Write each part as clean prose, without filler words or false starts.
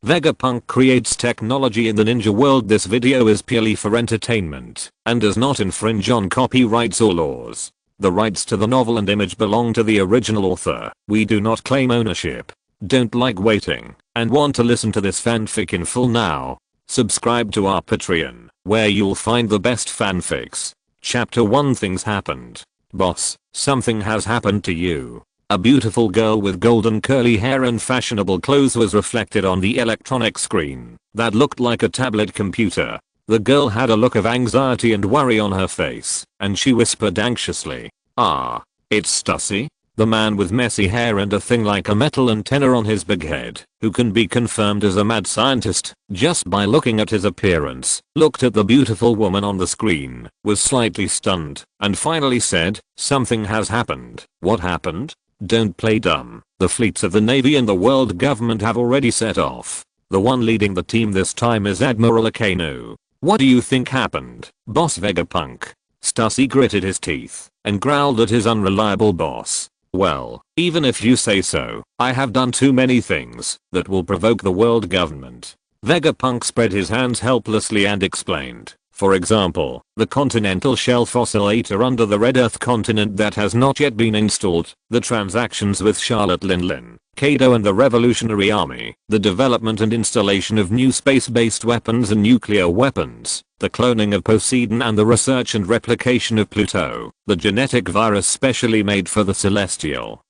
Vegapunk creates technology in the ninja world. This video is purely for entertainment and does not infringe on copyrights or laws. The rights to the novel and image belong to the original author. We do not claim ownership. Don't like waiting and want to listen to this fanfic in full now? Subscribe to our Patreon, where you'll find the best fanfics. Chapter 1. Things happened. Boss, something has happened to you. A beautiful girl with golden curly hair and fashionable clothes was reflected on the electronic screen that looked like a tablet computer. The girl had a look of anxiety and worry on her face, and she whispered anxiously, "Ah, it's Stussy?" The man with messy hair and a thing like a metal antenna on his big head, who can be confirmed as a mad scientist just by looking at his appearance, looked at the beautiful woman on the screen, was slightly stunned, and finally said, "Something has happened." "What happened?" "Don't play dumb. The fleets of the Navy and the world government have already set off. The one leading the team this time is Admiral Akainu. What do you think happened, Boss Vegapunk?" Stussy gritted his teeth and growled at his unreliable boss. "Well, even if you say so, I have done too many things that will provoke the world government." Vegapunk spread his hands helplessly and explained. For example, the continental shelf oscillator under the red earth continent that has not yet been installed, the transactions with Charlotte Linlin, Kado and the Revolutionary Army, the development and installation of new space-based weapons and nuclear weapons, the cloning of Poseidon and the research and replication of Pluto, the genetic virus specially made for the celestial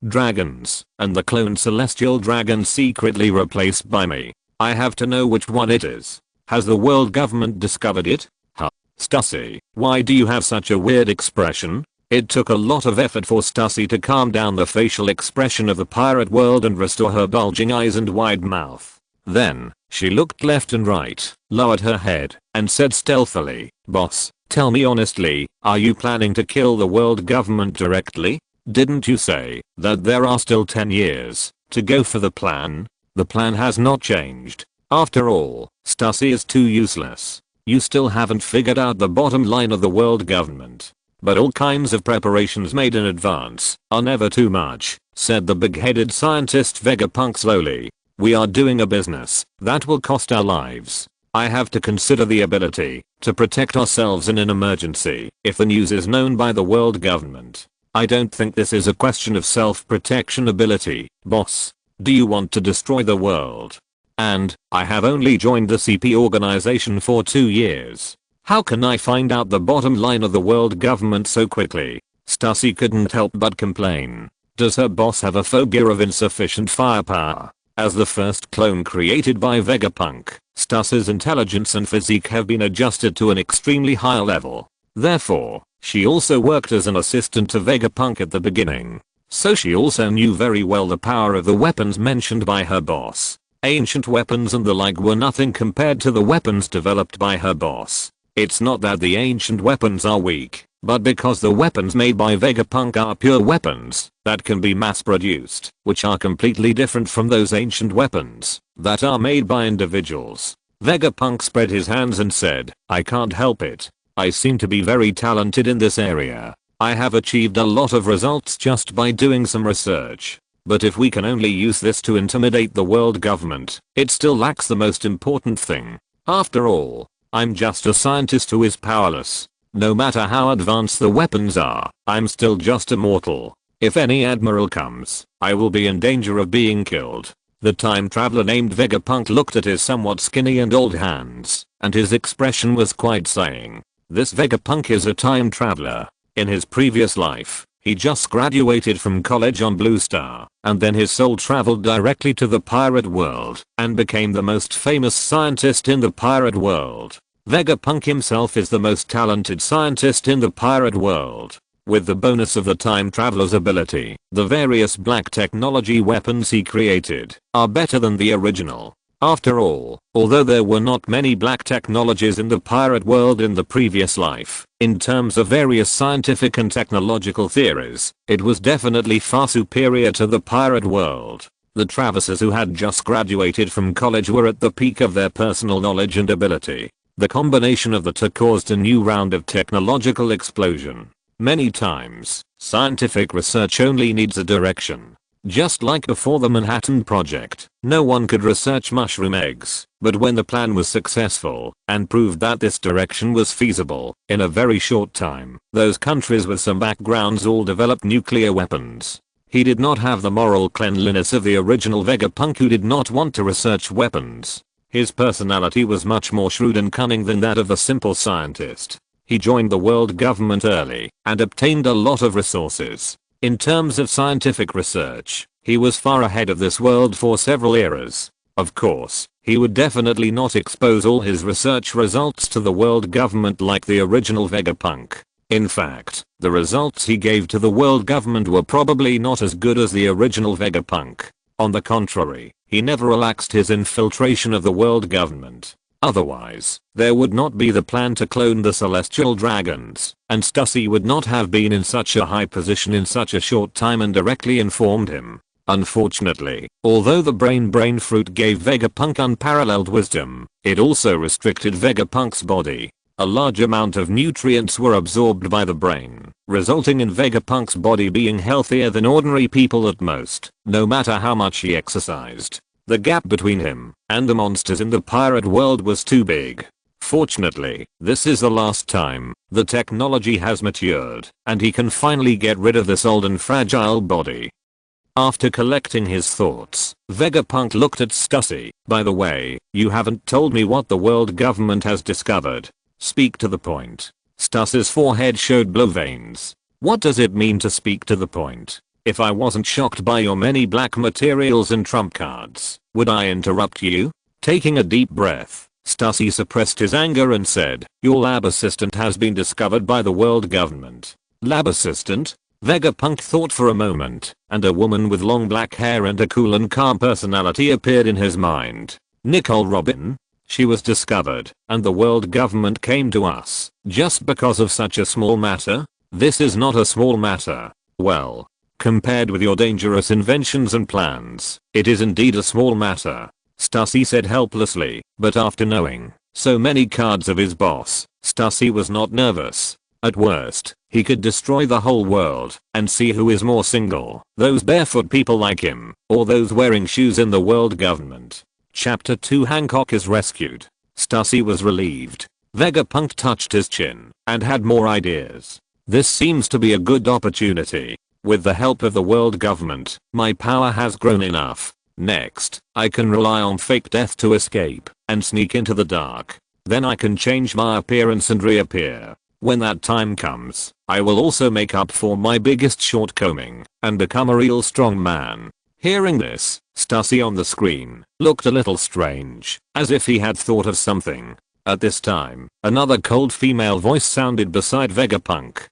dragons, and the cloned celestial dragon secretly replaced by me. I have to know which one it is. Has the world government discovered it? Huh? Stussy, why do you have such a weird expression? It took a lot of effort for Stussy to calm down the facial expression of the pirate world and restore her bulging eyes and wide mouth. Then, she looked left and right, lowered her head, and said stealthily, "Boss, tell me honestly, are you planning to kill the world government directly? Didn't you say that there are still 10 years to go for the plan?" "The plan has not changed. After all, Stussy is too useless. You still haven't figured out the bottom line of the world government. But all kinds of preparations made in advance are never too much," said the big-headed scientist Vegapunk slowly. "We are doing a business that will cost our lives. I have to consider the ability to protect ourselves in an emergency if the news is known by the world government. I don't think this is a question of self-protection ability, boss. Do you want to destroy the world? And I have only joined the CP organization for 2 years. How can I find out the bottom line of the world government so quickly?" Stussy couldn't help but complain. Does her boss have a phobia of insufficient firepower? As the first clone created by Vegapunk, Stussy's intelligence and physique have been adjusted to an extremely high level. Therefore, she also worked as an assistant to Vegapunk at the beginning. So she also knew very well the power of the weapons mentioned by her boss. Ancient weapons and the like were nothing compared to the weapons developed by her boss. It's not that the ancient weapons are weak, but because the weapons made by Vegapunk are pure weapons that can be mass produced, which are completely different from those ancient weapons that are made by individuals. Vegapunk spread his hands and said, "I can't help it. I seem to be very talented in this area. I have achieved a lot of results just by doing some research. But if we can only use this to intimidate the world government, it still lacks the most important thing. After all, I'm just a scientist who is powerless. No matter how advanced the weapons are, I'm still just a mortal. If any admiral comes, I will be in danger of being killed." The time traveler named Vegapunk looked at his somewhat skinny and old hands, and his expression was quite saying, "This Vegapunk is a time traveler. In his previous life, he just graduated from college on Blue Star, and then his soul traveled directly to the pirate world and became the most famous scientist in the pirate world. Vegapunk himself is the most talented scientist in the pirate world. With the bonus of the time traveler's ability, the various black technology weapons he created are better than the original. After all, although there were not many black technologies in the pirate world in the previous life, in terms of various scientific and technological theories, it was definitely far superior to the pirate world. The Travisers who had just graduated from college were at the peak of their personal knowledge and ability. The combination of the two caused a new round of technological explosion. Many times, scientific research only needs a direction. Just like before the Manhattan Project, no one could research mushroom eggs, but when the plan was successful and proved that this direction was feasible, in a very short time, those countries with some backgrounds all developed nuclear weapons. He did not have the moral cleanliness of the original Vegapunk, who did not want to research weapons. His personality was much more shrewd and cunning than that of the simple scientist. He joined the world government early and obtained a lot of resources. In terms of scientific research, he was far ahead of this world for several eras. Of course, he would definitely not expose all his research results to the world government like the original Vegapunk. In fact, the results he gave to the world government were probably not as good as the original Vegapunk. On the contrary, he never relaxed his infiltration of the world government. Otherwise, there would not be the plan to clone the celestial dragons, and Stussy would not have been in such a high position in such a short time and directly informed him. Unfortunately, although the brain fruit gave Vegapunk unparalleled wisdom, it also restricted Vegapunk's body. A large amount of nutrients were absorbed by the brain, resulting in Vegapunk's body being healthier than ordinary people at most, no matter how much he exercised. The gap between him and the monsters in the pirate world was too big. Fortunately, this is the last time the technology has matured, and he can finally get rid of this old and fragile body. After collecting his thoughts, Vegapunk looked at Stussy. By the way, you haven't told me what the world government has discovered. Speak to the point. Stussy's forehead showed blow veins. What does it mean to speak to the point? If I wasn't shocked by your many black materials and trump cards, would I interrupt you? Taking a deep breath, Stussy suppressed his anger and said, your lab assistant has been discovered by the world government. Lab assistant? Vegapunk thought for a moment, and a woman with long black hair and a cool and calm personality appeared in his mind. Nicole Robin? She was discovered, and the world government came to us, just because of such a small matter? This is not a small matter. Well, compared with your dangerous inventions and plans, it is indeed a small matter, Stussy said helplessly, but after knowing so many cards of his boss, Stussy was not nervous. At worst, he could destroy the whole world and see who is more single, those barefoot people like him, or those wearing shoes in the world government. Chapter 2 Hancock is rescued. Stussy was relieved. Vegapunk touched his chin and had more ideas. This seems to be a good opportunity. With the help of the world government, my power has grown enough. Next, I can rely on fake death to escape and sneak into the dark. Then I can change my appearance and reappear. When that time comes, I will also make up for my biggest shortcoming and become a real strong man. Hearing this, Stussy on the screen looked a little strange, as if he had thought of something. At this time, another cold female voice sounded beside Vegapunk.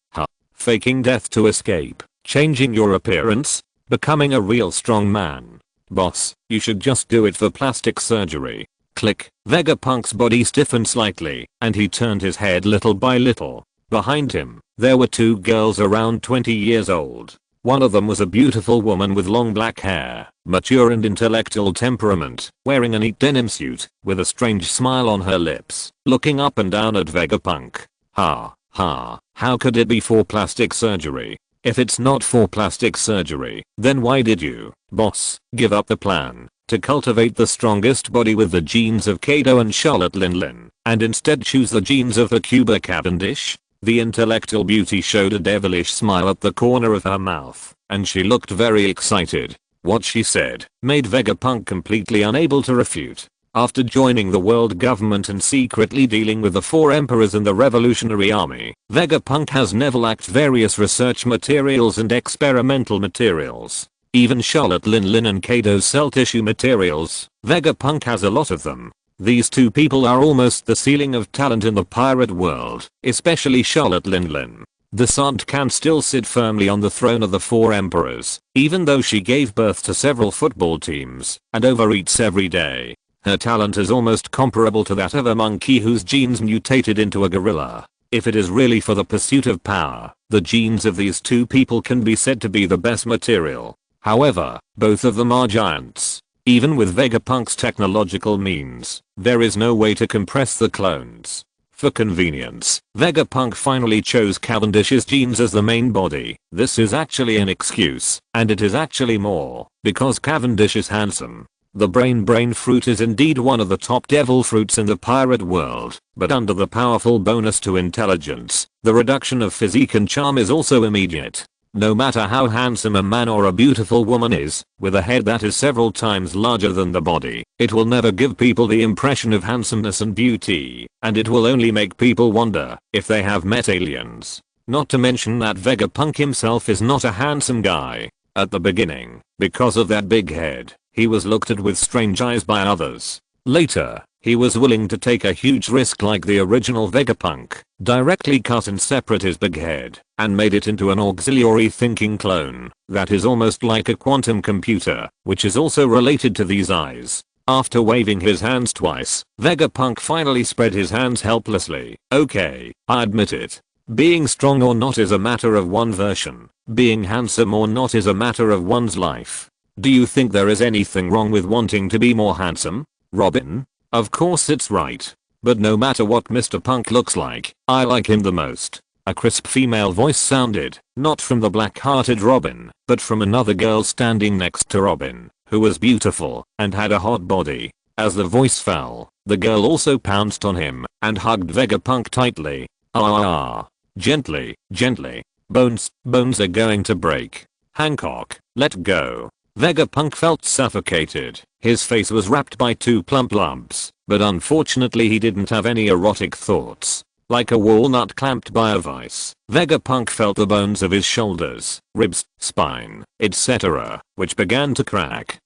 Faking death to escape. Changing your appearance? Becoming a real strong man. Boss, you should just do it for plastic surgery. Click. Vegapunk's body stiffened slightly, and he turned his head little by little. Behind him, there were two girls around 20 years old. One of them was a beautiful woman with long black hair, mature and intellectual temperament, wearing a neat denim suit, with a strange smile on her lips, looking up and down at Vegapunk. How could it be for plastic surgery? If it's not for plastic surgery, then why did you, boss, give up the plan to cultivate the strongest body with the genes of Kato and Charlotte Linlin, and instead choose the genes of Cuba Cavendish? The intellectual beauty showed a devilish smile at the corner of her mouth, and she looked very excited. What she said made Vegapunk completely unable to refute. After joining the world government and secretly dealing with the four emperors and the revolutionary army, Vegapunk has never lacked various research materials and experimental materials. Even Charlotte Linlin and Kato's cell tissue materials, Vegapunk has a lot of them. These two people are almost the ceiling of talent in the pirate world, especially Charlotte Linlin. The Sant can still sit firmly on the throne of the four emperors, even though she gave birth to several football teams and overeats every day. Her talent is almost comparable to that of a monkey whose genes mutated into a gorilla. If it is really for the pursuit of power, the genes of these two people can be said to be the best material. However, both of them are giants. Even with Vegapunk's technological means, there is no way to compress the clones. For convenience, Vegapunk finally chose Cavendish's genes as the main body. This is actually an excuse, and it is actually more, because Cavendish is handsome. The brain fruit is indeed one of the top devil fruits in the pirate world, but under the powerful bonus to intelligence, the reduction of physique and charm is also immediate. No matter how handsome a man or a beautiful woman is, with a head that is several times larger than the body, it will never give people the impression of handsomeness and beauty, and it will only make people wonder if they have met aliens. Not to mention that Vegapunk himself is not a handsome guy. At the beginning, because of that big head, he was looked at with strange eyes by others. Later, he was willing to take a huge risk like the original Vegapunk, directly cut and separate his big head, and made it into an auxiliary thinking clone that is almost like a quantum computer, which is also related to these eyes. After waving his hands twice, Vegapunk finally spread his hands helplessly. Okay, I admit it. Being strong or not is a matter of one version. Being handsome or not is a matter of one's life. Do you think there is anything wrong with wanting to be more handsome, Robin? Of course it's right. But no matter what Mr. Punk looks like, I like him the most. A crisp female voice sounded, not from the black-hearted Robin, but from another girl standing next to Robin, who was beautiful and had a hot body. As the voice fell, the girl also pounced on him and hugged Vegapunk tightly. Gently, gently. Bones are going to break. Hancock, let go. Vegapunk felt suffocated. His face was wrapped by two plump lumps, but unfortunately he didn't have any erotic thoughts. Like a walnut clamped by a vice, Vegapunk felt the bones of his shoulders, ribs, spine, etc., which began to crack.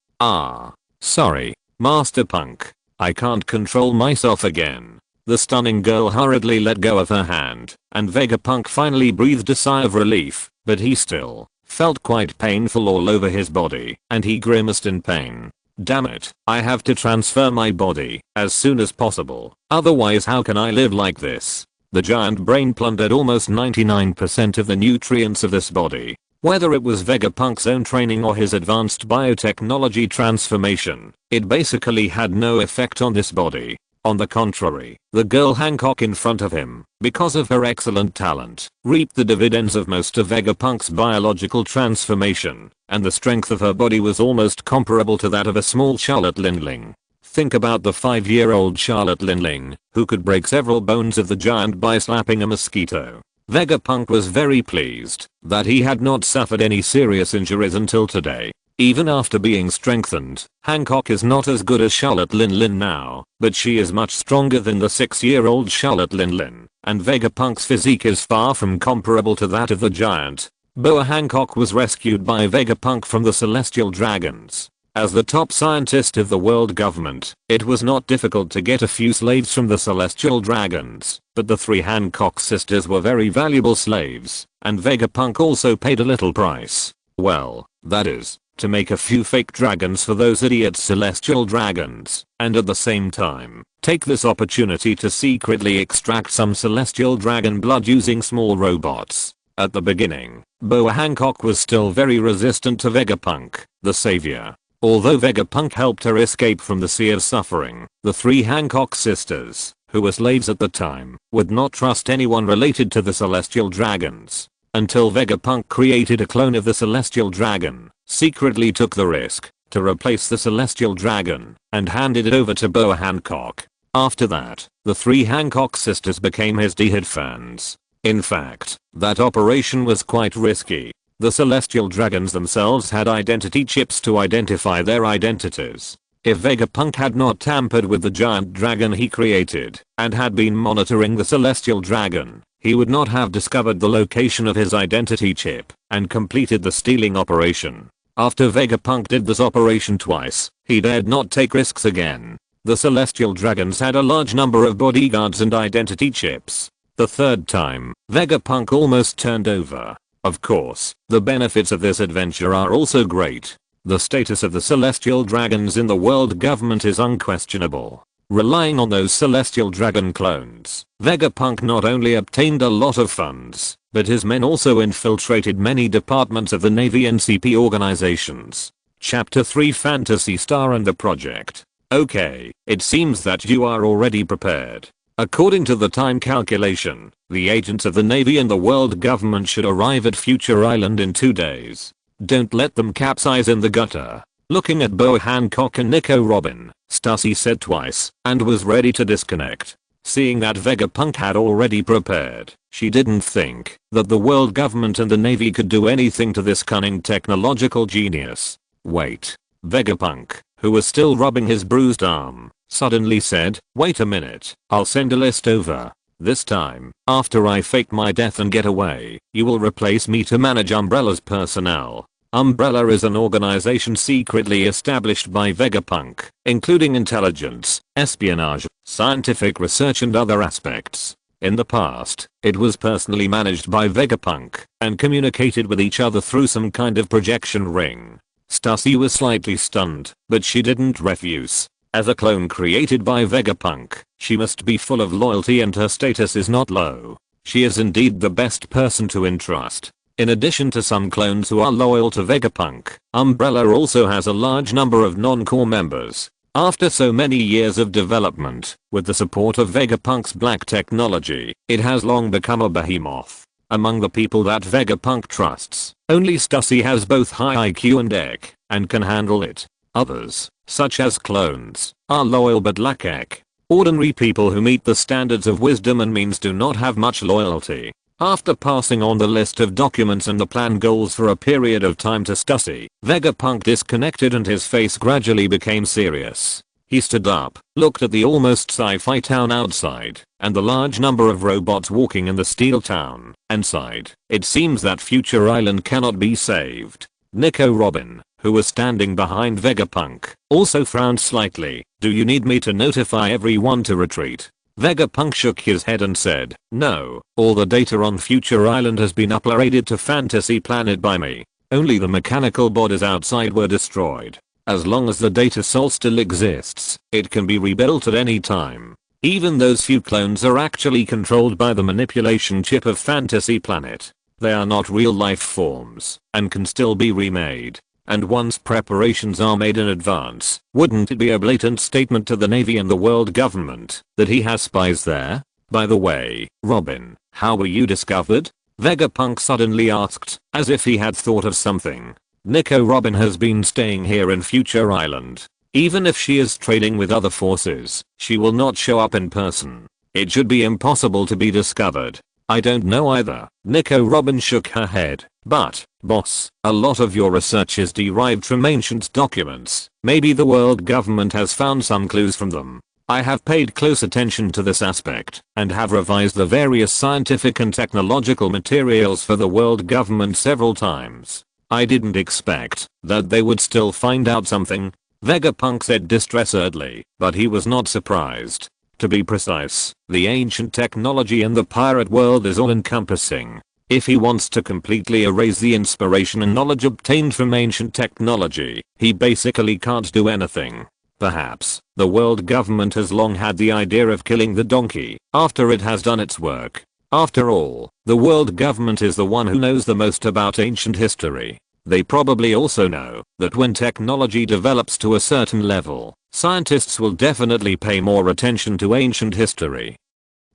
Sorry, Master Punk. I can't control myself again. The stunning girl hurriedly let go of her hand, and Vegapunk finally breathed a sigh of relief, but he still felt quite painful all over his body, and he grimaced in pain. Damn it, I have to transfer my body as soon as possible, otherwise how can I live like this? The giant brain plundered almost 99% of the nutrients of this body. Whether it was Vegapunk's own training or his advanced biotechnology transformation, it basically had no effect on this body. On the contrary, the girl Hancock in front of him, because of her excellent talent, reaped the dividends of most of Vegapunk's biological transformation, and the strength of her body was almost comparable to that of a small Charlotte Lindling. Think about the 5-year-old Charlotte Lindling, who could break several bones of the giant by slapping a mosquito. Vegapunk was very pleased that he had not suffered any serious injuries until today. Even after being strengthened, Hancock is not as good as Charlotte Lindlin now, but she is much stronger than the 6-year-old Charlotte Lindlin, and Vegapunk's physique is far from comparable to that of the giant. Boa Hancock was rescued by Vegapunk from the Celestial Dragons. As the top scientist of the world government, it was not difficult to get a few slaves from the Celestial Dragons, but the 3 Hancock sisters were very valuable slaves, and Vegapunk also paid a little price. Well, that is, to make a few fake dragons for those idiot Celestial Dragons, and at the same time, take this opportunity to secretly extract some Celestial Dragon blood using small robots. At the beginning, Boa Hancock was still very resistant to Vegapunk, the savior. Although Vegapunk helped her escape from the sea of suffering, the 3 Hancock sisters, who were slaves at the time, would not trust anyone related to the Celestial Dragons. Until Vegapunk created a clone of the Celestial Dragon, secretly took the risk to replace the Celestial Dragon, and handed it over to Boa Hancock. After that, the 3 Hancock sisters became his die-hard fans. In fact, that operation was quite risky. The Celestial Dragons themselves had identity chips to identify their identities. If Vegapunk had not tampered with the giant dragon he created, and had been monitoring the Celestial Dragon, he would not have discovered the location of his identity chip, and completed the stealing operation. After Vegapunk did this operation twice, he dared not take risks again. The Celestial Dragons had a large number of bodyguards and identity chips. The third time, Vegapunk almost turned over. Of course, the benefits of this adventure are also great. The status of the Celestial Dragons in the world government is unquestionable. Relying on those Celestial Dragon clones, Vegapunk not only obtained a lot of funds, but his men also infiltrated many departments of the Navy and CP organizations. Chapter 3 Phantasy Star and the Project. Okay, it seems that you are already prepared. According to the time calculation, the agents of the Navy and the world government should arrive at Future Island in 2 days. Don't let them capsize in the gutter. Looking at Boa Hancock and Nico Robin, Stussy said twice, and was ready to disconnect. Seeing that Vegapunk had already prepared, she didn't think that the world government and the Navy could do anything to this cunning technological genius. Wait. Vegapunk, who was still rubbing his bruised arm, suddenly said, wait a minute, I'll send a list over. This time, after I fake my death and get away, you will replace me to manage Umbrella's personnel. Umbrella is an organization secretly established by Vegapunk, including intelligence, espionage, scientific research and other aspects. In the past, it was personally managed by Vegapunk and communicated with each other through some kind of projection ring. Stussy was slightly stunned, but she didn't refuse. As a clone created by Vegapunk, she must be full of loyalty and her status is not low. She is indeed the best person to entrust. In addition to some clones who are loyal to Vegapunk, Umbrella also has a large number of non-core members. After so many years of development, with the support of Vegapunk's black technology, it has long become a behemoth. Among the people that Vegapunk trusts, only Stussy has both high IQ and EQ, and can handle it. Others, such as clones, are loyal but lack EQ. Ordinary people who meet the standards of wisdom and means do not have much loyalty. After passing on the list of documents and the planned goals for a period of time to Stussy, Vegapunk disconnected and his face gradually became serious. He stood up, looked at the almost sci-fi town outside, and the large number of robots walking in the steel town, and sighed. It seems that Future Island cannot be saved. Nico Robin, who was standing behind Vegapunk, also frowned slightly. Do you need me to notify everyone to retreat? Vegapunk shook his head and said, no, all the data on Future Island has been uploaded to Fantasy Planet by me. Only the mechanical bodies outside were destroyed. As long as the data soul still exists, it can be rebuilt at any time. Even those few clones are actually controlled by the manipulation chip of Fantasy Planet. They are not real life forms, and can still be remade. And once preparations are made in advance, wouldn't it be a blatant statement to the Navy and the world government that he has spies there? By the way, Robin, how were you discovered? Vegapunk suddenly asked, as if he had thought of something. Nico Robin has been staying here in Future Island. Even if she is trading with other forces, she will not show up in person. It should be impossible to be discovered. I don't know either. Nico Robin shook her head. But, boss, a lot of your research is derived from ancient documents. Maybe the world government has found some clues from them. I have paid close attention to this aspect, and have revised the various scientific and technological materials for the world government several times. I didn't expect that they would still find out something, Vegapunk said distressedly, but he was not surprised. To be precise, the ancient technology in the pirate world is all-encompassing. If he wants to completely erase the inspiration and knowledge obtained from ancient technology, he basically can't do anything. Perhaps, the world government has long had the idea of killing the donkey after it has done its work. After all, the world government is the one who knows the most about ancient history. They probably also know that when technology develops to a certain level, scientists will definitely pay more attention to ancient history.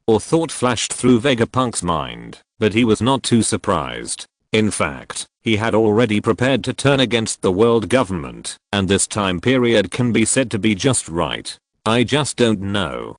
Or thought flashed through Vegapunk's mind, but he was not too surprised. In fact, he had already prepared to turn against the world government, and this time period can be said to be just right. I just don't know.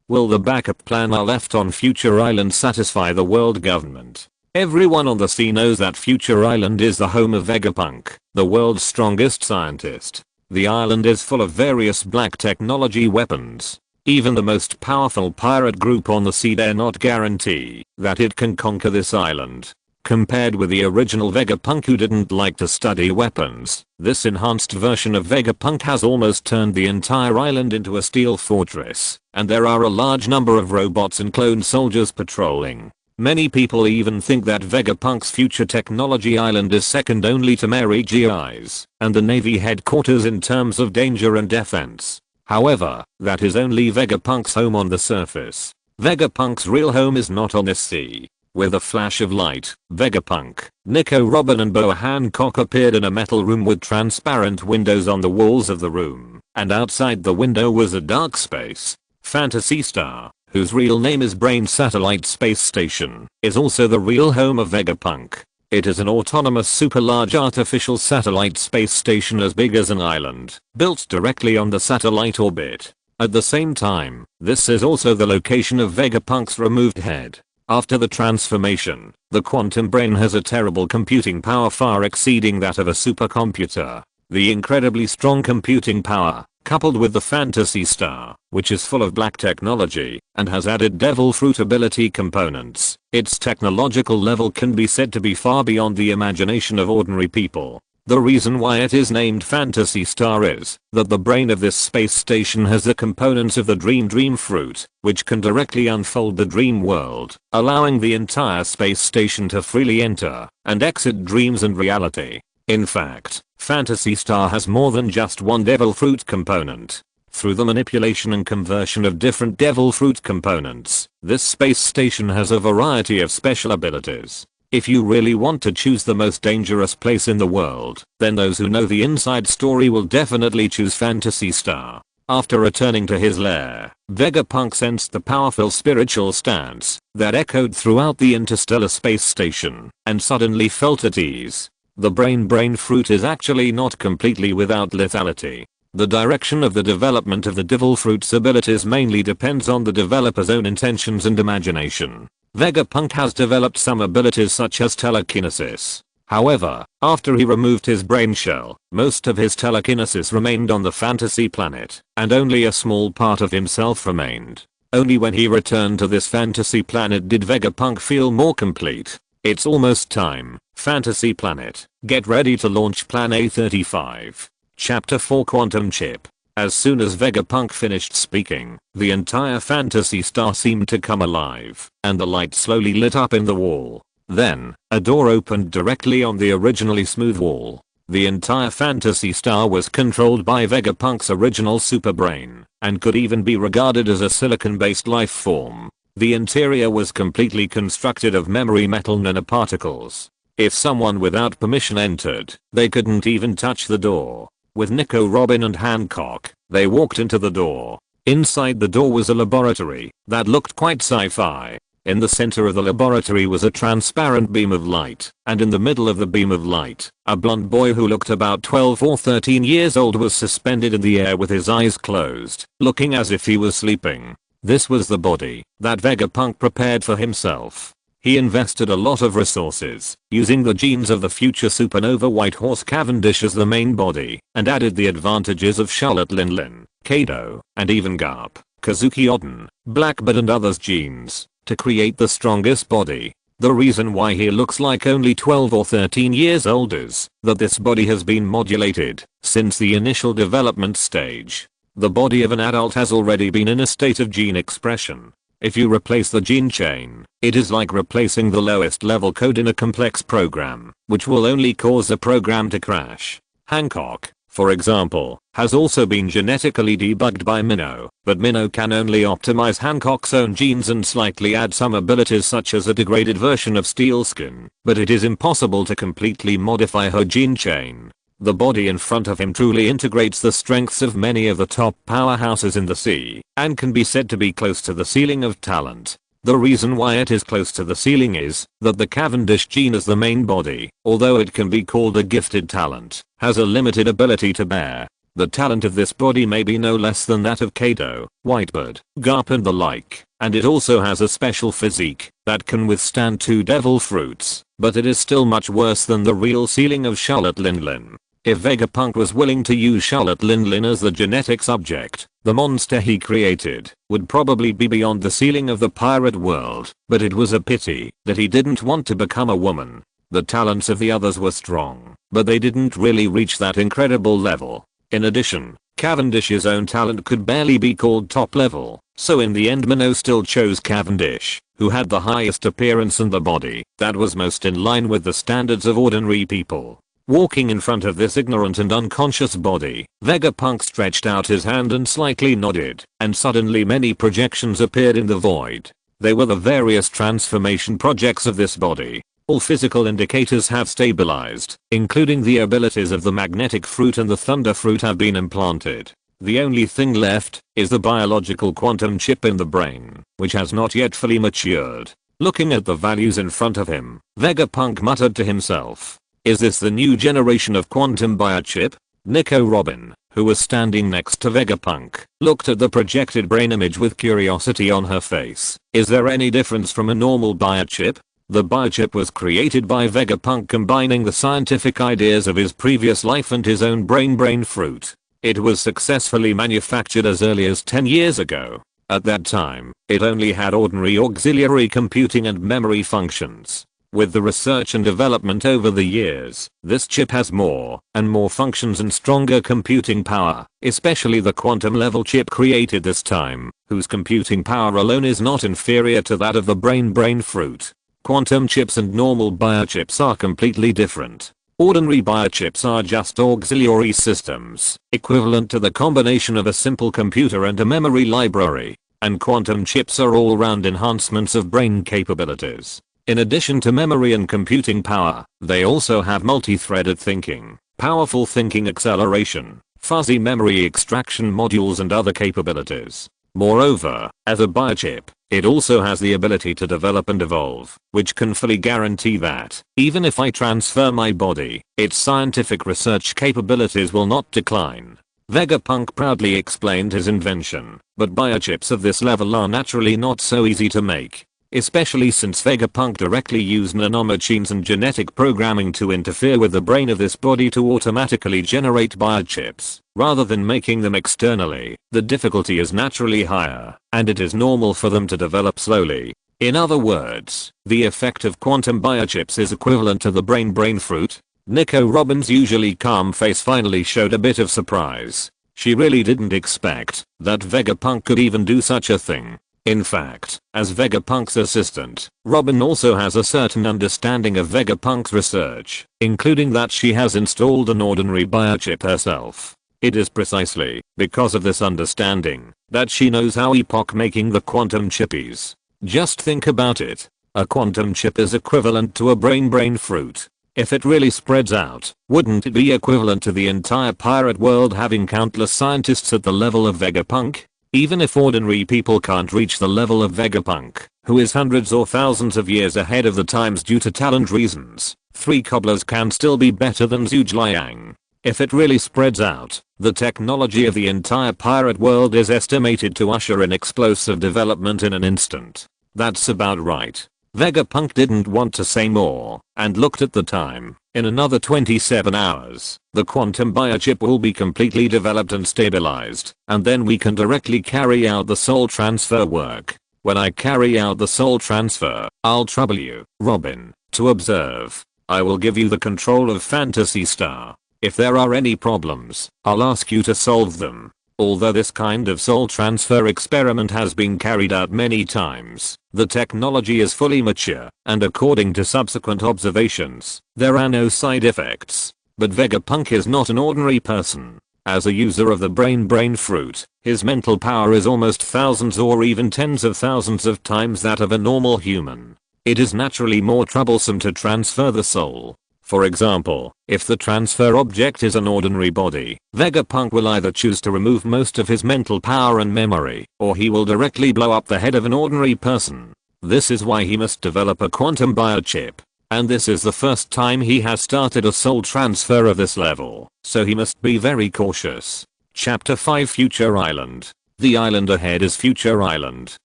Will the backup plan I left on Future Island satisfy the world government? Everyone on the sea knows that Future Island is the home of Vegapunk, the world's strongest scientist. The island is full of various black technology weapons. Even the most powerful pirate group on the sea dare not guarantee that it can conquer this island. Compared with the original Vegapunk who didn't like to study weapons, this enhanced version of Vegapunk has almost turned the entire island into a steel fortress, and there are a large number of robots and clone soldiers patrolling. Many people even think that Vegapunk's future technology island is second only to Mary Gi's and the Navy headquarters in terms of danger and defense. However, that is only Vegapunk's home on the surface. Vegapunk's real home is not on this sea. With a flash of light, Vegapunk, Nico Robin and Boa Hancock appeared in a metal room with transparent windows on the walls of the room, and outside the window was a dark space. Phantasy Star, whose real name is Brain Satellite Space Station, is also the real home of Vegapunk. It is an autonomous super large artificial satellite space station as big as an island, built directly on the satellite orbit. At the same time, this is also the location of Vegapunk's removed head. After the transformation, the quantum brain has a terrible computing power far exceeding that of a supercomputer. The incredibly strong computing power, coupled with the fantasy star, which is full of black technology, and has added devil fruit ability components, its technological level can be said to be far beyond the imagination of ordinary people. The reason why it is named Fantasy Star is that the brain of this space station has the components of the dream fruit, which can directly unfold the dream world, allowing the entire space station to freely enter and exit dreams and reality. In fact, Fantasy Star has more than just one devil fruit component. Through the manipulation and conversion of different devil fruit components, this space station has a variety of special abilities. If you really want to choose the most dangerous place in the world, then those who know the inside story will definitely choose Fantasy Star. After returning to his lair, Vegapunk sensed the powerful spiritual stance that echoed throughout the interstellar space station, and suddenly felt at ease. The brain fruit is actually not completely without lethality. The direction of the development of the devil fruit's abilities mainly depends on the developer's own intentions and imagination. Vegapunk has developed some abilities such as telekinesis. However, after he removed his brain shell, most of his telekinesis remained on the fantasy planet, and only a small part of himself remained. Only when he returned to this fantasy planet did Vegapunk feel more complete. It's almost time. Fantasy planet, get ready to launch Plan A35. Chapter 4 Quantum Chip. As soon as Vegapunk finished speaking, the entire Fantasy Star seemed to come alive, and the light slowly lit up in the wall. Then, a door opened directly on the originally smooth wall. The entire Fantasy Star was controlled by Vegapunk's original super brain, and could even be regarded as a silicon-based life form. The interior was completely constructed of memory metal nanoparticles. If someone without permission entered, they couldn't even touch the door. With Nico, Robin and Hancock, they walked into the door. Inside the door was a laboratory that looked quite sci-fi. In the center of the laboratory was a transparent beam of light, and in the middle of the beam of light, a blond boy who looked about 12 or 13 years old was suspended in the air with his eyes closed, looking as if he was sleeping. This was the body that Vegapunk prepared for himself. He invested a lot of resources, using the genes of the future supernova Whitehorse Cavendish as the main body, and added the advantages of Charlotte Linlin, Kado, and even Garp, Kazuki Odin, Blackbird and others' genes, to create the strongest body. The reason why he looks like only 12 or 13 years old is that this body has been modulated since the initial development stage. The body of an adult has already been in a state of gene expression. If you replace the gene chain, it is like replacing the lowest level code in a complex program, which will only cause the program to crash. Hancock, for example, has also been genetically debugged by Minnow, but Minnow can only optimize Hancock's own genes and slightly add some abilities such as a degraded version of Steelskin, but it is impossible to completely modify her gene chain. The body in front of him truly integrates the strengths of many of the top powerhouses in the sea, and can be said to be close to the ceiling of talent. The reason why it is close to the ceiling is that the Cavendish gene as the main body, although it can be called a gifted talent, has a limited ability to bear. The talent of this body may be no less than that of Kado, Whitebird, Garp and the like, and it also has a special physique that can withstand 2 devil fruits, but it is still much worse than the real ceiling of Charlotte Linlin. If Vegapunk was willing to use Charlotte Linlin as the genetic subject, the monster he created would probably be beyond the ceiling of the pirate world, but it was a pity that he didn't want to become a woman. The talents of the others were strong, but they didn't really reach that incredible level. In addition, Cavendish's own talent could barely be called top level, so in the end Minnow still chose Cavendish, who had the highest appearance and the body that was most in line with the standards of ordinary people. Walking in front of this ignorant and unconscious body, Vegapunk stretched out his hand and slightly nodded, and suddenly many projections appeared in the void. They were the various transformation projects of this body. All physical indicators have stabilized, including the abilities of the magnetic fruit and the thunder fruit have been implanted. The only thing left is the biological quantum chip in the brain, which has not yet fully matured. Looking at the values in front of him, Vegapunk muttered to himself, "Is this the new generation of quantum biochip?" Nico Robin, who was standing next to Vegapunk, looked at the projected brain image with curiosity on her face. "Is there any difference from a normal biochip?" The biochip was created by Vegapunk combining the scientific ideas of his previous life and his own brain fruit. It was successfully manufactured as early as 10 years ago. At that time, it only had ordinary auxiliary computing and memory functions. With the research and development over the years, this chip has more and more functions and stronger computing power, especially the quantum level chip created this time, whose computing power alone is not inferior to that of the brain fruit. Quantum chips and normal biochips are completely different. Ordinary biochips are just auxiliary systems, equivalent to the combination of a simple computer and a memory library, and quantum chips are all-round enhancements of brain capabilities. In addition to memory and computing power, they also have multi-threaded thinking, powerful thinking acceleration, fuzzy memory extraction modules and other capabilities. Moreover, as a biochip, it also has the ability to develop and evolve, which can fully guarantee that, even if I transfer my body, its scientific research capabilities will not decline. Vegapunk proudly explained his invention, but biochips of this level are naturally not so easy to make. Especially since Vegapunk directly used nanomachines and genetic programming to interfere with the brain of this body to automatically generate biochips, rather than making them externally. The difficulty is naturally higher, and it is normal for them to develop slowly. In other words, the effect of quantum biochips is equivalent to the brain fruit. Nico Robin's usually calm face finally showed a bit of surprise. She really didn't expect that Vegapunk could even do such a thing. In fact, as Vegapunk's assistant, Robin also has a certain understanding of Vegapunk's research, including that she has installed an ordinary biochip herself. It is precisely because of this understanding that she knows how epoch-making the quantum chip is. Just think about it. A quantum chip is equivalent to a brain fruit. If it really spreads out, wouldn't it be equivalent to the entire pirate world having countless scientists at the level of Vegapunk? Even if ordinary people can't reach the level of Vegapunk, who is hundreds or thousands of years ahead of the times due to talent reasons, 3 cobblers can still be better than Zhuge Liang. If it really spreads out, the technology of the entire pirate world is estimated to usher in explosive development in an instant. That's about right. Vegapunk didn't want to say more, and looked at the time. In another 27 hours, the quantum biochip will be completely developed and stabilized, and then we can directly carry out the soul transfer work. When I carry out the soul transfer, I'll trouble you, Robin, to observe. I will give you the control of Fantasy Star. If there are any problems, I'll ask you to solve them. Although this kind of soul transfer experiment has been carried out many times, the technology is fully mature, and according to subsequent observations, there are no side effects. But Vegapunk is not an ordinary person. As a user of the brain fruit, his mental power is almost thousands or even tens of thousands of times that of a normal human. It is naturally more troublesome to transfer the soul. For example, if the transfer object is an ordinary body, Vegapunk will either choose to remove most of his mental power and memory, or he will directly blow up the head of an ordinary person. This is why he must develop a quantum biochip. And this is the first time he has started a soul transfer of this level, so he must be very cautious. Chapter 5 Future Island. The island ahead is Future Island.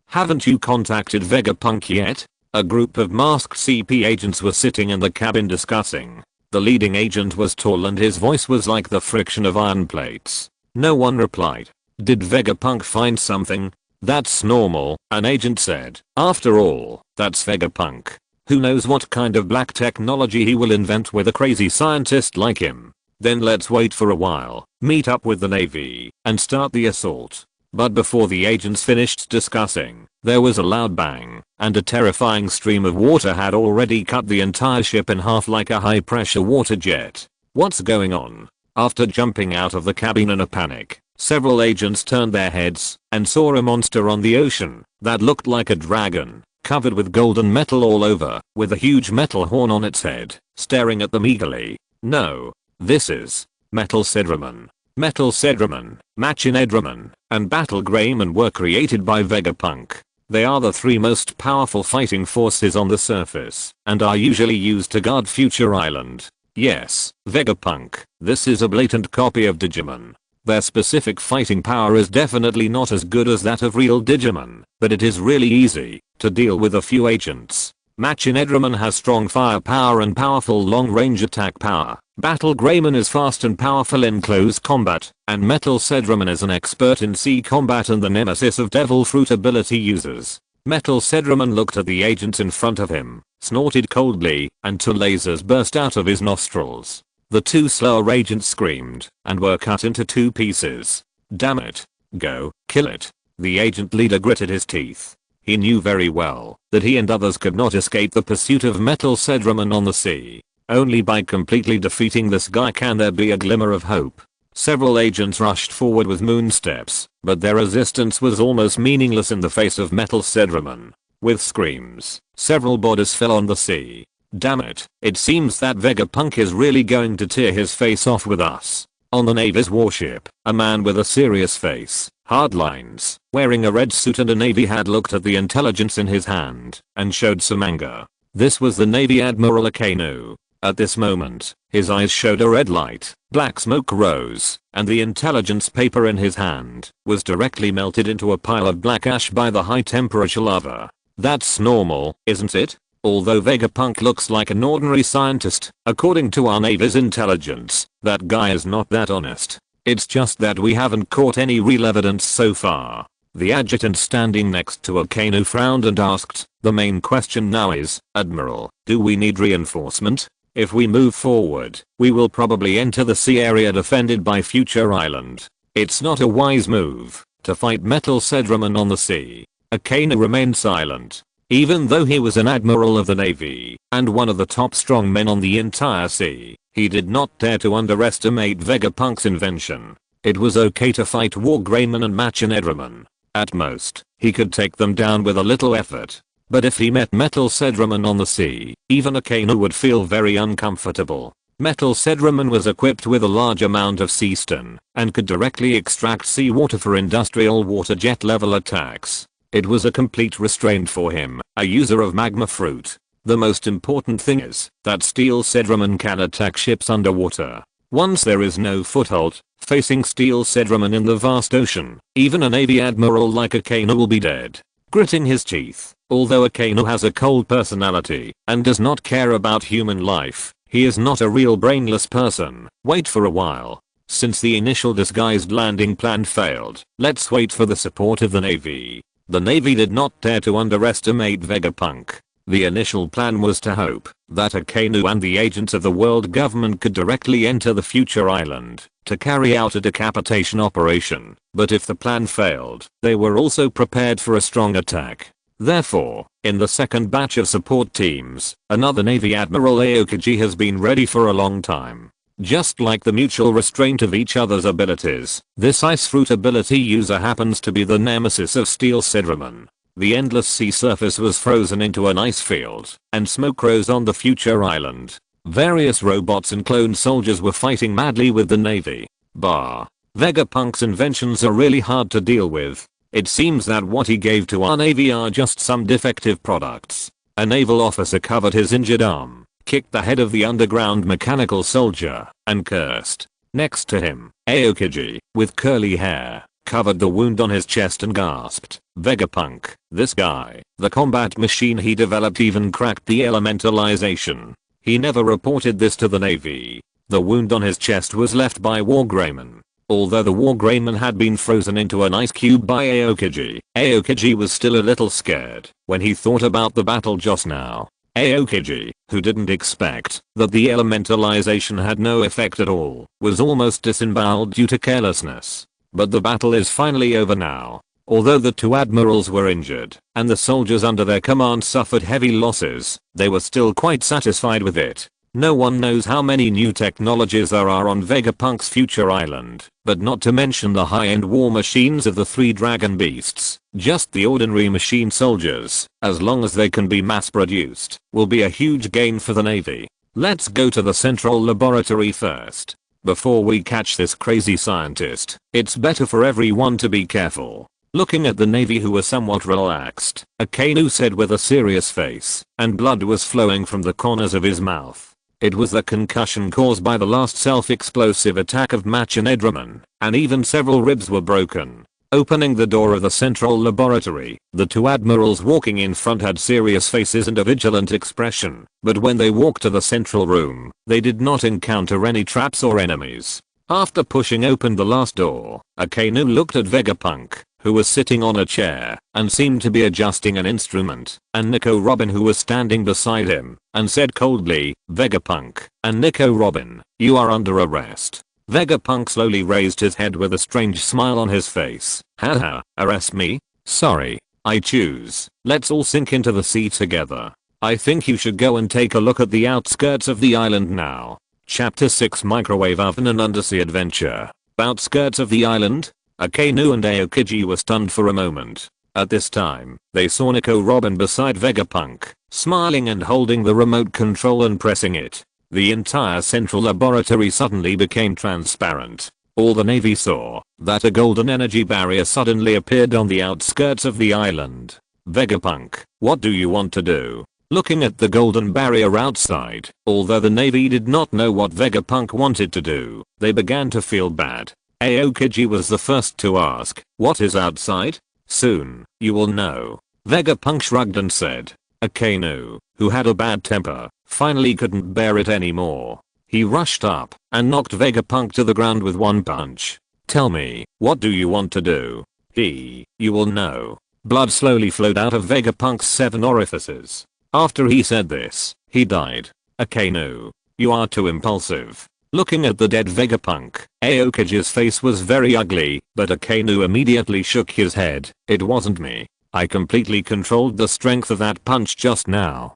Haven't you contacted Vegapunk yet? A group of masked CP agents were sitting in the cabin discussing. The leading agent was tall and his voice was like the friction of iron plates. No one replied. Did Vegapunk find something? That's normal, an agent said. After all, that's Vegapunk. Who knows what kind of black technology he will invent with a crazy scientist like him. Then let's wait for a while, meet up with the Navy, and start the assault. But before the agents finished discussing, there was a loud bang, and a terrifying stream of water had already cut the entire ship in half like a high-pressure water jet. What's going on? After jumping out of the cabin in a panic, several agents turned their heads and saw a monster on the ocean that looked like a dragon, covered with golden metal all over, with a huge metal horn on its head, staring at them eagerly. No, this is Metal Sidramon. Metal Sedraman, Machinedramon, and Battle Greymon were created by Vegapunk. They are the three most powerful fighting forces on the surface, and are usually used to guard Future Island. Yes, Vegapunk, this is a blatant copy of Digimon. Their specific fighting power is definitely not as good as that of real Digimon, but it is really easy to deal with a few agents. Machinedramon has strong firepower and powerful long-range attack power. Battle Greymon is fast and powerful in close combat, and Metal Sedraman is an expert in sea combat and the nemesis of Devil Fruit ability users. Metal Sedraman looked at the agents in front of him, snorted coldly, and two lasers burst out of his nostrils. The two slower agents screamed, and were cut into two pieces. Damn it. Go, kill it. The agent leader gritted his teeth. He knew very well that he and others could not escape the pursuit of Metal Sedraman on the sea. Only by completely defeating this guy can there be a glimmer of hope. Several agents rushed forward with moon steps, but their resistance was almost meaningless in the face of Metal Sedraman. With screams, several bodies fell on the sea. Damn it, it seems that Vegapunk is really going to tear his face off with us. On the Navy's warship, a man with a serious face, hard lines, wearing a red suit and a navy hat looked at the intelligence in his hand, and showed some anger. This was the Navy Admiral Akainu. At this moment, his eyes showed a red light, black smoke rose, and the intelligence paper in his hand was directly melted into a pile of black ash by the high temperature lava. That's normal, isn't it? Although Vegapunk looks like an ordinary scientist, according to our Navy's intelligence, that guy is not that honest. It's just that we haven't caught any real evidence so far. The adjutant standing next to Akainu frowned and asked, the main question now is, Admiral, do we need reinforcement? If we move forward, we will probably enter the sea area defended by Future Island. It's not a wise move to fight Metal Sedraman on the sea. Akainu remained silent. Even though he was an admiral of the Navy, and one of the top strong men on the entire sea, he did not dare to underestimate Vegapunk's invention. It was okay to fight War Greymon and Machinedramon. At most, he could take them down with a little effort. But if he met Metal Sedraman on the sea, even Akainu would feel very uncomfortable. Metal Sedraman was equipped with a large amount of sea stone, and could directly extract seawater for industrial water jet level attacks. It was a complete restraint for him, a user of magma fruit. The most important thing is that Steel Sedraman can attack ships underwater. Once there is no foothold, facing Steel Sedraman in the vast ocean, even a Navy admiral like Akainu will be dead. Gritting his teeth, although Akainu has a cold personality and does not care about human life, he is not a real brainless person. Wait for a while. Since the initial disguised landing plan failed, let's wait for the support of the Navy. The Navy did not dare to underestimate Vegapunk. The initial plan was to hope that Akainu and the agents of the world government could directly enter the Future Island to carry out a decapitation operation, but if the plan failed, they were also prepared for a strong attack. Therefore, in the second batch of support teams, another Navy Admiral Aokiji has been ready for a long time. Just like the mutual restraint of each other's abilities, this Ice Fruit ability user happens to be the nemesis of Steel Sedraman. The endless sea surface was frozen into an ice field, and smoke rose on the Future Island. Various robots and clone soldiers were fighting madly with the Navy. Vegapunk's inventions are really hard to deal with. It seems that what he gave to our Navy are just some defective products. A naval officer covered his injured arm, kicked the head of the underground mechanical soldier, and cursed. Next to him, Aokiji, with curly hair, covered the wound on his chest and gasped. Vegapunk, this guy, the combat machine he developed even cracked the elementalization. He never reported this to the Navy. The wound on his chest was left by War Greymon. Although the War Greymon had been frozen into an ice cube by Aokiji, Aokiji was still a little scared when he thought about the battle just now. Aokiji, who didn't expect that the elementalization had no effect at all, was almost disemboweled due to carelessness. But the battle is finally over now. Although the two admirals were injured, and the soldiers under their command suffered heavy losses, they were still quite satisfied with it. No one knows how many new technologies there are on Vegapunk's Future Island, but not to mention the high-end war machines of the three dragon beasts. Just the ordinary machine soldiers, as long as they can be mass-produced, will be a huge gain for the Navy. Let's go to the central laboratory first. Before we catch this crazy scientist, it's better for everyone to be careful. Looking at the Navy, who were somewhat relaxed, Akainu said with a serious face, and blood was flowing from the corners of his mouth. It was the concussion caused by the last self-explosive attack of Machinedramon, and even several ribs were broken. Opening the door of the central laboratory, the two admirals walking in front had serious faces and a vigilant expression, but when they walked to the central room, they did not encounter any traps or enemies. After pushing open the last door, Akainu looked at Vegapunk, who was sitting on a chair and seemed to be adjusting an instrument, and Nico Robin, who was standing beside him, and said coldly, "Vegapunk and Nico Robin, you are under arrest." Vegapunk slowly raised his head with a strange smile on his face. Haha, arrest me? Sorry, I choose. Let's all sink into the sea together. I think you should go and take a look at the outskirts of the island now. Chapter 6 Microwave Oven and Undersea Adventure. Outskirts of the island? Akainu and Aokiji were stunned for a moment. At this time, they saw Nico Robin beside Vegapunk, smiling and holding the remote control and pressing it. The entire central laboratory suddenly became transparent. All the Navy saw that a golden energy barrier suddenly appeared on the outskirts of the island. Vegapunk, what do you want to do? Looking at the golden barrier outside, although the Navy did not know what Vegapunk wanted to do, they began to feel bad. Aokiji was the first to ask, what is outside? Soon, you will know. Vegapunk shrugged and said. Akainu, who had a bad temper, finally couldn't bear it anymore. He rushed up and knocked Vegapunk to the ground with one punch. Tell me, what do you want to do? You will know. Blood slowly flowed out of Vegapunk's 7 orifices. After he said this, he died. Akainu, you are too impulsive. Looking at the dead Vegapunk, Aokiji's face was very ugly, but Akainu immediately shook his head. It wasn't me. I completely controlled the strength of that punch just now.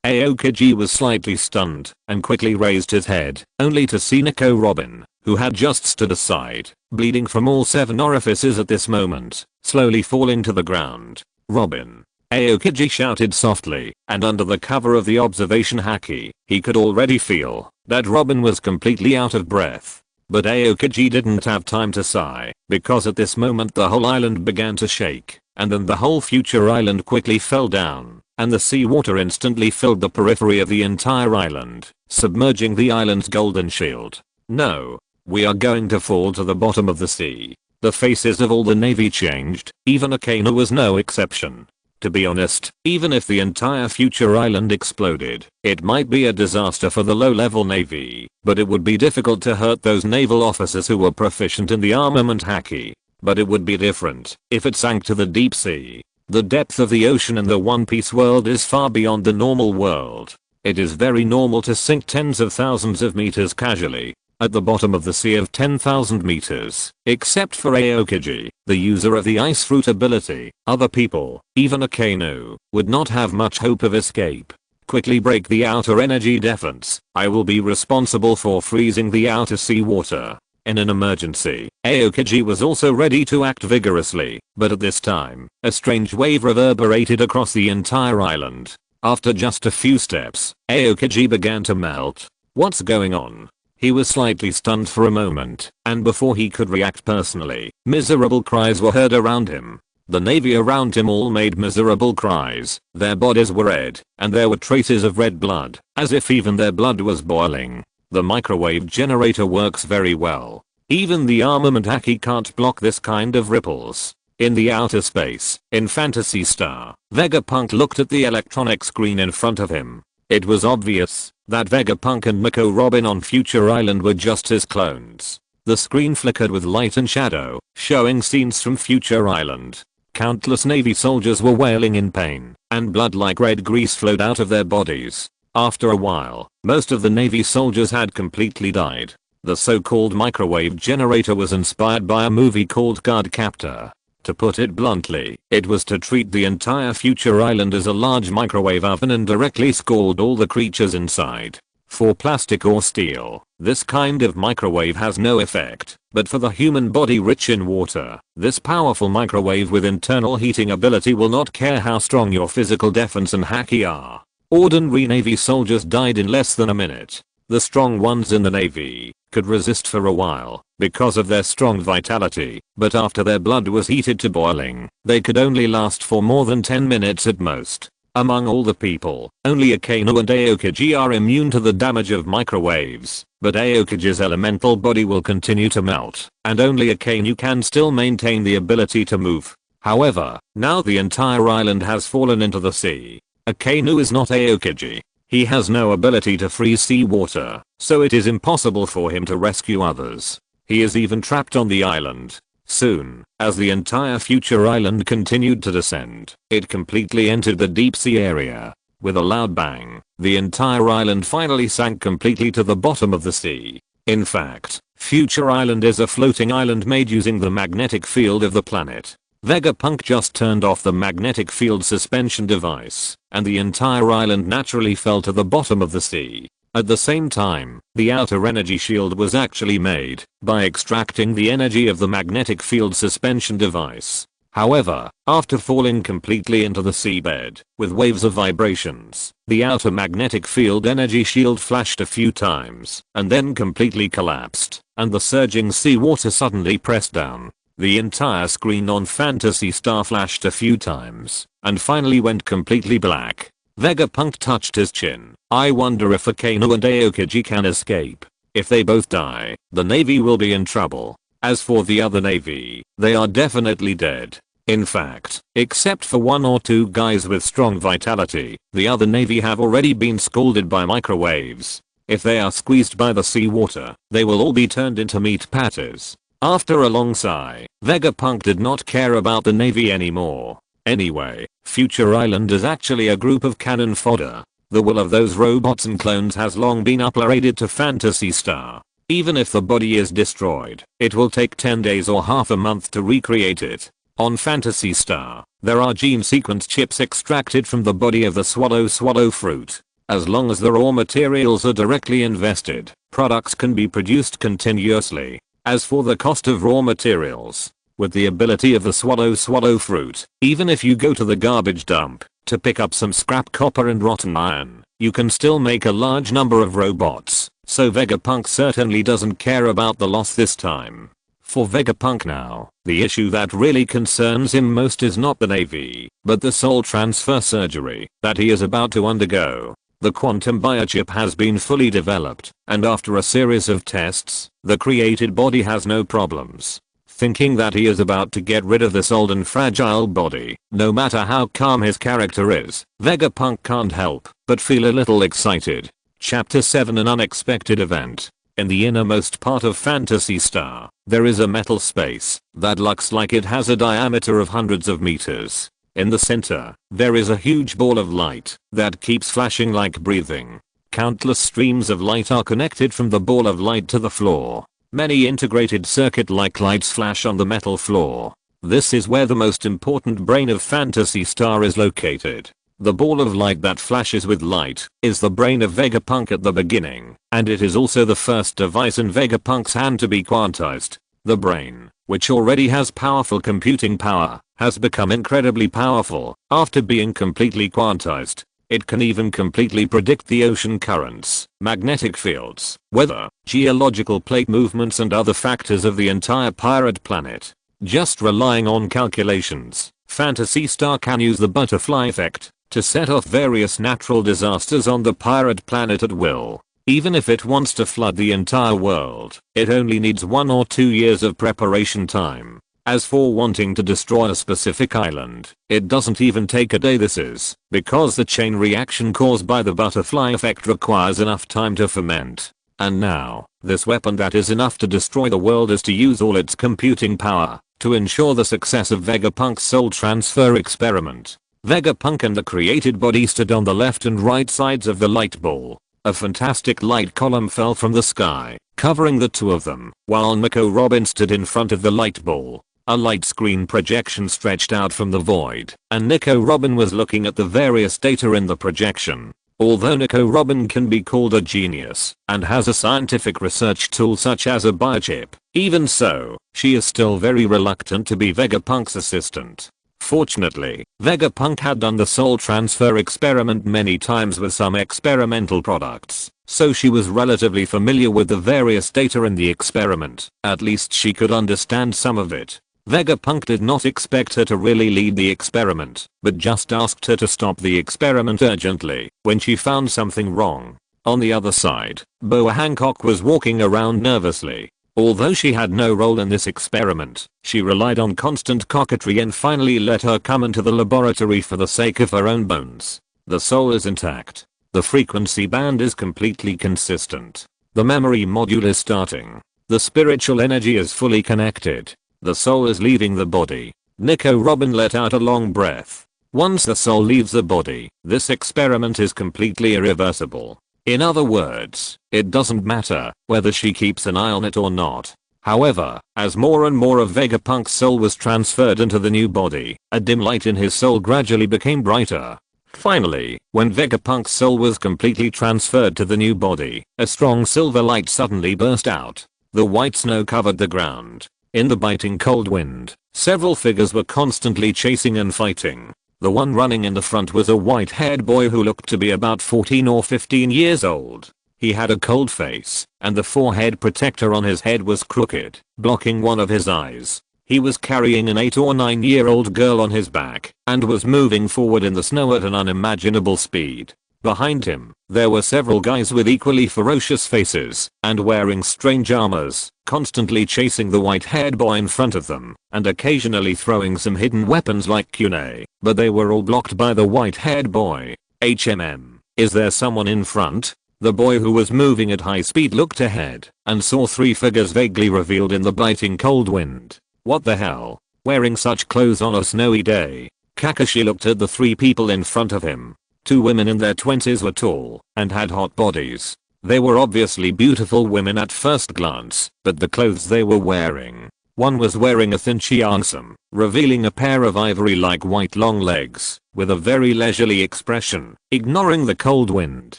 Aokiji was slightly stunned and quickly raised his head, only to see Nico Robin, who had just stood aside, bleeding from all 7 orifices at this moment, slowly falling to the ground. Robin. Aokiji shouted softly, and under the cover of the observation haki, he could already feel that Robin was completely out of breath. But Aokiji didn't have time to sigh, because at this moment the whole island began to shake, and then the whole future island quickly fell down, and the seawater instantly filled the periphery of the entire island, submerging the island's golden shield. No. We are going to fall to the bottom of the sea. The faces of all the Navy changed, even Akainu was no exception. To be honest, even if the entire future island exploded, it might be a disaster for the low-level Navy, but it would be difficult to hurt those naval officers who were proficient in the armament haki. But it would be different if it sank to the deep sea. The depth of the ocean in the One Piece world is far beyond the normal world. It is very normal to sink tens of thousands of meters casually at the bottom of the sea of 10,000 meters, except for Aokiji, the user of the ice fruit ability. Other people, even Akainu, would not have much hope of escape. Quickly break the outer energy defense. I will be responsible for freezing the outer sea water. In an emergency, Aokiji was also ready to act vigorously, but at this time, a strange wave reverberated across the entire island. After just a few steps, Aokiji began to melt. What's going on? He was slightly stunned for a moment, and before he could react personally, miserable cries were heard around him. The Navy around him all made miserable cries. Their bodies were red, and there were traces of red blood, as if even their blood was boiling. The microwave generator works very well. Even the armament haki can't block this kind of ripples. In the outer space, in Phantasy Star, Vegapunk looked at the electronic screen in front of him. It was obvious that Vegapunk and Nico Robin on Future Island were just his clones. The screen flickered with light and shadow, showing scenes from Future Island. Countless Navy soldiers were wailing in pain, and blood like red grease flowed out of their bodies. After a while, most of the Navy soldiers had completely died. The so-called microwave generator was inspired by a movie called Card Captor. To put it bluntly, it was to treat the entire future island as a large microwave oven and directly scald all the creatures inside. For plastic or steel, this kind of microwave has no effect, but for the human body rich in water, this powerful microwave with internal heating ability will not care how strong your physical defense and haki are. Ordinary Navy soldiers died in less than a minute. The strong ones in the Navy could resist for a while because of their strong vitality, but after their blood was heated to boiling, they could only last for more than 10 minutes at most. Among all the people, only Akainu and Aokiji are immune to the damage of microwaves, but Aokiji's elemental body will continue to melt, and only Akainu can still maintain the ability to move. However, now the entire island has fallen into the sea. Akainu is not Aokiji. He has no ability to freeze seawater, so it is impossible for him to rescue others. He is even trapped on the island. Soon, as the entire future island continued to descend, it completely entered the deep sea area. With a loud bang, the entire island finally sank completely to the bottom of the sea. In fact, Future Island is a floating island made using the magnetic field of the planet. Vegapunk just turned off the magnetic field suspension device, and the entire island naturally fell to the bottom of the sea. At the same time, the outer energy shield was actually made by extracting the energy of the magnetic field suspension device. However, after falling completely into the seabed, with waves of vibrations, the outer magnetic field energy shield flashed a few times, and then completely collapsed, and the surging seawater suddenly pressed down. The entire screen on Phantasy Star flashed a few times, and finally went completely black. Vegapunk touched his chin. I wonder if Akainu and Aokiji can escape. If they both die, the Navy will be in trouble. As for the other Navy, they are definitely dead. In fact, except for one or two guys with strong vitality, the other Navy have already been scalded by microwaves. If they are squeezed by the seawater, they will all be turned into meat patties. After a long sigh, Vegapunk did not care about the Navy anymore. Anyway, Future Island is actually a group of cannon fodder. The will of those robots and clones has long been uploaded to Phantasy Star. Even if the body is destroyed, it will take 10 days or half a month to recreate it. On Phantasy Star, there are gene sequence chips extracted from the body of the swallow fruit. As long as the raw materials are directly invested, products can be produced continuously. As for the cost of raw materials, with the ability of the swallow fruit, even if you go to the garbage dump to pick up some scrap copper and rotten iron, you can still make a large number of robots, so Vegapunk certainly doesn't care about the loss this time. For Vegapunk now, the issue that really concerns him most is not the Navy, but the soul transfer surgery that he is about to undergo. The quantum biochip has been fully developed, and after a series of tests, the created body has no problems. Thinking that he is about to get rid of this old and fragile body, no matter how calm his character is, Vegapunk can't help but feel a little excited. Chapter 7 An unexpected event. In the innermost part of Phantasy Star, there is a metal space that looks like it has a diameter of hundreds of meters. In the center, there is a huge ball of light that keeps flashing like breathing. Countless streams of light are connected from the ball of light to the floor. Many integrated circuit-like lights flash on the metal floor. This is where the most important brain of Phantasy Star is located. The ball of light that flashes with light is the brain of Vegapunk at the beginning, and it is also the first device in Vegapunk's hand to be quantized. The brain, which already has powerful computing power, has become incredibly powerful after being completely quantized. It can even completely predict the ocean currents, magnetic fields, weather, geological plate movements and other factors of the entire pirate planet. Just relying on calculations, Phantasy Star can use the butterfly effect to set off various natural disasters on the pirate planet at will. Even if it wants to flood the entire world, it only needs 1 or 2 years of preparation time. As for wanting to destroy a specific island, it doesn't even take a day. This is because the chain reaction caused by the butterfly effect requires enough time to ferment. And now, this weapon that is enough to destroy the world is to use all its computing power to ensure the success of Vegapunk's soul transfer experiment. Vegapunk and the created body stood on the left and right sides of the light ball. A fantastic light column fell from the sky, covering the two of them, while Nico Robin stood in front of the light ball. A light screen projection stretched out from the void, and Nico Robin was looking at the various data in the projection. Although Nico Robin can be called a genius, and has a scientific research tool such as a biochip, even so, she is still very reluctant to be Vegapunk's assistant. Fortunately, Vegapunk had done the soul transfer experiment many times with some experimental products, so she was relatively familiar with the various data in the experiment. At least she could understand some of it. Vegapunk did not expect her to really lead the experiment, but just asked her to stop the experiment urgently when she found something wrong. On the other side, Boa Hancock was walking around nervously. Although she had no role in this experiment, she relied on constant coquetry and finally let her come into the laboratory for the sake of her own bones. The soul is intact. The frequency band is completely consistent. The memory module is starting. The spiritual energy is fully connected. The soul is leaving the body. Nico Robin let out a long breath. Once the soul leaves the body, this experiment is completely irreversible. In other words, it doesn't matter whether she keeps an eye on it or not. However, as more and more of Vegapunk's soul was transferred into the new body, a dim light in his soul gradually became brighter. Finally, when Vegapunk's soul was completely transferred to the new body, a strong silver light suddenly burst out. The white snow covered the ground. In the biting cold wind, several figures were constantly chasing and fighting. The one running in the front was a white-haired boy who looked to be about 14 or 15 years old. He had a cold face, and the forehead protector on his head was crooked, blocking one of his eyes. He was carrying an 8 or 9-year-old girl on his back, and was moving forward in the snow at an unimaginable speed. Behind him, there were several guys with equally ferocious faces, and wearing strange armors, constantly chasing the white-haired boy in front of them, and occasionally throwing some hidden weapons like kunai, but they were all blocked by the white-haired boy. Is there someone in front? The boy who was moving at high speed looked ahead, and saw 3 figures vaguely revealed in the biting cold wind. What the hell? Wearing such clothes on a snowy day? Kakashi looked at the 3 people in front of him. 2 women in their 20s were tall and had hot bodies. They were obviously beautiful women at first glance, but the clothes they were wearing. One was wearing a thin cheongsam, revealing a pair of ivory-like white long legs, with a very leisurely expression, ignoring the cold wind.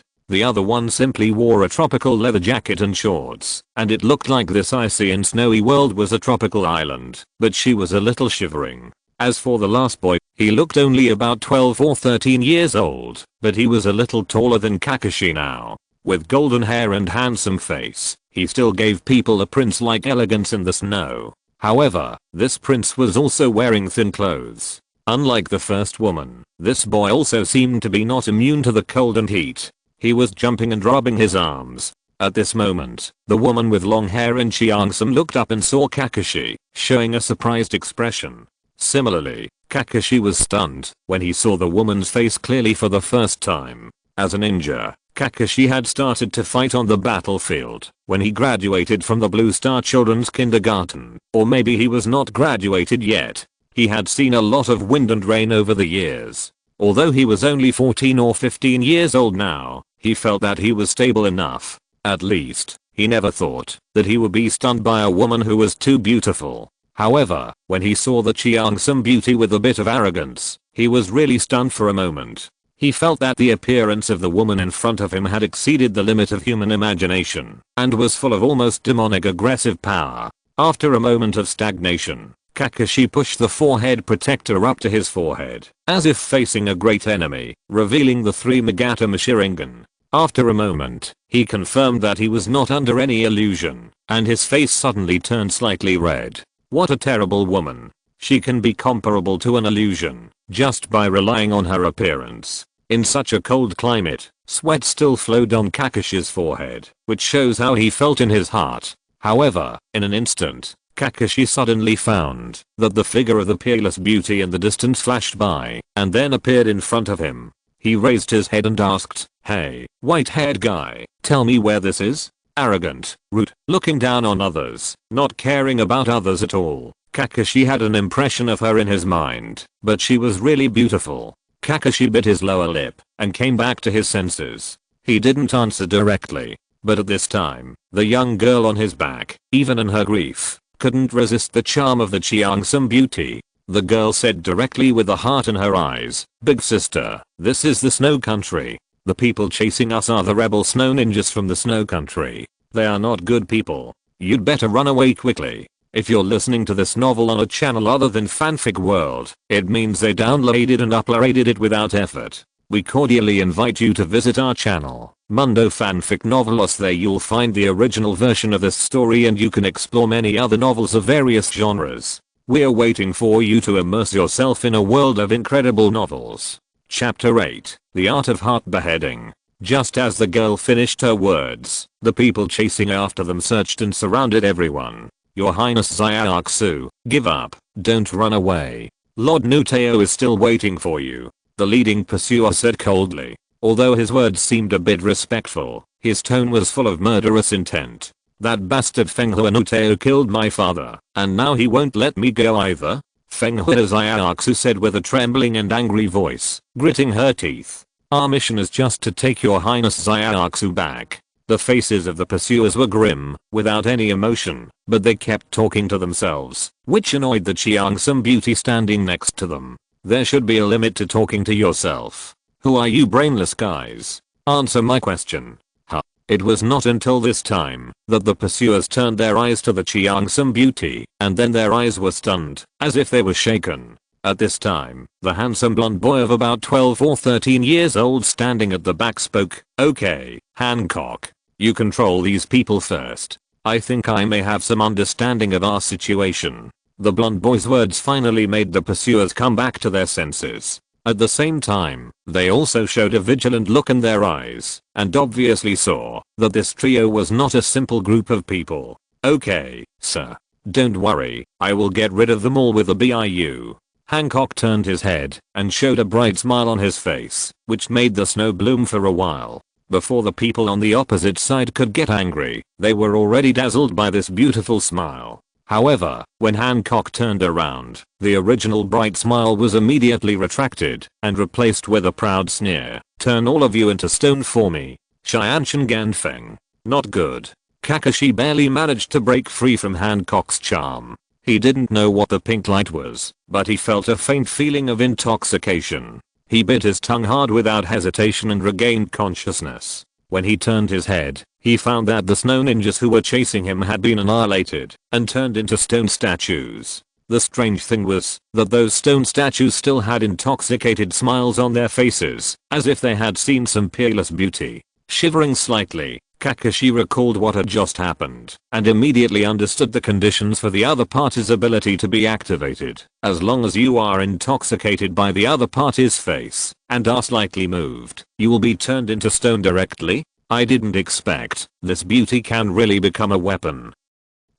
The other one simply wore a tropical leather jacket and shorts, and it looked like this icy and snowy world was a tropical island, but she was a little shivering. As for the last boy, he looked only about 12 or 13 years old, but he was a little taller than Kakashi now. With golden hair and handsome face, he still gave people a prince-like elegance in the snow. However, this prince was also wearing thin clothes. Unlike the first woman, this boy also seemed to be not immune to the cold and heat. He was jumping and rubbing his arms. At this moment, the woman with long hair and cheongsam looked up and saw Kakashi, showing a surprised expression. Similarly, Kakashi was stunned when he saw the woman's face clearly for the first time. As a ninja, Kakashi had started to fight on the battlefield when he graduated from the Blue Star Children's Kindergarten, or maybe he was not graduated yet. He had seen a lot of wind and rain over the years. Although he was only 14 or 15 years old now, he felt that he was stable enough. At least, he never thought that he would be stunned by a woman who was too beautiful. However, when he saw the cheongsam beauty with a bit of arrogance, he was really stunned for a moment. He felt that the appearance of the woman in front of him had exceeded the limit of human imagination, and was full of almost demonic aggressive power. After a moment of stagnation, Kakashi pushed the forehead protector up to his forehead, as if facing a great enemy, revealing the 3 Magatama Sharingan. After a moment, he confirmed that he was not under any illusion, and his face suddenly turned slightly red. What a terrible woman. She can be comparable to an illusion, just by relying on her appearance. In such a cold climate, sweat still flowed on Kakashi's forehead, which shows how he felt in his heart. However, in an instant, Kakashi suddenly found that the figure of the peerless beauty in the distance flashed by, and then appeared in front of him. He raised his head and asked, "Hey, white-haired guy, tell me where this is?" Arrogant, rude, looking down on others, not caring about others at all. Kakashi had an impression of her in his mind, but she was really beautiful. Kakashi bit his lower lip and came back to his senses. He didn't answer directly, but at this time, the young girl on his back, even in her grief, couldn't resist the charm of the cheongsam beauty. The girl said directly with a heart in her eyes, "Big sister, this is the snow country. The people chasing us are the rebel snow ninjas from the snow country. They are not good people. You'd better run away quickly." If you're listening to this novel on a channel other than Fanfic World, it means they downloaded and uploaded it without effort. We cordially invite you to visit our channel. Mundo Fanfic Novelos. There you'll find the original version of this story and you can explore many other novels of various genres. We're waiting for you to immerse yourself in a world of incredible novels. Chapter 8, The Art of Heart Beheading. Just as the girl finished her words, the people chasing after them searched and surrounded everyone. Your Highness Zyaksu, give up, don't run away. Lord Nuteo is still waiting for you, the leading pursuer said coldly. Although his words seemed a bit respectful, his tone was full of murderous intent. That bastard Fenghua Nuteo killed my father, and now he won't let me go either? Fenghua Zyaksu said with a trembling and angry voice, gritting her teeth. Our mission is just to take your Highness Zyaksu back. The faces of the pursuers were grim, without any emotion, but they kept talking to themselves, which annoyed the Chiangsum beauty standing next to them. There should be a limit to talking to yourself. Who are you brainless guys? Answer my question. Huh. It was not until this time that the pursuers turned their eyes to the Chiangsum beauty, and then their eyes were stunned, as if they were shaken. At this time, the handsome blonde boy of about 12 or 13 years old standing at the back spoke. Okay, Hancock. You control these people first. I think I may have some understanding of our situation. The blonde boy's words finally made the pursuers come back to their senses. At the same time, they also showed a vigilant look in their eyes, and obviously saw that this trio was not a simple group of people. Okay, sir. Don't worry, I will get rid of them all with a BIU. Hancock turned his head and showed a bright smile on his face, which made the snow bloom for a while. Before the people on the opposite side could get angry, they were already dazzled by this beautiful smile. However, when Hancock turned around, the original bright smile was immediately retracted and replaced with a proud sneer. Turn all of you into stone for me. Xianshan Ganfeng. Not good. Kakashi barely managed to break free from Hancock's charm. He didn't know what the pink light was, but he felt a faint feeling of intoxication. He bit his tongue hard without hesitation and regained consciousness. When he turned his head, he found that the snow ninjas who were chasing him had been annihilated and turned into stone statues. The strange thing was that those stone statues still had intoxicated smiles on their faces, as if they had seen some peerless beauty. Shivering slightly, Kakashi recalled what had just happened and immediately understood the conditions for the other party's ability to be activated. As long as you are intoxicated by the other party's face and are slightly moved, you will be turned into stone directly. I didn't expect this beauty can really become a weapon.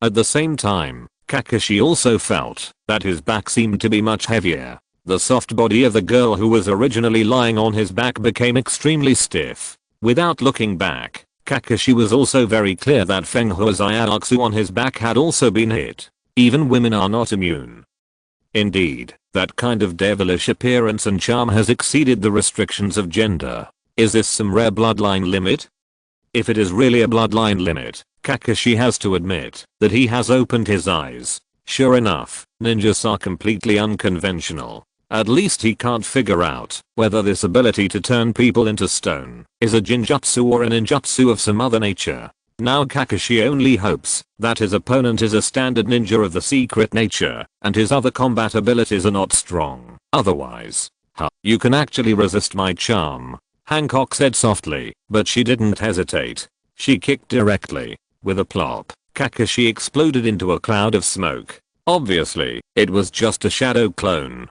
At the same time, Kakashi also felt that his back seemed to be much heavier. The soft body of the girl who was originally lying on his back became extremely stiff. Without looking back, Kakashi was also very clear that Fenghua Zyaksu on his back had also been hit. Even women are not immune. Indeed, that kind of devilish appearance and charm has exceeded the restrictions of gender. Is this some rare bloodline limit? If it is really a bloodline limit, Kakashi has to admit that he has opened his eyes. Sure enough, ninjas are completely unconventional. At least he can't figure out whether this ability to turn people into stone is a jinjutsu or a ninjutsu of some other nature. Now Kakashi only hopes that his opponent is a standard ninja of the secret nature and his other combat abilities are not strong. Otherwise, you can actually resist my charm, Hancock said softly, but she didn't hesitate. She kicked directly. With a plop, Kakashi exploded into a cloud of smoke. Obviously, it was just a shadow clone.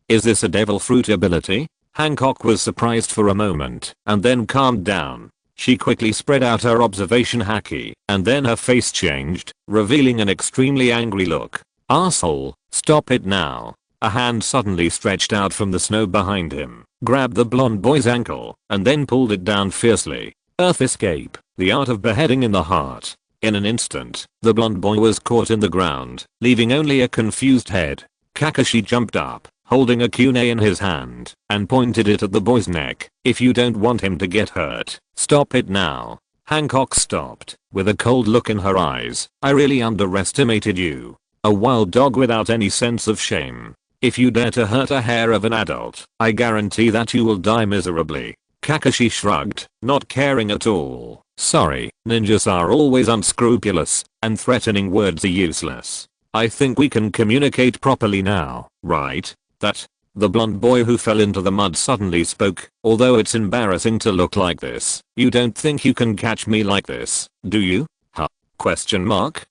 Is this a devil fruit ability? Hancock was surprised for a moment and then calmed down. She quickly spread out her observation haki and then her face changed, revealing an extremely angry look. Asshole, stop it now. A hand suddenly stretched out from the snow behind him, grabbed the blonde boy's ankle, and then pulled it down fiercely. Earth escape, the art of beheading in the heart. In an instant, the blonde boy was caught in the ground, leaving only a confused head. Kakashi jumped up, holding a kunai in his hand, and pointed it at the boy's neck. If you don't want him to get hurt, stop it now. Hancock stopped, with a cold look in her eyes. I really underestimated you. A wild dog without any sense of shame. If you dare to hurt a hair of an adult, I guarantee that you will die miserably. Kakashi shrugged, not caring at all. Sorry, ninjas are always unscrupulous, and threatening words are useless. I think we can communicate properly now, right? That The blonde boy who fell into the mud suddenly spoke, although it's embarrassing to look like this. You don't think you can catch me like this, do you? Huh? Question mark?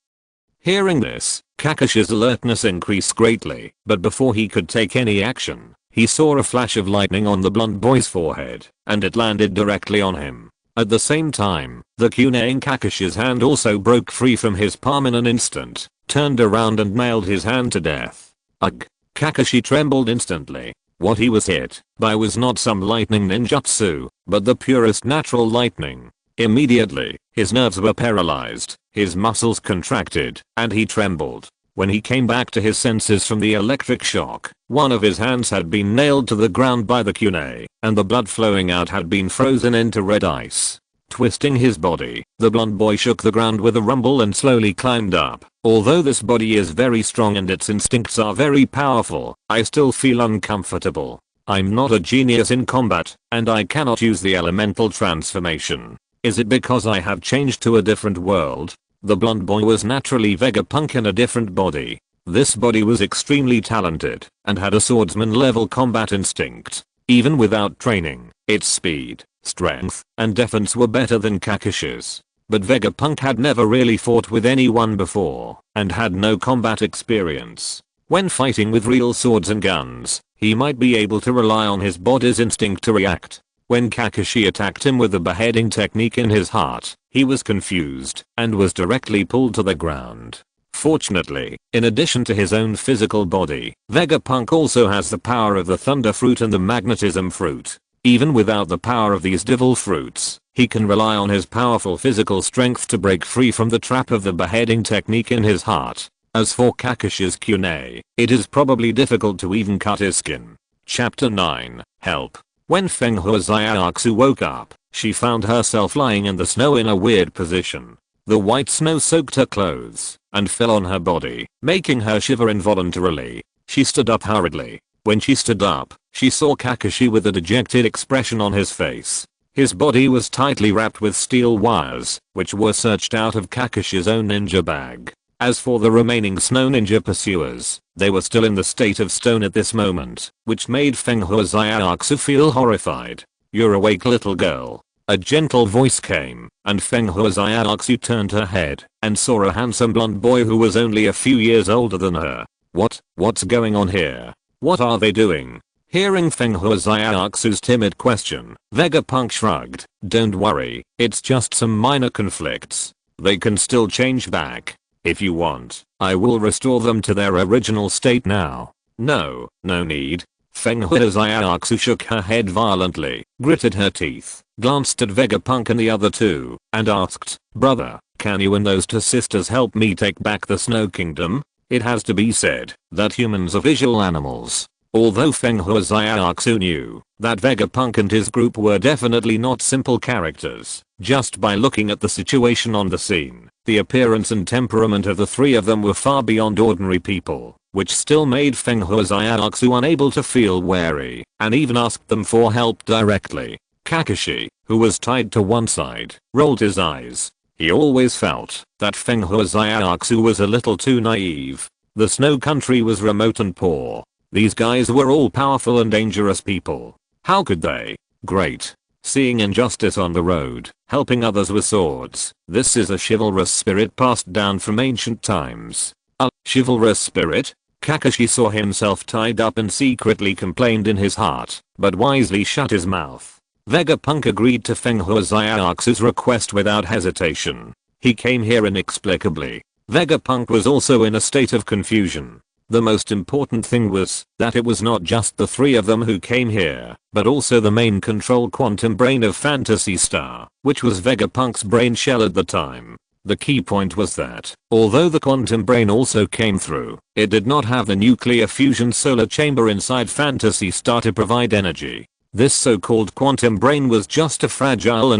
Hearing this, Kakashi's alertness increased greatly, but before he could take any action, he saw a flash of lightning on the blonde boy's forehead, and it landed directly on him. At the same time, the kunai in Kakashi's hand also broke free from his palm in an instant, turned around and nailed his hand to death. Ugh! Kakashi trembled instantly. What he was hit by was not some lightning ninjutsu, but the purest natural lightning. Immediately, his nerves were paralyzed, his muscles contracted, and he trembled. When he came back to his senses from the electric shock, one of his hands had been nailed to the ground by the kunai, and the blood flowing out had been frozen into red ice. Twisting his body, the blonde boy shook the ground with a rumble and slowly climbed up. Although this body is very strong and its instincts are very powerful, I still feel uncomfortable. I'm not a genius in combat, and I cannot use the elemental transformation. Is it because I have changed to a different world? The blonde boy was naturally Vegapunk in a different body. This body was extremely talented, and had a swordsman level combat instinct. Even without training, its speed, strength, and defense were better than Kakashi's. But Vegapunk had never really fought with anyone before, and had no combat experience. When fighting with real swords and guns, he might be able to rely on his body's instinct to react. When Kakashi attacked him with the beheading technique in his heart, he was confused, and was directly pulled to the ground. Fortunately, in addition to his own physical body, Vegapunk also has the power of the Thunder Fruit and the Magnetism Fruit. Even without the power of these devil fruits, he can rely on his powerful physical strength to break free from the trap of the beheading technique in his heart. As for Kakashi's kunai, it is probably difficult to even cut his skin. Chapter 9, Help. When Fenghua Zaiatsu woke up, she found herself lying in the snow in a weird position. The white snow soaked her clothes, and fell on her body, making her shiver involuntarily. She stood up hurriedly. When she stood up, she saw Kakashi with a dejected expression on his face. His body was tightly wrapped with steel wires, which were searched out of Kakashi's own ninja bag. As for the remaining snow ninja pursuers, they were still in the state of stone at this moment, which made Fenghua Zaiatsu feel horrified. "You're awake, little girl." A gentle voice came, and Fenghua Zaiatsu turned her head, and saw a handsome blonde boy who was only a few years older than her. What's going on here? What are they doing? Hearing Fenghua Zaiatsu's timid question, Vegapunk shrugged. Don't worry, it's just some minor conflicts. They can still change back. If you want, I will restore them to their original state now. No need. Fenghua Zaiatsu shook her head violently, gritted her teeth, glanced at Vegapunk and the other two, and asked, "Brother, can you and those two sisters help me take back the Snow Kingdom?" It has to be said that humans are visual animals. Although Fenghua Zaiatsu knew that Vegapunk and his group were definitely not simple characters, just by looking at the situation on the scene, the appearance and temperament of the three of them were far beyond ordinary people, which still made Fenghua Zaiatsu unable to feel wary, and even asked them for help directly. Kakashi, who was tied to one side, rolled his eyes. He always felt that Fenghua Zaiatsu was a little too naive. The snow country was remote and poor. These guys were all powerful and dangerous people. How could they? Great. Seeing injustice on the road, helping others with swords. This is a chivalrous spirit passed down from ancient times. A chivalrous spirit? Kakashi saw himself tied up and secretly complained in his heart, but wisely shut his mouth. Vegapunk agreed to Fenghua Zaiatsu's request without hesitation. He came here inexplicably. Vegapunk was also in a state of confusion. The most important thing was that it was not just the three of them who came here, but also the main control quantum brain of Phantasy Star, which was Vegapunk's brain shell at the time. The key point was that, although the quantum brain also came through, it did not have the nuclear fusion solar chamber inside Phantasy Star to provide energy. This so-called quantum brain was just a fragile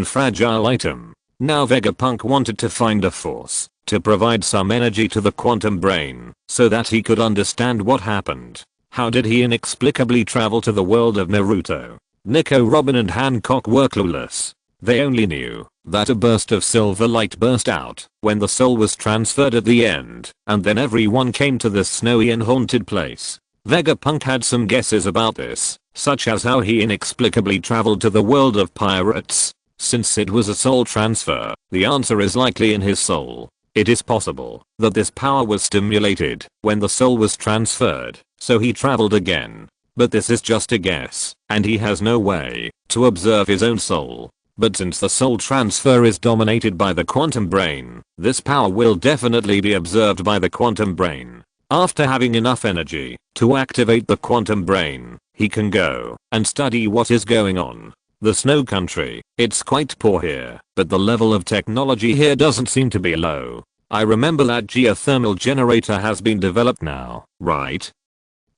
item. Now Vegapunk wanted to find a force to provide some energy to the quantum brain, so that he could understand what happened. How did he inexplicably travel to the world of Naruto? Nico, Robin and Hancock were clueless. They only knew that a burst of silver light burst out when the soul was transferred at the end, and then everyone came to this snowy and haunted place. Vegapunk had some guesses about this, such as how he inexplicably traveled to the world of pirates. Since it was a soul transfer, the answer is likely in his soul. It is possible that this power was stimulated when the soul was transferred, so he traveled again. But this is just a guess, and he has no way to observe his own soul. But since the soul transfer is dominated by the quantum brain, this power will definitely be observed by the quantum brain. After having enough energy to activate the quantum brain, he can go and study what is going on. The snow country, it's quite poor here, but the level of technology here doesn't seem to be low. I remember that geothermal generator has been developed now, right?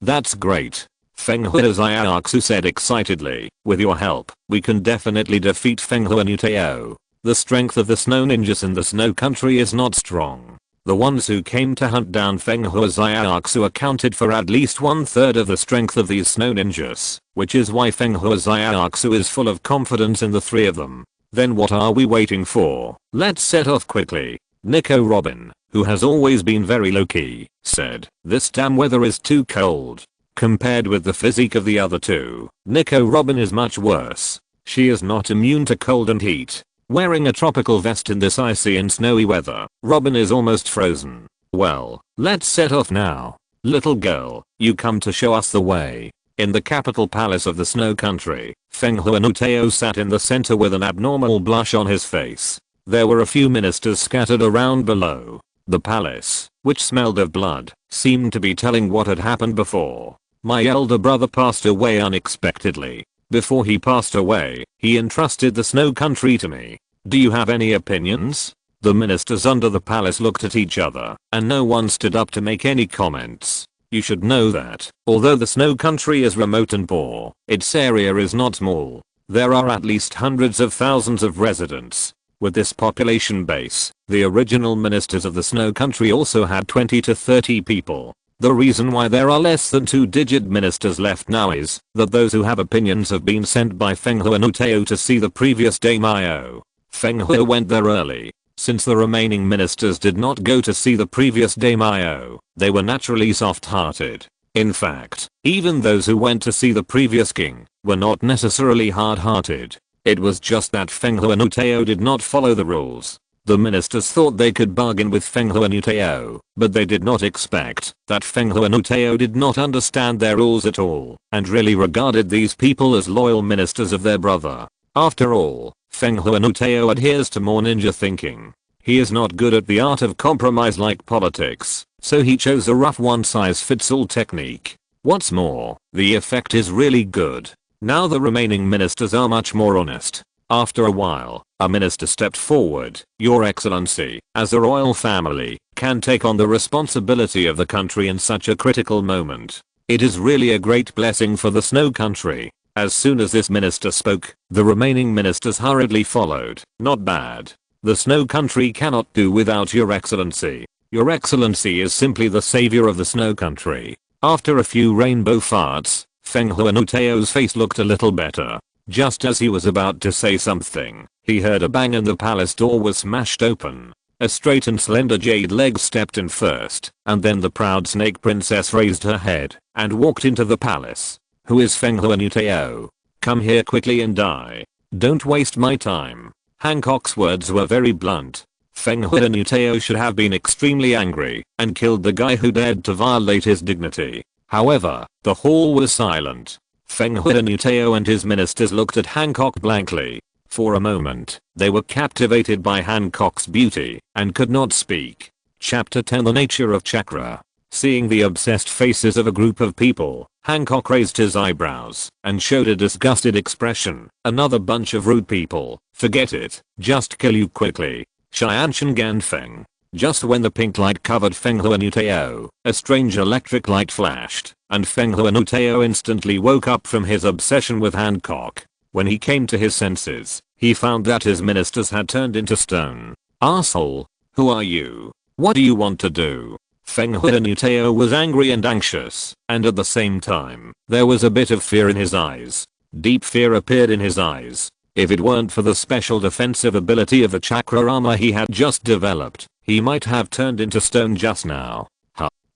That's great. Fenghua Zayaksu said excitedly, with your help, we can definitely defeat Fenghua Nuteo. The strength of the snow ninjas in the snow country is not strong. The ones who came to hunt down Fenghua Zayaksu accounted for at least 1/3 of the strength of these snow ninjas, which is why Fenghua Zayaksu is full of confidence in the three of them. Then what are we waiting for? Let's set off quickly. Nico Robin, who has always been very low-key, said, this damn weather is too cold. Compared with the physique of the other two, Nico Robin is much worse. She is not immune to cold and heat. Wearing a tropical vest in this icy and snowy weather, Robin is almost frozen. Well, let's set off now. Little girl, you come to show us the way. In the capital palace of the snow country, Fenghua Nuteo sat in the center with an abnormal blush on his face. There were a few ministers scattered around below. The palace, which smelled of blood, seemed to be telling what had happened before. My elder brother passed away unexpectedly. Before he passed away, he entrusted the snow country to me. Do you have any opinions? The ministers under the palace looked at each other, and no one stood up to make any comments. You should know that, although the snow country is remote and poor, its area is not small. There are at least hundreds of thousands of residents. With this population base, the original ministers of the snow country also had 20 to 30 people. The reason why there are less than 2-digit ministers left now is that those who have opinions have been sent by Fenghua Nuteo to see the previous daimyo. Fenghua went there early. Since the remaining ministers did not go to see the previous daimyo, they were naturally soft-hearted. In fact, even those who went to see the previous king were not necessarily hard-hearted. It was just that Fenghua Nuteo did not follow the rules. The ministers thought they could bargain with Fenghua Nuteo, but they did not expect that Fenghua Nuteo did not understand their rules at all, and really regarded these people as loyal ministers of their brother. After all, Fenghua Nuteo adheres to more ninja thinking. He is not good at the art of compromise like politics, so he chose a rough one-size-fits-all technique. What's more, the effect is really good. Now the remaining ministers are much more honest. After a while, a minister stepped forward. Your Excellency, as a royal family, can take on the responsibility of the country in such a critical moment. It is really a great blessing for the snow country. As soon as this minister spoke, the remaining ministers hurriedly followed. Not bad. The snow country cannot do without Your Excellency. Your Excellency is simply the savior of the snow country. After a few rainbow farts, Fenghua Nuteo's face looked a little better. Just as he was about to say something, he heard a bang and the palace door was smashed open. A straight and slender jade leg stepped in first, and then the proud snake princess raised her head and walked into the palace. Who is Fenghua Nuteo? Come here quickly and die. Don't waste my time. Hancock's words were very blunt. Fenghua Nuteo should have been extremely angry and killed the guy who dared to violate his dignity. However, the hall was silent. Fenghua Nuteo and his ministers looked at Hancock blankly. For a moment, they were captivated by Hancock's beauty and could not speak. Chapter 10 The Nature of Chakra. Seeing the obsessed faces of a group of people, Hancock raised his eyebrows and showed a disgusted expression. Another bunch of rude people. Forget it. Just kill you quickly. Xianshan Ganfeng. Just when the pink light covered Fenghua Nuteo, a strange electric light flashed, and Fenghua Nuteo instantly woke up from his obsession with Hancock. When he came to his senses, he found that his ministers had turned into stone. Asshole. Who are you? What do you want to do? Fenghua Nuteo was angry and anxious, and at the same time, there was a bit of fear in his eyes. Deep fear appeared in his eyes. If it weren't for the special defensive ability of the chakra armor he had just developed, he might have turned into stone just now.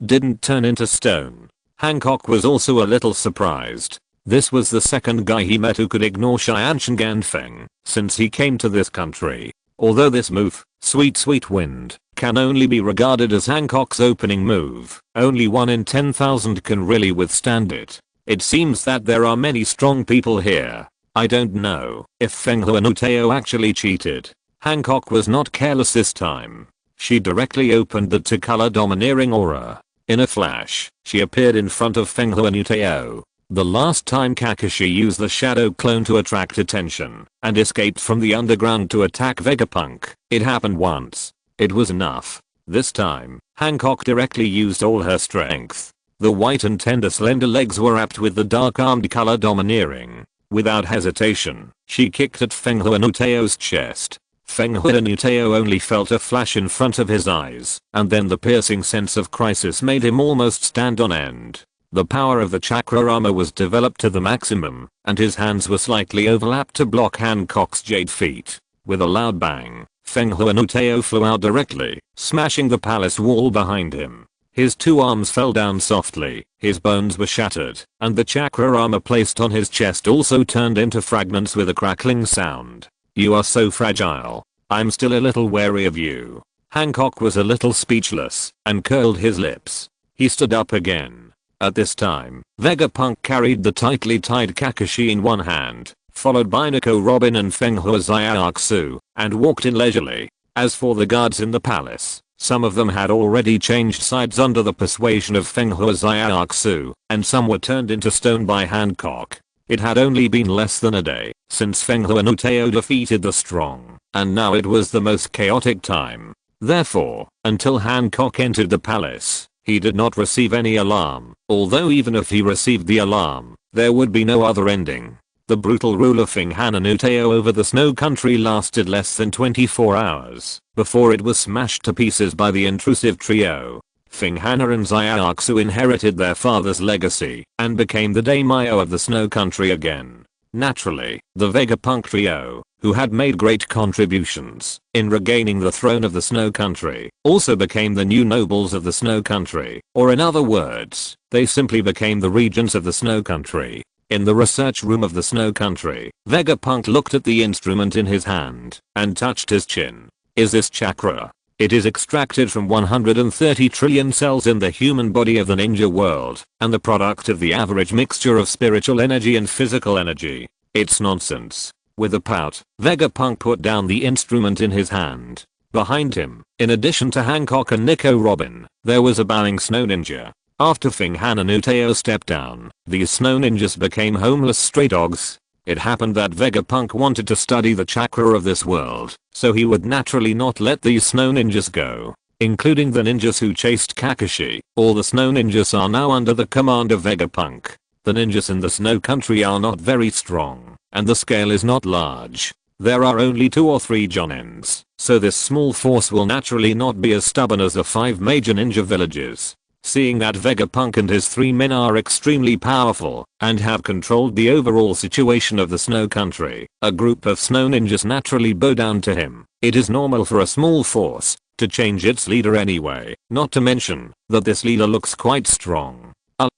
Didn't turn into stone. Hancock was also a little surprised. This was the second guy he met who could ignore Xiansheng and Feng since he came to this country. Although this move, Sweet Wind, can only be regarded as Hancock's opening move, only 1 in 10,000 can really withstand it. It seems that there are many strong people here. I don't know if Feng Huanuteo actually cheated. Hancock was not careless this time. She directly opened the two-color domineering aura. In a flash, she appeared in front of Feng Huanuteo. The last time Kakashi used the shadow clone to attract attention and escaped from the underground to attack Vegapunk, it happened once. It was enough. This time, Hancock directly used all her strength. The white and tender slender legs were wrapped with the dark-armed color domineering. Without hesitation, she kicked at Feng Huanuteo's chest. Feng Huanuteo only felt a flash in front of his eyes, and then the piercing sense of crisis made him almost stand on end. The power of the chakra armor was developed to the maximum, and his hands were slightly overlapped to block Hancock's jade feet. With a loud bang, Feng Huanuteo flew out directly, smashing the palace wall behind him. His two arms fell down softly, his bones were shattered, and the chakra armor placed on his chest also turned into fragments with a crackling sound. You are so fragile. I'm still a little wary of you. Hancock was a little speechless, and curled his lips. He stood up again. At this time, Vegapunk carried the tightly tied Kakashi in one hand, followed by Nico Robin and Feng Huaxiaoxu, and walked in leisurely. As for the guards in the palace, some of them had already changed sides under the persuasion of Feng Huaxiaoxu, and some were turned into stone by Hancock. It had only been less than a day since Feng Huanuteo defeated the strong, and now it was the most chaotic time. Therefore, until Hancock entered the palace, he did not receive any alarm, although even if he received the alarm, there would be no other ending. The brutal rule of Feng Huanuteo over the Snow Country lasted less than 24 hours, before it was smashed to pieces by the intrusive trio. Feng Hana and Xiaoxu inherited their father's legacy, and became the daimyo of the Snow Country again. Naturally, the Vegapunk trio, who had made great contributions in regaining the throne of the Snow Country, also became the new nobles of the Snow Country, or in other words, they simply became the regents of the Snow Country. In the research room of the Snow Country, Vegapunk looked at the instrument in his hand, and touched his chin. Is this chakra? It is extracted from 130 trillion cells in the human body of the ninja world, and the product of the average mixture of spiritual energy and physical energy. It's nonsense. With a pout, Vegapunk put down the instrument in his hand. Behind him, in addition to Hancock and Nico Robin, there was a bowing snow ninja. After Feng Huanuteo stepped down, these snow ninjas became homeless stray dogs. It happened that Vegapunk wanted to study the chakra of this world, so he would naturally not let these snow ninjas go, including the ninjas who chased Kakashi. All the snow ninjas are now under the command of Vegapunk. The ninjas in the Snow Country are not very strong, and the scale is not large. There are only 2 or 3 jonins, so this small force will naturally not be as stubborn as the 5 major ninja villages. Seeing that Vegapunk and his 3 men are extremely powerful and have controlled the overall situation of the Snow Country, a group of snow ninjas naturally bow down to him. It is normal for a small force to change its leader anyway, not to mention that this leader looks quite strong.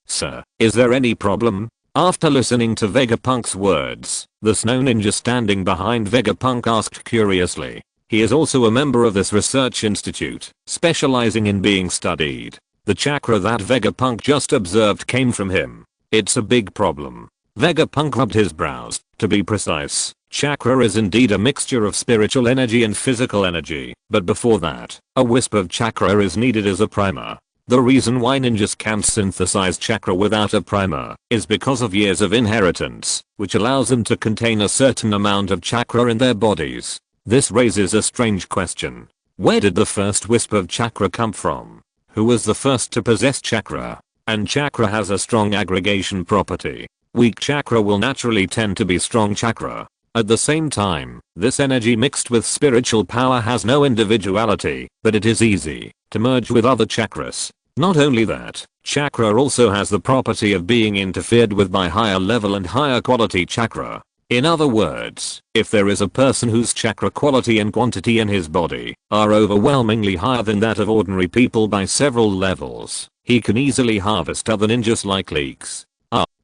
Sir, is there any problem? After listening to Vegapunk's words, the snow ninja standing behind Vegapunk asked curiously. He is also a member of this research institute, specializing in being studied. The chakra that Vegapunk just observed came from him. It's a big problem. Vegapunk rubbed his brows. To be precise, chakra is indeed a mixture of spiritual energy and physical energy, but before that, a wisp of chakra is needed as a primer. The reason why ninjas can't synthesize chakra without a primer is because of years of inheritance, which allows them to contain a certain amount of chakra in their bodies. This raises a strange question. Where did the first wisp of chakra come from? Who was the first to possess chakra? And chakra has a strong aggregation property. Weak chakra will naturally tend to be strong chakra. At the same time, this energy mixed with spiritual power has no individuality, but it is easy to merge with other chakras. Not only that, chakra also has the property of being interfered with by higher level and higher quality chakra. In other words, if there is a person whose chakra quality and quantity in his body are overwhelmingly higher than that of ordinary people by several levels, He can easily harvest other ninjas like leeks.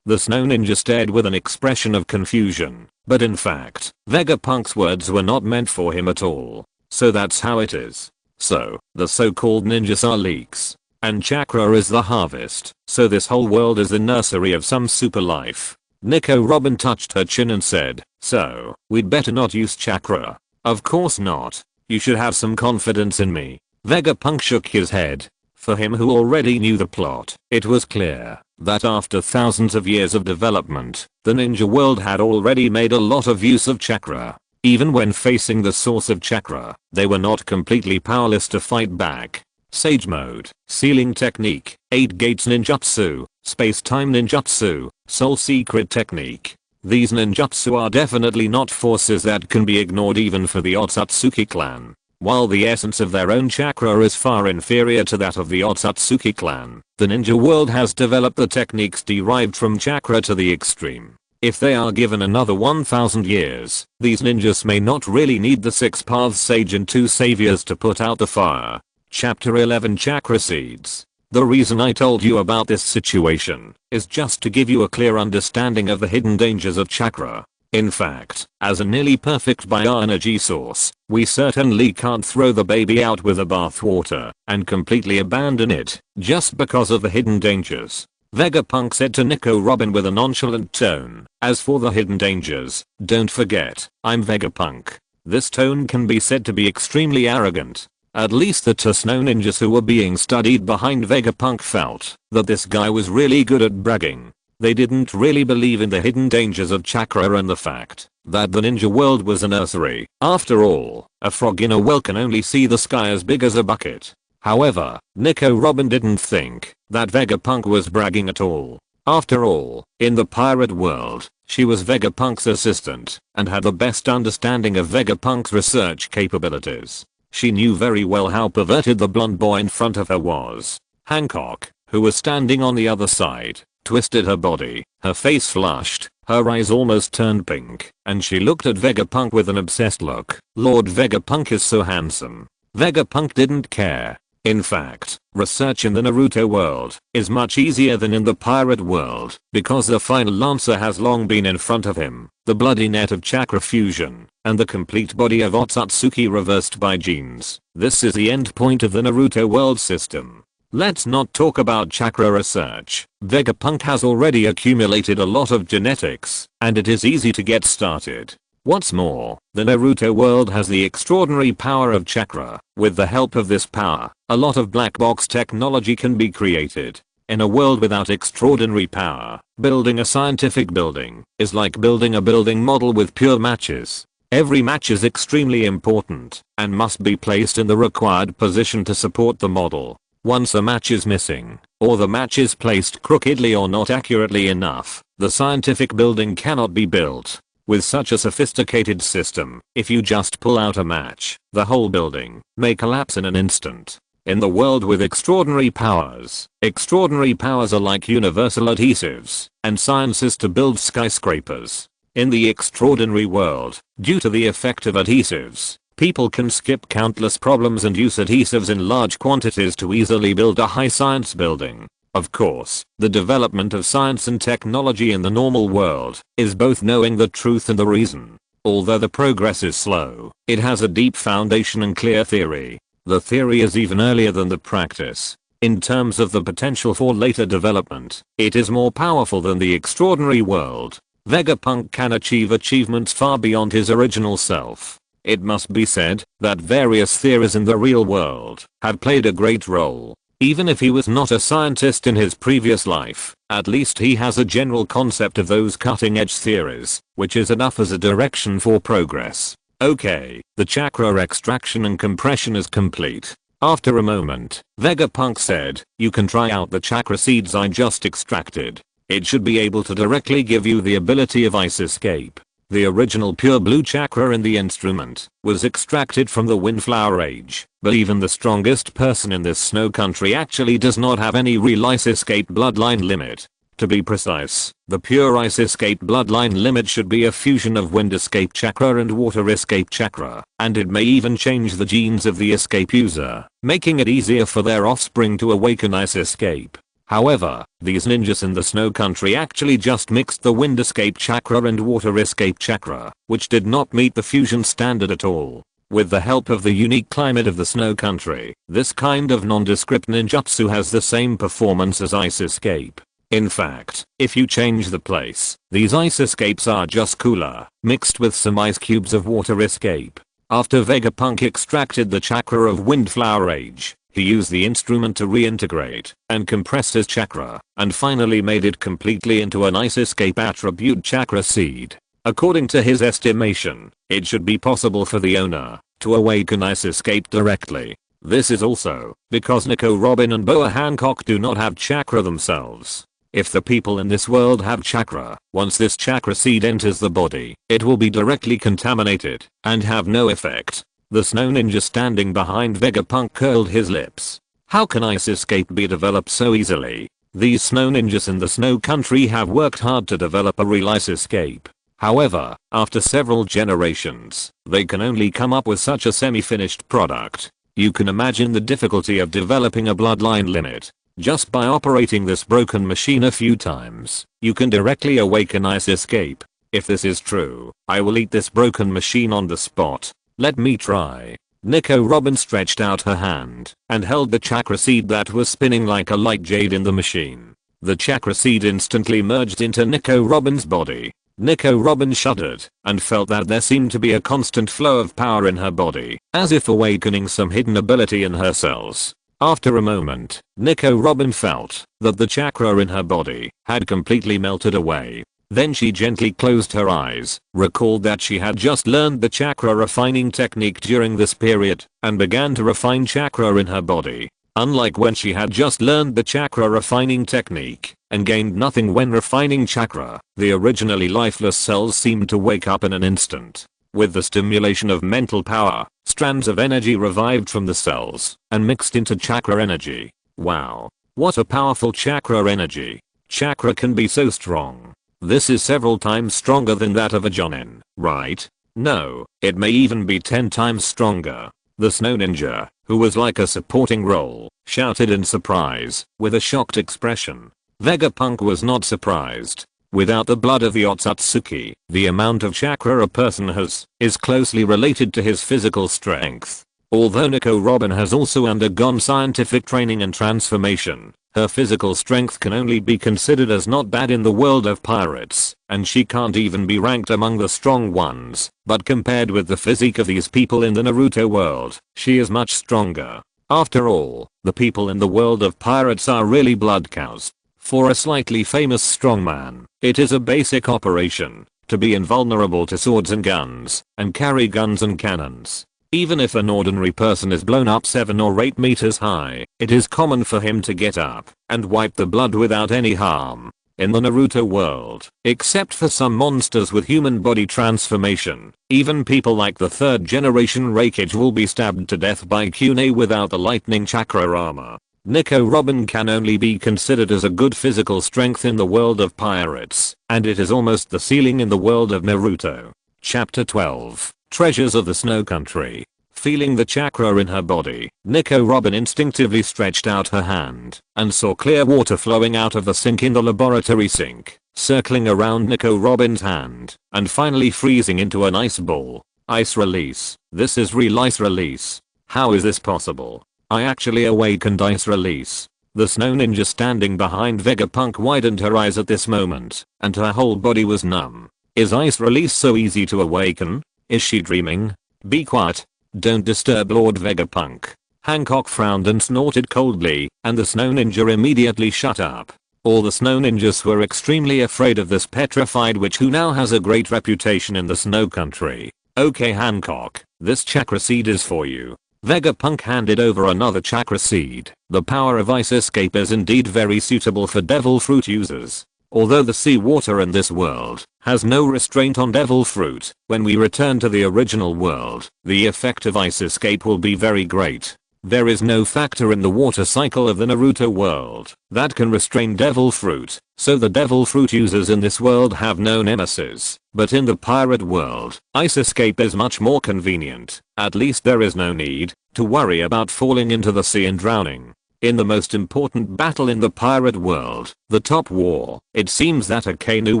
The snow ninja stared with an expression of confusion, but in fact, Vegapunk's words were not meant for him at all. So that's how it is. So, the so-called ninjas are leeks. And chakra is the harvest, so this whole world is the nursery of some super life. Nico Robin touched her chin and said, so, we'd better not use chakra. Of course not. You should have some confidence in me. Vegapunk shook his head. For him who already knew the plot, it was clear that after thousands of years of development, the ninja world had already made a lot of use of chakra. Even when facing the source of chakra, they were not completely powerless to fight back. Sage mode, sealing technique, 8 gates ninjutsu, space-time ninjutsu, soul secret technique. These ninjutsu are definitely not forces that can be ignored even for the Otsutsuki clan. While the essence of their own chakra is far inferior to that of the Otsutsuki clan, the ninja world has developed the techniques derived from chakra to the extreme. If they are given another 1000 years, these ninjas may not really need the 6 paths sage and 2 saviors to put out the fire. Chapter 11 Chakra Seeds. The reason I told you about this situation is just to give you a clear understanding of the hidden dangers of chakra. In fact, as a nearly perfect bioenergy source, we certainly can't throw the baby out with the bathwater and completely abandon it just because of the hidden dangers. Vegapunk said to Nico Robin with a nonchalant tone. As for the hidden dangers, don't forget, I'm Vegapunk. This tone can be said to be extremely arrogant. At least the two snow ninjas who were being studied behind Vegapunk felt that this guy was really good at bragging. They didn't really believe in the hidden dangers of chakra and the fact that the ninja world was a nursery. After all, a frog in a well can only see the sky as big as a bucket. However, Nico Robin didn't think that Vegapunk was bragging at all. After all, in the pirate world, she was Vegapunk's assistant and had the best understanding of Vegapunk's research capabilities. She knew very well how perverted the blonde boy in front of her was. Hancock, who was standing on the other side, twisted her body, her face flushed, her eyes almost turned pink, and she looked at Vegapunk with an obsessed look. Lord Vegapunk is so handsome. Vegapunk didn't care. In fact, research in the Naruto world is much easier than in the pirate world because the final answer has long been in front of him. The bloody net of chakra fusion and the complete body of Otsutsuki reversed by genes. This is the end point of the Naruto world system. Let's not talk about chakra research. Vegapunk has already accumulated a lot of genetics, and it is easy to get started. What's more, the Naruto world has the extraordinary power of chakra. With the help of this power, a lot of black box technology can be created. In a world without extraordinary power, building a scientific building is like building a building model with pure matches. Every match is extremely important and must be placed in the required position to support the model. Once a match is missing, or the match is placed crookedly or not accurately enough, the scientific building cannot be built. With such a sophisticated system, if you just pull out a match, the whole building may collapse in an instant. In the world with extraordinary powers are like universal adhesives, and science is to build skyscrapers. In the extraordinary world, due to the effect of adhesives, people can skip countless problems and use adhesives in large quantities to easily build a high science building. Of course, the development of science and technology in the normal world is both knowing the truth and the reason. Although the progress is slow, it has a deep foundation and clear theory. The theory is even earlier than the practice. In terms of the potential for later development, it is more powerful than the extraordinary world. Vegapunk can achieve achievements far beyond his original self. It must be said that various theories in the real world have played a great role. Even if he was not a scientist in his previous life, at least he has a general concept of those cutting-edge theories, which is enough as a direction for progress. Okay, the chakra extraction and compression is complete. After a moment, Vegapunk said, you can try out the chakra seeds I just extracted. It should be able to directly give you the ability of ice escape. The original pure blue chakra in the instrument was extracted from the Windflower Age, but even the strongest person in this snow country actually does not have any real ice escape bloodline limit. To be precise, the pure ice escape bloodline limit should be a fusion of wind escape chakra and water escape chakra, and it may even change the genes of the escape user, making it easier for their offspring to awaken ice escape. However, these ninjas in the snow country actually just mixed the wind escape chakra and water escape chakra, which did not meet the fusion standard at all. With the help of the unique climate of the snow country, this kind of nondescript ninjutsu has the same performance as ice escape. In fact, if you change the place, these ice escapes are just cooler, mixed with some ice cubes of water escape. After Vegapunk extracted the chakra of Windflower Age, he used the instrument to reintegrate and compress his chakra, and finally made it completely into an ice escape attribute chakra seed. According to his estimation, it should be possible for the owner to awaken ice escape directly. This is also because Nico Robin and Boa Hancock do not have chakra themselves. If the people in this world have chakra, once this chakra seed enters the body, it will be directly contaminated and have no effect. The snow ninja standing behind Vegapunk curled his lips. How can ice escape be developed so easily? These snow ninjas in the snow country have worked hard to develop a real ice escape. However, after several generations, they can only come up with such a semi-finished product. You can imagine the difficulty of developing a bloodline limit. Just by operating this broken machine a few times, you can directly awaken ice escape. If this is true, I will eat this broken machine on the spot. Let me try. Nico Robin stretched out her hand and held the chakra seed that was spinning like a light jade in the machine. The chakra seed instantly merged into Nico Robin's body. Nico Robin shuddered and felt that there seemed to be a constant flow of power in her body, as if awakening some hidden ability in her cells. After a moment, Nico Robin felt that the chakra in her body had completely melted away. Then she gently closed her eyes, recalled that she had just learned the chakra refining technique during this period, and began to refine chakra in her body. Unlike when she had just learned the chakra refining technique and gained nothing when refining chakra, the originally lifeless cells seemed to wake up in an instant. With the stimulation of mental power, strands of energy revived from the cells and mixed into chakra energy. Wow. What a powerful chakra energy. Chakra can be so strong. This is several times stronger than that of a Jonin, right? No, it may even be 10 times stronger. The snow ninja, who was like a supporting role, shouted in surprise, with a shocked expression. Vegapunk was not surprised. Without the blood of the Otsutsuki, the amount of chakra a person has is closely related to his physical strength. Although Nico Robin has also undergone scientific training and transformation, her physical strength can only be considered as not bad in the world of pirates, and she can't even be ranked among the strong ones. But compared with the physique of these people in the Naruto world, she is much stronger. After all, the people in the world of pirates are really blood cows. For a slightly famous strongman, it is a basic operation to be invulnerable to swords and guns, and carry guns and cannons. Even if an ordinary person is blown up 7 or 8 meters high, it is common for him to get up and wipe the blood without any harm. In the Naruto world, except for some monsters with human body transformation, even people like the 3rd generation Raikage will be stabbed to death by Kune without the lightning chakra armor. Nico Robin can only be considered as a good physical strength in the world of pirates, and it is almost the ceiling in the world of Naruto. Chapter 12. Treasures of the Snow Country. Feeling the chakra in her body, Nico Robin instinctively stretched out her hand and saw clear water flowing out of the sink in the laboratory sink, circling around Nico Robin's hand, and finally freezing into an ice ball. Ice release. This is real ice release. How is this possible? I actually awakened ice release. The snow ninja standing behind Vegapunk widened her eyes at this moment, and her whole body was numb. Is ice release so easy to awaken? Is she dreaming? Be quiet. Don't disturb Lord Vegapunk. Hancock frowned and snorted coldly, and the snow ninja immediately shut up. All the snow ninjas were extremely afraid of this petrified witch who now has a great reputation in the snow country. Okay Hancock, this chakra seed is for you. Vegapunk handed over another chakra seed. The power of ice escape is indeed very suitable for devil fruit users. Although the sea water in this world has no restraint on devil fruit, when we return to the original world, the effect of ice escape will be very great. There is no factor in the water cycle of the Naruto world that can restrain devil fruit, so the devil fruit users in this world have no nemesis. But in the pirate world, ice escape is much more convenient. At least there is no need to worry about falling into the sea and drowning. In the most important battle in the pirate world, the top war, it seems that Akainu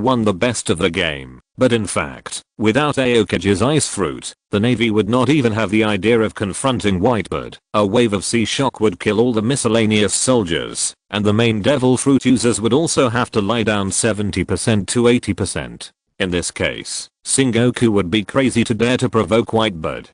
won the best of the game, but in fact, without Aokage's ice fruit, the navy would not even have the idea of confronting Whitebird. A wave of sea shock would kill all the miscellaneous soldiers, and the main devil fruit users would also have to lie down 70% to 80%. In this case, Sengoku would be crazy to dare to provoke Whitebird.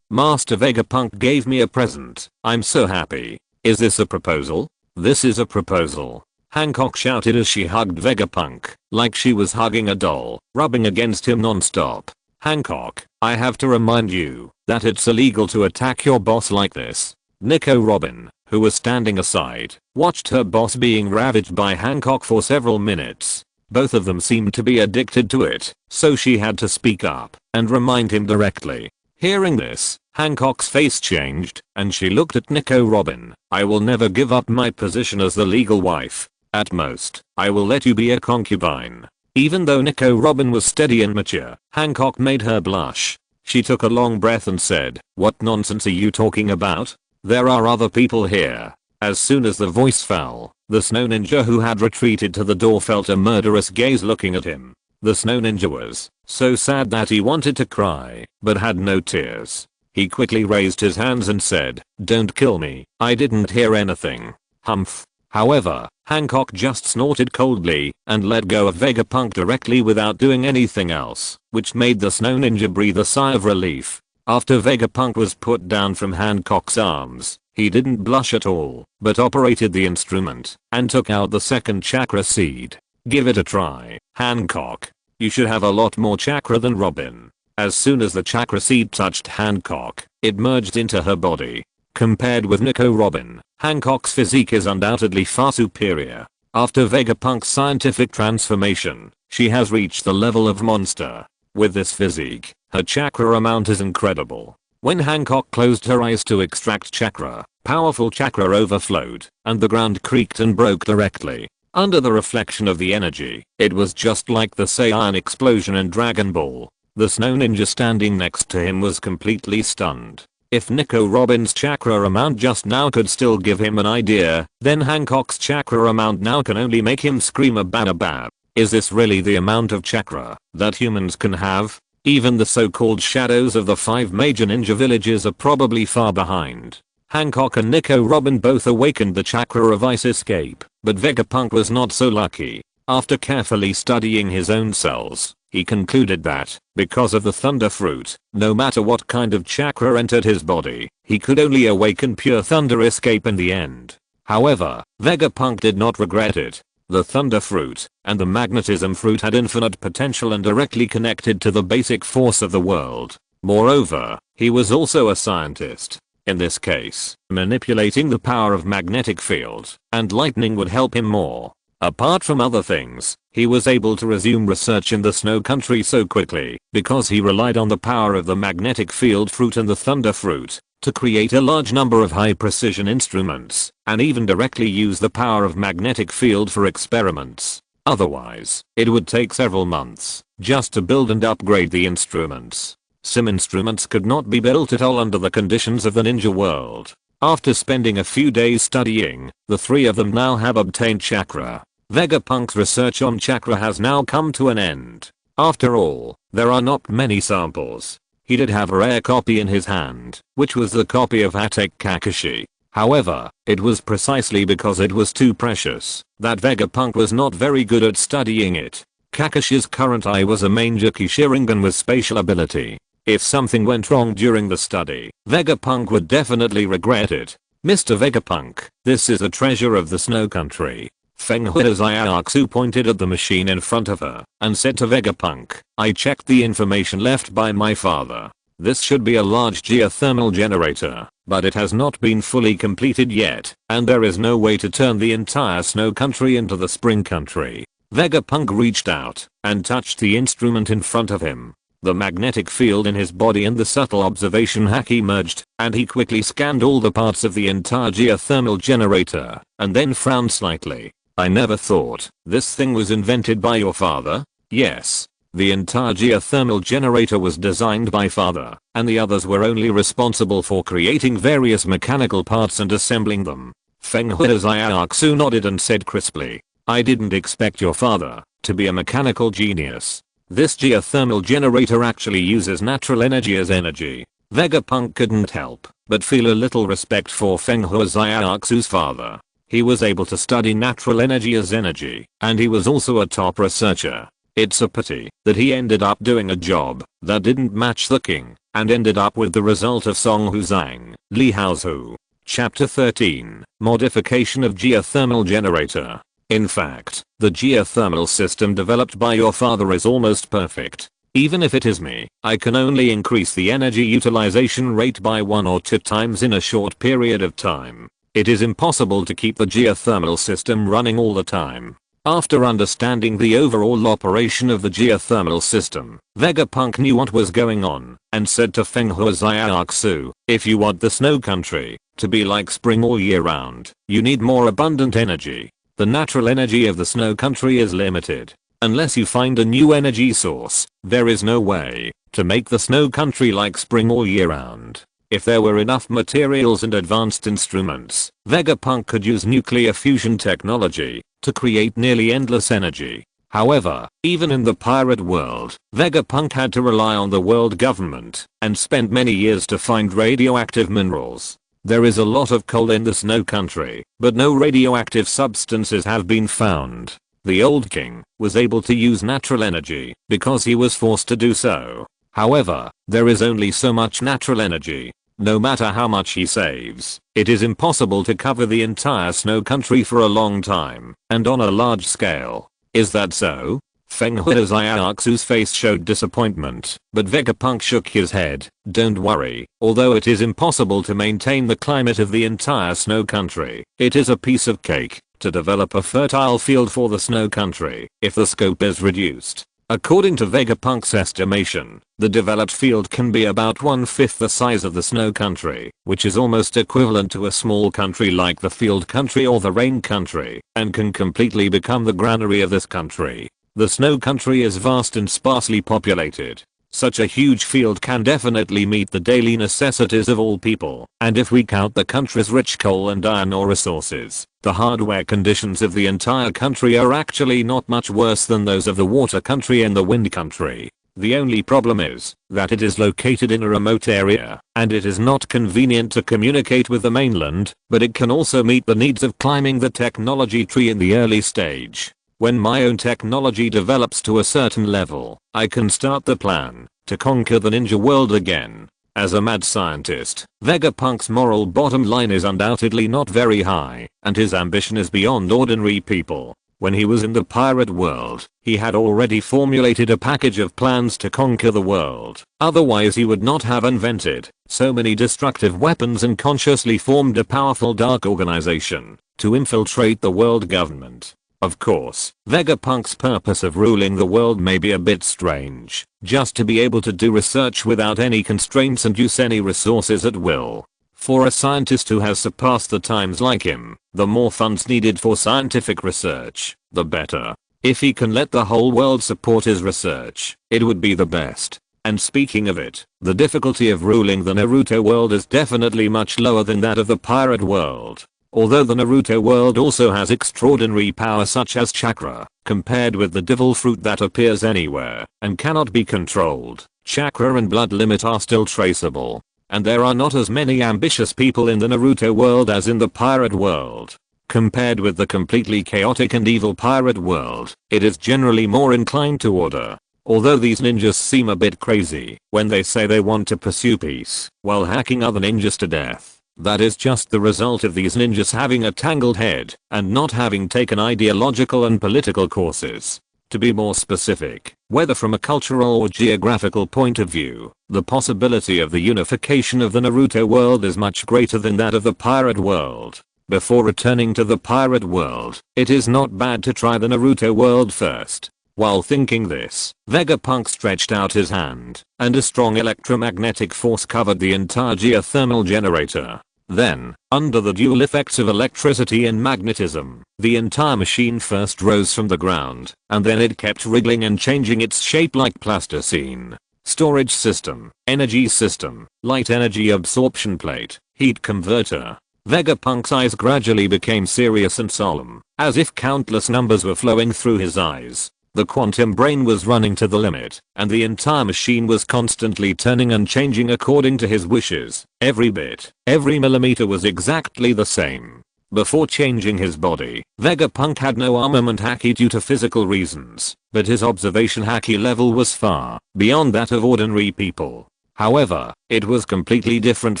Master Vegapunk gave me a present. I'm so happy. Is this a proposal? This is a proposal. Hancock shouted as she hugged Vegapunk, like she was hugging a doll, rubbing against him non-stop. Hancock, I have to remind you that it's illegal to attack your boss like this. Nico Robin, who was standing aside, watched her boss being ravaged by Hancock for several minutes. Both of them seemed to be addicted to it, so she had to speak up and remind him directly. Hearing this, Hancock's face changed, and she looked at Nico Robin. I will never give up my position as the legal wife. At most, I will let you be a concubine. Even though Nico Robin was steady and mature, Hancock made her blush. She took a long breath and said, "What nonsense are you talking about? There are other people here." As soon as the voice fell, the snow ninja who had retreated to the door felt a murderous gaze looking at him. The snow ninja was so sad that he wanted to cry, but had no tears. He quickly raised his hands and said, "Don't kill me, I didn't hear anything." Humph. However, Hancock just snorted coldly and let go of Vegapunk directly without doing anything else, which made the snow ninja breathe a sigh of relief. After Vegapunk was put down from Hancock's arms, he didn't blush at all, but operated the instrument and took out the second chakra seed. Give it a try, Hancock. You should have a lot more chakra than Robin. As soon as the chakra seed touched Hancock, it merged into her body. Compared with Nico Robin, Hancock's physique is undoubtedly far superior. After Vegapunk's scientific transformation, she has reached the level of monster. With this physique, her chakra amount is incredible. When Hancock closed her eyes to extract chakra, powerful chakra overflowed, and the ground creaked and broke directly. Under the reflection of the energy, it was just like the Saiyan explosion in Dragon Ball. The snow ninja standing next to him was completely stunned. If Nico Robin's chakra amount just now could still give him an idea, then Hancock's chakra amount now can only make him scream a banabab. Is this really the amount of chakra that humans can have? Even the so-called shadows of the 5 major ninja villages are probably far behind. Hancock and Nico Robin both awakened the chakra of ice escape, but Vegapunk was not so lucky. After carefully studying his own cells, he concluded that, because of the thunder fruit, no matter what kind of chakra entered his body, he could only awaken pure thunder escape in the end. However, Vegapunk did not regret it. The thunder fruit and the magnetism fruit had infinite potential and directly connected to the basic force of the world. Moreover, he was also a scientist. In this case, manipulating the power of magnetic field and lightning would help him more. Apart from other things, he was able to resume research in the snow country so quickly because he relied on the power of the magnetic field fruit and the thunder fruit to create a large number of high precision instruments and even directly use the power of magnetic field for experiments. Otherwise, it would take several months just to build and upgrade the instruments. Some instruments could not be built at all under the conditions of the ninja world. After spending a few days studying, the 3 of them now have obtained chakra. Vegapunk's research on chakra has now come to an end. After all, there are not many samples. He did have a rare copy in his hand, which was the copy of Attack Kakashi. However, it was precisely because it was too precious that Vegapunk was not very good at studying it. Kakashi's current eye was a Manjaki Sharingan with spatial ability. If something went wrong during the study, Vegapunk would definitely regret it. Mr. Vegapunk, this is a treasure of the snow country. Feng Hua's Ayaxu pointed at the machine in front of her and said to Vegapunk, I checked the information left by my father. This should be a large geothermal generator, but it has not been fully completed yet, and there is no way to turn the entire snow country into the spring country. Vegapunk reached out and touched the instrument in front of him. The magnetic field in his body and the subtle observation haki merged, and he quickly scanned all the parts of the entire geothermal generator, and then frowned slightly. I never thought this thing was invented by your father? Yes. The entire geothermal generator was designed by father, and the others were only responsible for creating various mechanical parts and assembling them. Feng Huizayaksu nodded and said crisply, I didn't expect your father to be a mechanical genius. This geothermal generator actually uses natural energy as energy. Vegapunk couldn't help but feel a little respect for Feng Huizayaksu's father. He was able to study natural energy as energy, and he was also a top researcher. It's a pity that he ended up doing a job that didn't match the king, and ended up with the result of Song Huzang, Li Haozu. Chapter 13, Modification of Geothermal Generator. In fact, the geothermal system developed by your father is almost perfect. Even if it is me, I can only increase the energy utilization rate by 1 or 2 times in a short period of time. It is impossible to keep the geothermal system running all the time. After understanding the overall operation of the geothermal system, Vegapunk knew what was going on, and said to Feng Huizayaksu, if you want the snow country to be like spring all year round, you need more abundant energy. The natural energy of the snow country is limited. Unless you find a new energy source, there is no way to make the snow country like spring all year round. If there were enough materials and advanced instruments, Vegapunk could use nuclear fusion technology to create nearly endless energy. However, even in the pirate world, Vegapunk had to rely on the world government and spent many years to find radioactive minerals. There is a lot of coal in the snow country, but no radioactive substances have been found. The old king was able to use natural energy because he was forced to do so. However, there is only so much natural energy. No matter how much he saves, it is impossible to cover the entire snow country for a long time, and on a large scale. Is that so? Feng Huizayaksu's face showed disappointment, but Vegapunk shook his head. Don't worry, although it is impossible to maintain the climate of the entire snow country, it is a piece of cake to develop a fertile field for the snow country if the scope is reduced. According to Vegapunk's estimation, the developed field can be about 1/5 the size of the snow country, which is almost equivalent to a small country like the field country or the rain country, and can completely become the granary of this country. The snow country is vast and sparsely populated. Such a huge field can definitely meet the daily necessities of all people, and if we count the country's rich coal and iron ore resources, the hardware conditions of the entire country are actually not much worse than those of the water country and the wind country. The only problem is that it is located in a remote area, and it is not convenient to communicate with the mainland, but it can also meet the needs of climbing the technology tree in the early stage. When my own technology develops to a certain level, I can start the plan to conquer the ninja world again. As a mad scientist, Vegapunk's moral bottom line is undoubtedly not very high, and his ambition is beyond ordinary people. When he was in the pirate world, he had already formulated a package of plans to conquer the world. Otherwise he would not have invented so many destructive weapons and consciously formed a powerful dark organization to infiltrate the world government. Of course, Vegapunk's purpose of ruling the world may be a bit strange, just to be able to do research without any constraints and use any resources at will. For a scientist who has surpassed the times like him, the more funds needed for scientific research, the better. If he can let the whole world support his research, it would be the best. And speaking of it, the difficulty of ruling the Naruto world is definitely much lower than that of the pirate world. Although the Naruto world also has extraordinary power such as chakra, compared with the devil fruit that appears anywhere and cannot be controlled, chakra and blood limit are still traceable. And there are not as many ambitious people in the Naruto world as in the pirate world. Compared with the completely chaotic and evil pirate world, it is generally more inclined to order. Although these ninjas seem a bit crazy when they say they want to pursue peace while hacking other ninjas to death. That is just the result of these ninjas having a tangled head and not having taken ideological and political courses. To be more specific, whether from a cultural or geographical point of view, the possibility of the unification of the Naruto world is much greater than that of the pirate world. Before returning to the pirate world, it is not bad to try the Naruto world first. While thinking this, Vegapunk stretched out his hand, and a strong electromagnetic force covered the entire geothermal generator. Then, under the dual effects of electricity and magnetism, the entire machine first rose from the ground, and then it kept wriggling and changing its shape like plasticine. Storage system, energy system, light energy absorption plate, heat converter. Vegapunk's eyes gradually became serious and solemn, as if countless numbers were flowing through his eyes. The quantum brain was running to the limit, and the entire machine was constantly turning and changing according to his wishes. Every bit, every millimeter was exactly the same. Before changing his body, Vegapunk had no armament haki due to physical reasons, but his observation haki level was far beyond that of ordinary people. However, it was completely different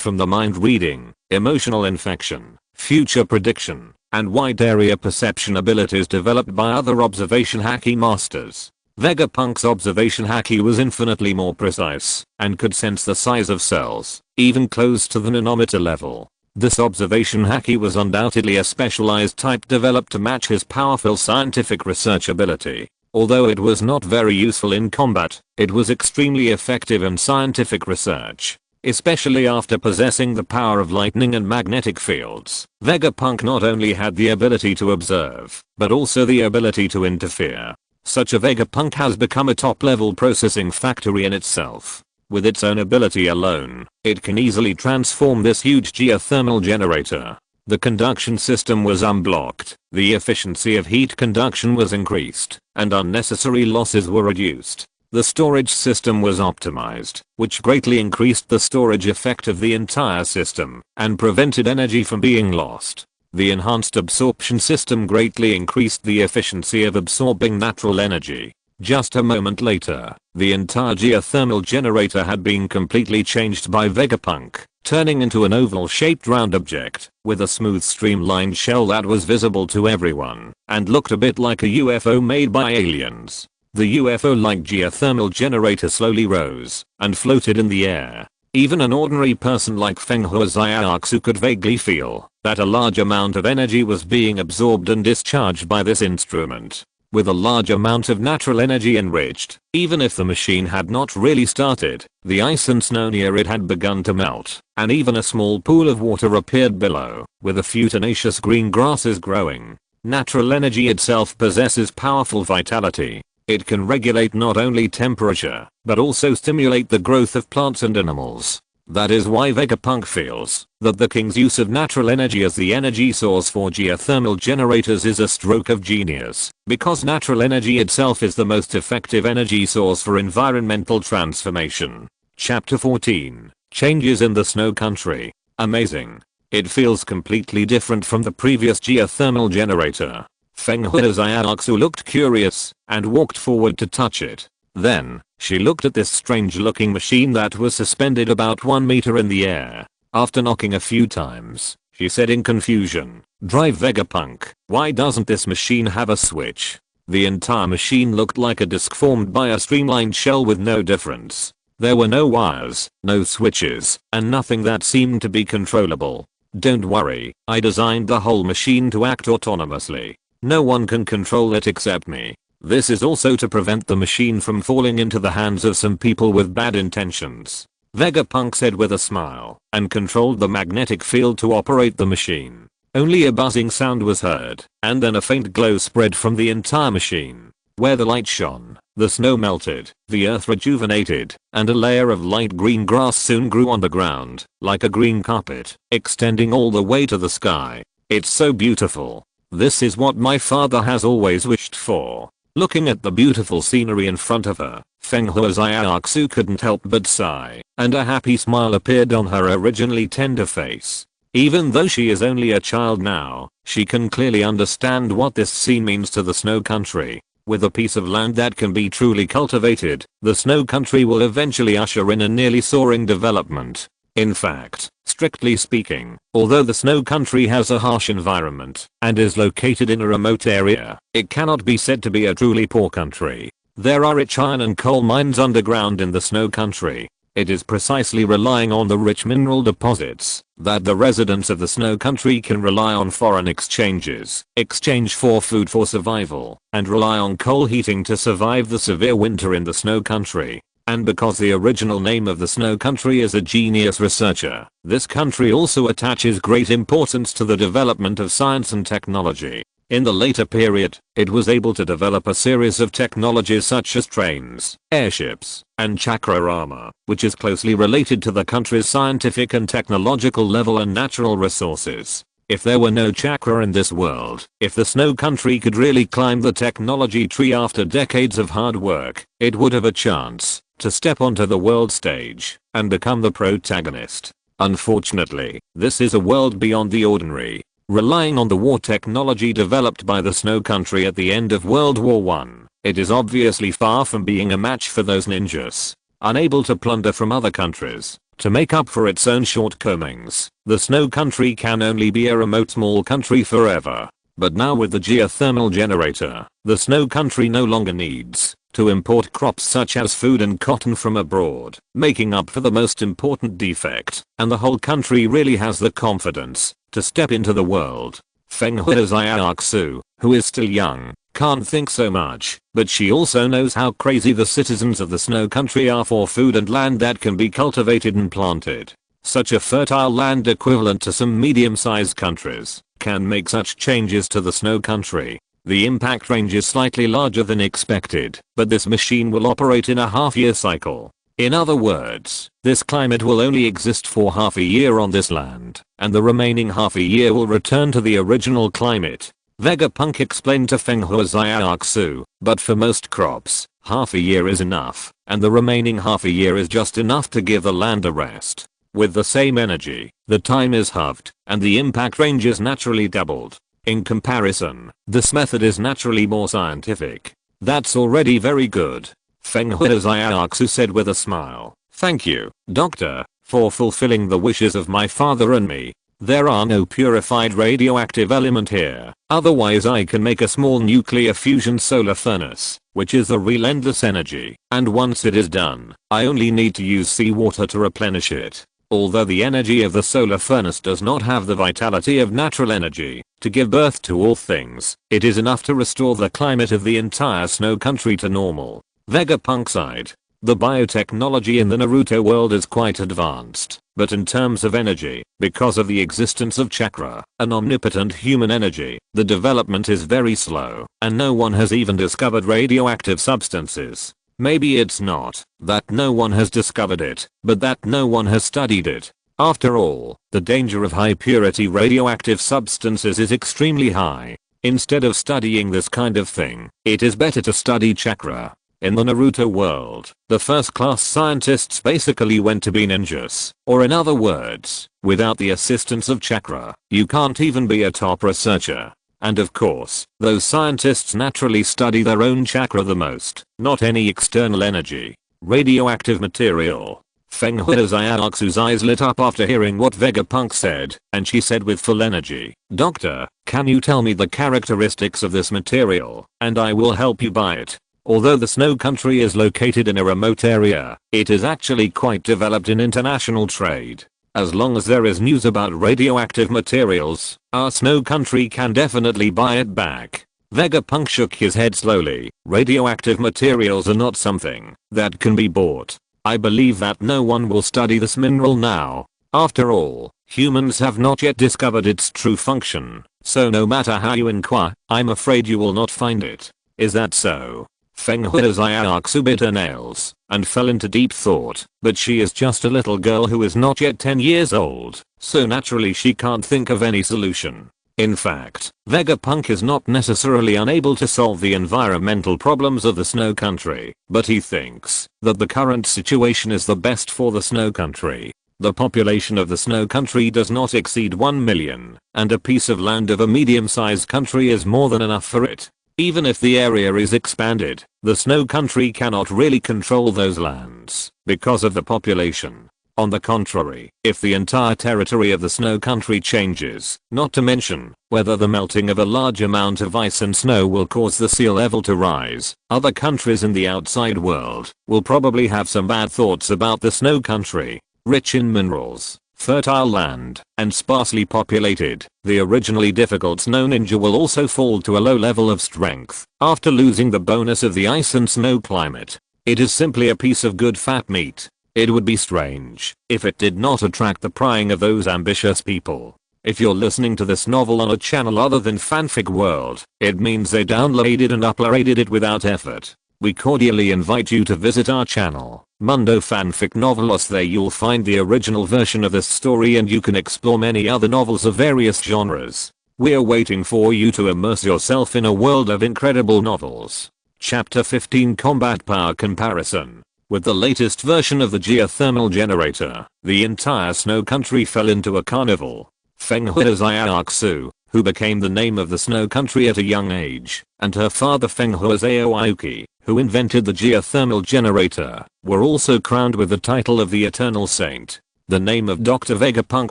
from the mind reading, emotional infection, future prediction, and wide area perception abilities developed by other observation haki masters. Vegapunk's observation haki was infinitely more precise, and could sense the size of cells, even close to the nanometer level. This observation haki was undoubtedly a specialized type developed to match his powerful scientific research ability. Although it was not very useful in combat, it was extremely effective in scientific research. Especially after possessing the power of lightning and magnetic fields, Vegapunk not only had the ability to observe, but also the ability to interfere. Such a Vegapunk has become a top-level processing factory in itself. With its own ability alone, it can easily transform this huge geothermal generator. The conduction system was unblocked, the efficiency of heat conduction was increased, and unnecessary losses were reduced. The storage system was optimized, which greatly increased the storage effect of the entire system, and prevented energy from being lost. The enhanced absorption system greatly increased the efficiency of absorbing natural energy. Just a moment later, the entire geothermal generator had been completely changed by Vegapunk, turning into an oval-shaped round object, with a smooth streamlined shell that was visible to everyone, and looked a bit like a UFO made by aliens. The UFO-like geothermal generator slowly rose, and floated in the air. Even an ordinary person like Fenghua Xiaoxu could vaguely feel that a large amount of energy was being absorbed and discharged by this instrument. With a large amount of natural energy enriched, even if the machine had not really started, the ice and snow near it had begun to melt, and even a small pool of water appeared below, with a few tenacious green grasses growing. Natural energy itself possesses powerful vitality. It can regulate not only temperature, but also stimulate the growth of plants and animals. That is why Vegapunk feels that the king's use of natural energy as the energy source for geothermal generators is a stroke of genius, because natural energy itself is the most effective energy source for environmental transformation. Chapter 14. Changes in the Snow Country. Amazing. It feels completely different from the previous geothermal generator. Fenghua Xiaoxu looked curious, and walked forward to touch it. Then, she looked at this strange looking machine that was suspended about 1 meter in the air. After knocking a few times, she said in confusion, "Drive Vegapunk, why doesn't this machine have a switch?" The entire machine looked like a disc formed by a streamlined shell with no difference. There were no wires, no switches, and nothing that seemed to be controllable. "Don't worry, I designed the whole machine to act autonomously. No one can control it except me. This is also to prevent the machine from falling into the hands of some people with bad intentions," Vegapunk said with a smile, and controlled the magnetic field to operate the machine. Only a buzzing sound was heard, and then a faint glow spread from the entire machine. Where the light shone, the snow melted, the earth rejuvenated, and a layer of light green grass soon grew on the ground, like a green carpet, extending all the way to the sky. "It's so beautiful. This is what my father has always wished for." Looking at the beautiful scenery in front of her, Fenghua Xiaoxu couldn't help but sigh, and a happy smile appeared on her originally tender face. Even though she is only a child now, she can clearly understand what this scene means to the Snow Country. With a piece of land that can be truly cultivated, the Snow Country will eventually usher in a nearly soaring development. In fact, strictly speaking, although the Snow Country has a harsh environment and is located in a remote area, it cannot be said to be a truly poor country. There are rich iron and coal mines underground in the Snow Country. It is precisely relying on the rich mineral deposits that the residents of the snow country can rely on foreign exchanges, exchange for food for survival, and rely on coal heating to survive the severe winter in the snow country. And because the original name of the snow country is a genius researcher, this country also attaches great importance to the development of science and technology. In the later period, it was able to develop a series of technologies such as trains, airships, and chakra armor, which is closely related to the country's scientific and technological level and natural resources. If there were no chakra in this world, if the snow country could really climb the technology tree after decades of hard work, it would have a chance to step onto the world stage and become the protagonist. Unfortunately, this is a world beyond the ordinary, relying on the war technology developed by the snow country at the end of World War I. It is obviously far from being a match for those ninjas. Unable to plunder from other countries to make up for its own shortcomings, the snow country can only be a remote small country forever. But now with the geothermal generator, the snow country no longer needs to import crops such as food and cotton from abroad, making up for the most important defect, and the whole country really has the confidence to step into the world. Feng Huizayaksu, who is still young, can't think so much, but she also knows how crazy the citizens of the snow country are for food and land that can be cultivated and planted. Such a fertile land equivalent to some medium-sized countries can make such changes to the snow country. The impact range is slightly larger than expected, but this machine will operate in a half-year cycle. In other words, this climate will only exist for half a year on this land, and the remaining half a year will return to the original climate. Vegapunk explained to Feng Huizayaksu, but for most crops, half a year is enough, and the remaining half a year is just enough to give the land a rest. With the same energy, the time is halved, and the impact range is naturally doubled. In comparison, this method is naturally more scientific. That's already very good. Feng Huizayaksu said with a smile. Thank you, doctor, for fulfilling the wishes of my father and me. There are no purified radioactive element here, otherwise I can make a small nuclear fusion solar furnace, which is a real endless energy, and once it is done, I only need to use seawater to replenish it. Although the energy of the solar furnace does not have the vitality of natural energy to give birth to all things, it is enough to restore the climate of the entire snow country to normal. Vegapunk sighed. The biotechnology in the Naruto world is quite advanced, but in terms of energy, because of the existence of chakra, an omnipotent human energy, the development is very slow, and no one has even discovered radioactive substances. Maybe it's not that no one has discovered it, but that no one has studied it. After all, the danger of high purity radioactive substances is extremely high. Instead of studying this kind of thing, it is better to study chakra. In the Naruto world, the first class scientists basically went to be ninjas, or in other words, without the assistance of chakra, you can't even be a top researcher. And of course, those scientists naturally study their own chakra the most, not any external energy. Radioactive material. Feng Huizayaksu's eyes lit up after hearing what Vegapunk said, and she said with full energy, Doctor, can you tell me the characteristics of this material, and I will help you buy it. Although the snow country is located in a remote area, it is actually quite developed in international trade. As long as there is news about radioactive materials, our snow country can definitely buy it back. Vegapunk shook his head slowly. Radioactive materials are not something that can be bought. I believe that no one will study this mineral now. After all, humans have not yet discovered its true function, so no matter how you inquire, I'm afraid you will not find it. Is that so? Feng Huizayaksu bit her nails and fell into deep thought, but she is just a little girl who is not yet 10 years old, so naturally she can't think of any solution. In fact, Vegapunk is not necessarily unable to solve the environmental problems of the snow country, but he thinks that the current situation is the best for the snow country. The population of the snow country does not exceed 1 million, and a piece of land of a medium-sized country is more than enough for it. Even if the area is expanded, the snow country cannot really control those lands because of the population. On the contrary, if the entire territory of the snow country changes, not to mention whether the melting of a large amount of ice and snow will cause the sea level to rise, other countries in the outside world will probably have some bad thoughts about the snow country. Rich in minerals, fertile land, and sparsely populated, the originally difficult snow ninja will also fall to a low level of strength after losing the bonus of the ice and snow climate. It is simply a piece of good fat meat. It would be strange if it did not attract the prying of those ambitious people. If you're listening to this novel on a channel other than Fanfic World, it means they downloaded and uploaded it without effort. We cordially invite you to visit our channel, Mundo Fanfic Novelos. There you'll find the original version of this story and you can explore many other novels of various genres. We're waiting for you to immerse yourself in a world of incredible novels. Chapter 15 Combat Power Comparison. With the latest version of the geothermal generator, the entire snow country fell into a carnival. Feng Hua's Ayaxu, who became the name of the snow country at a young age, and her father Feng Hua's Aoyuki, who invented the geothermal generator, were also crowned with the title of the Eternal Saint. The name of Dr. Vegapunk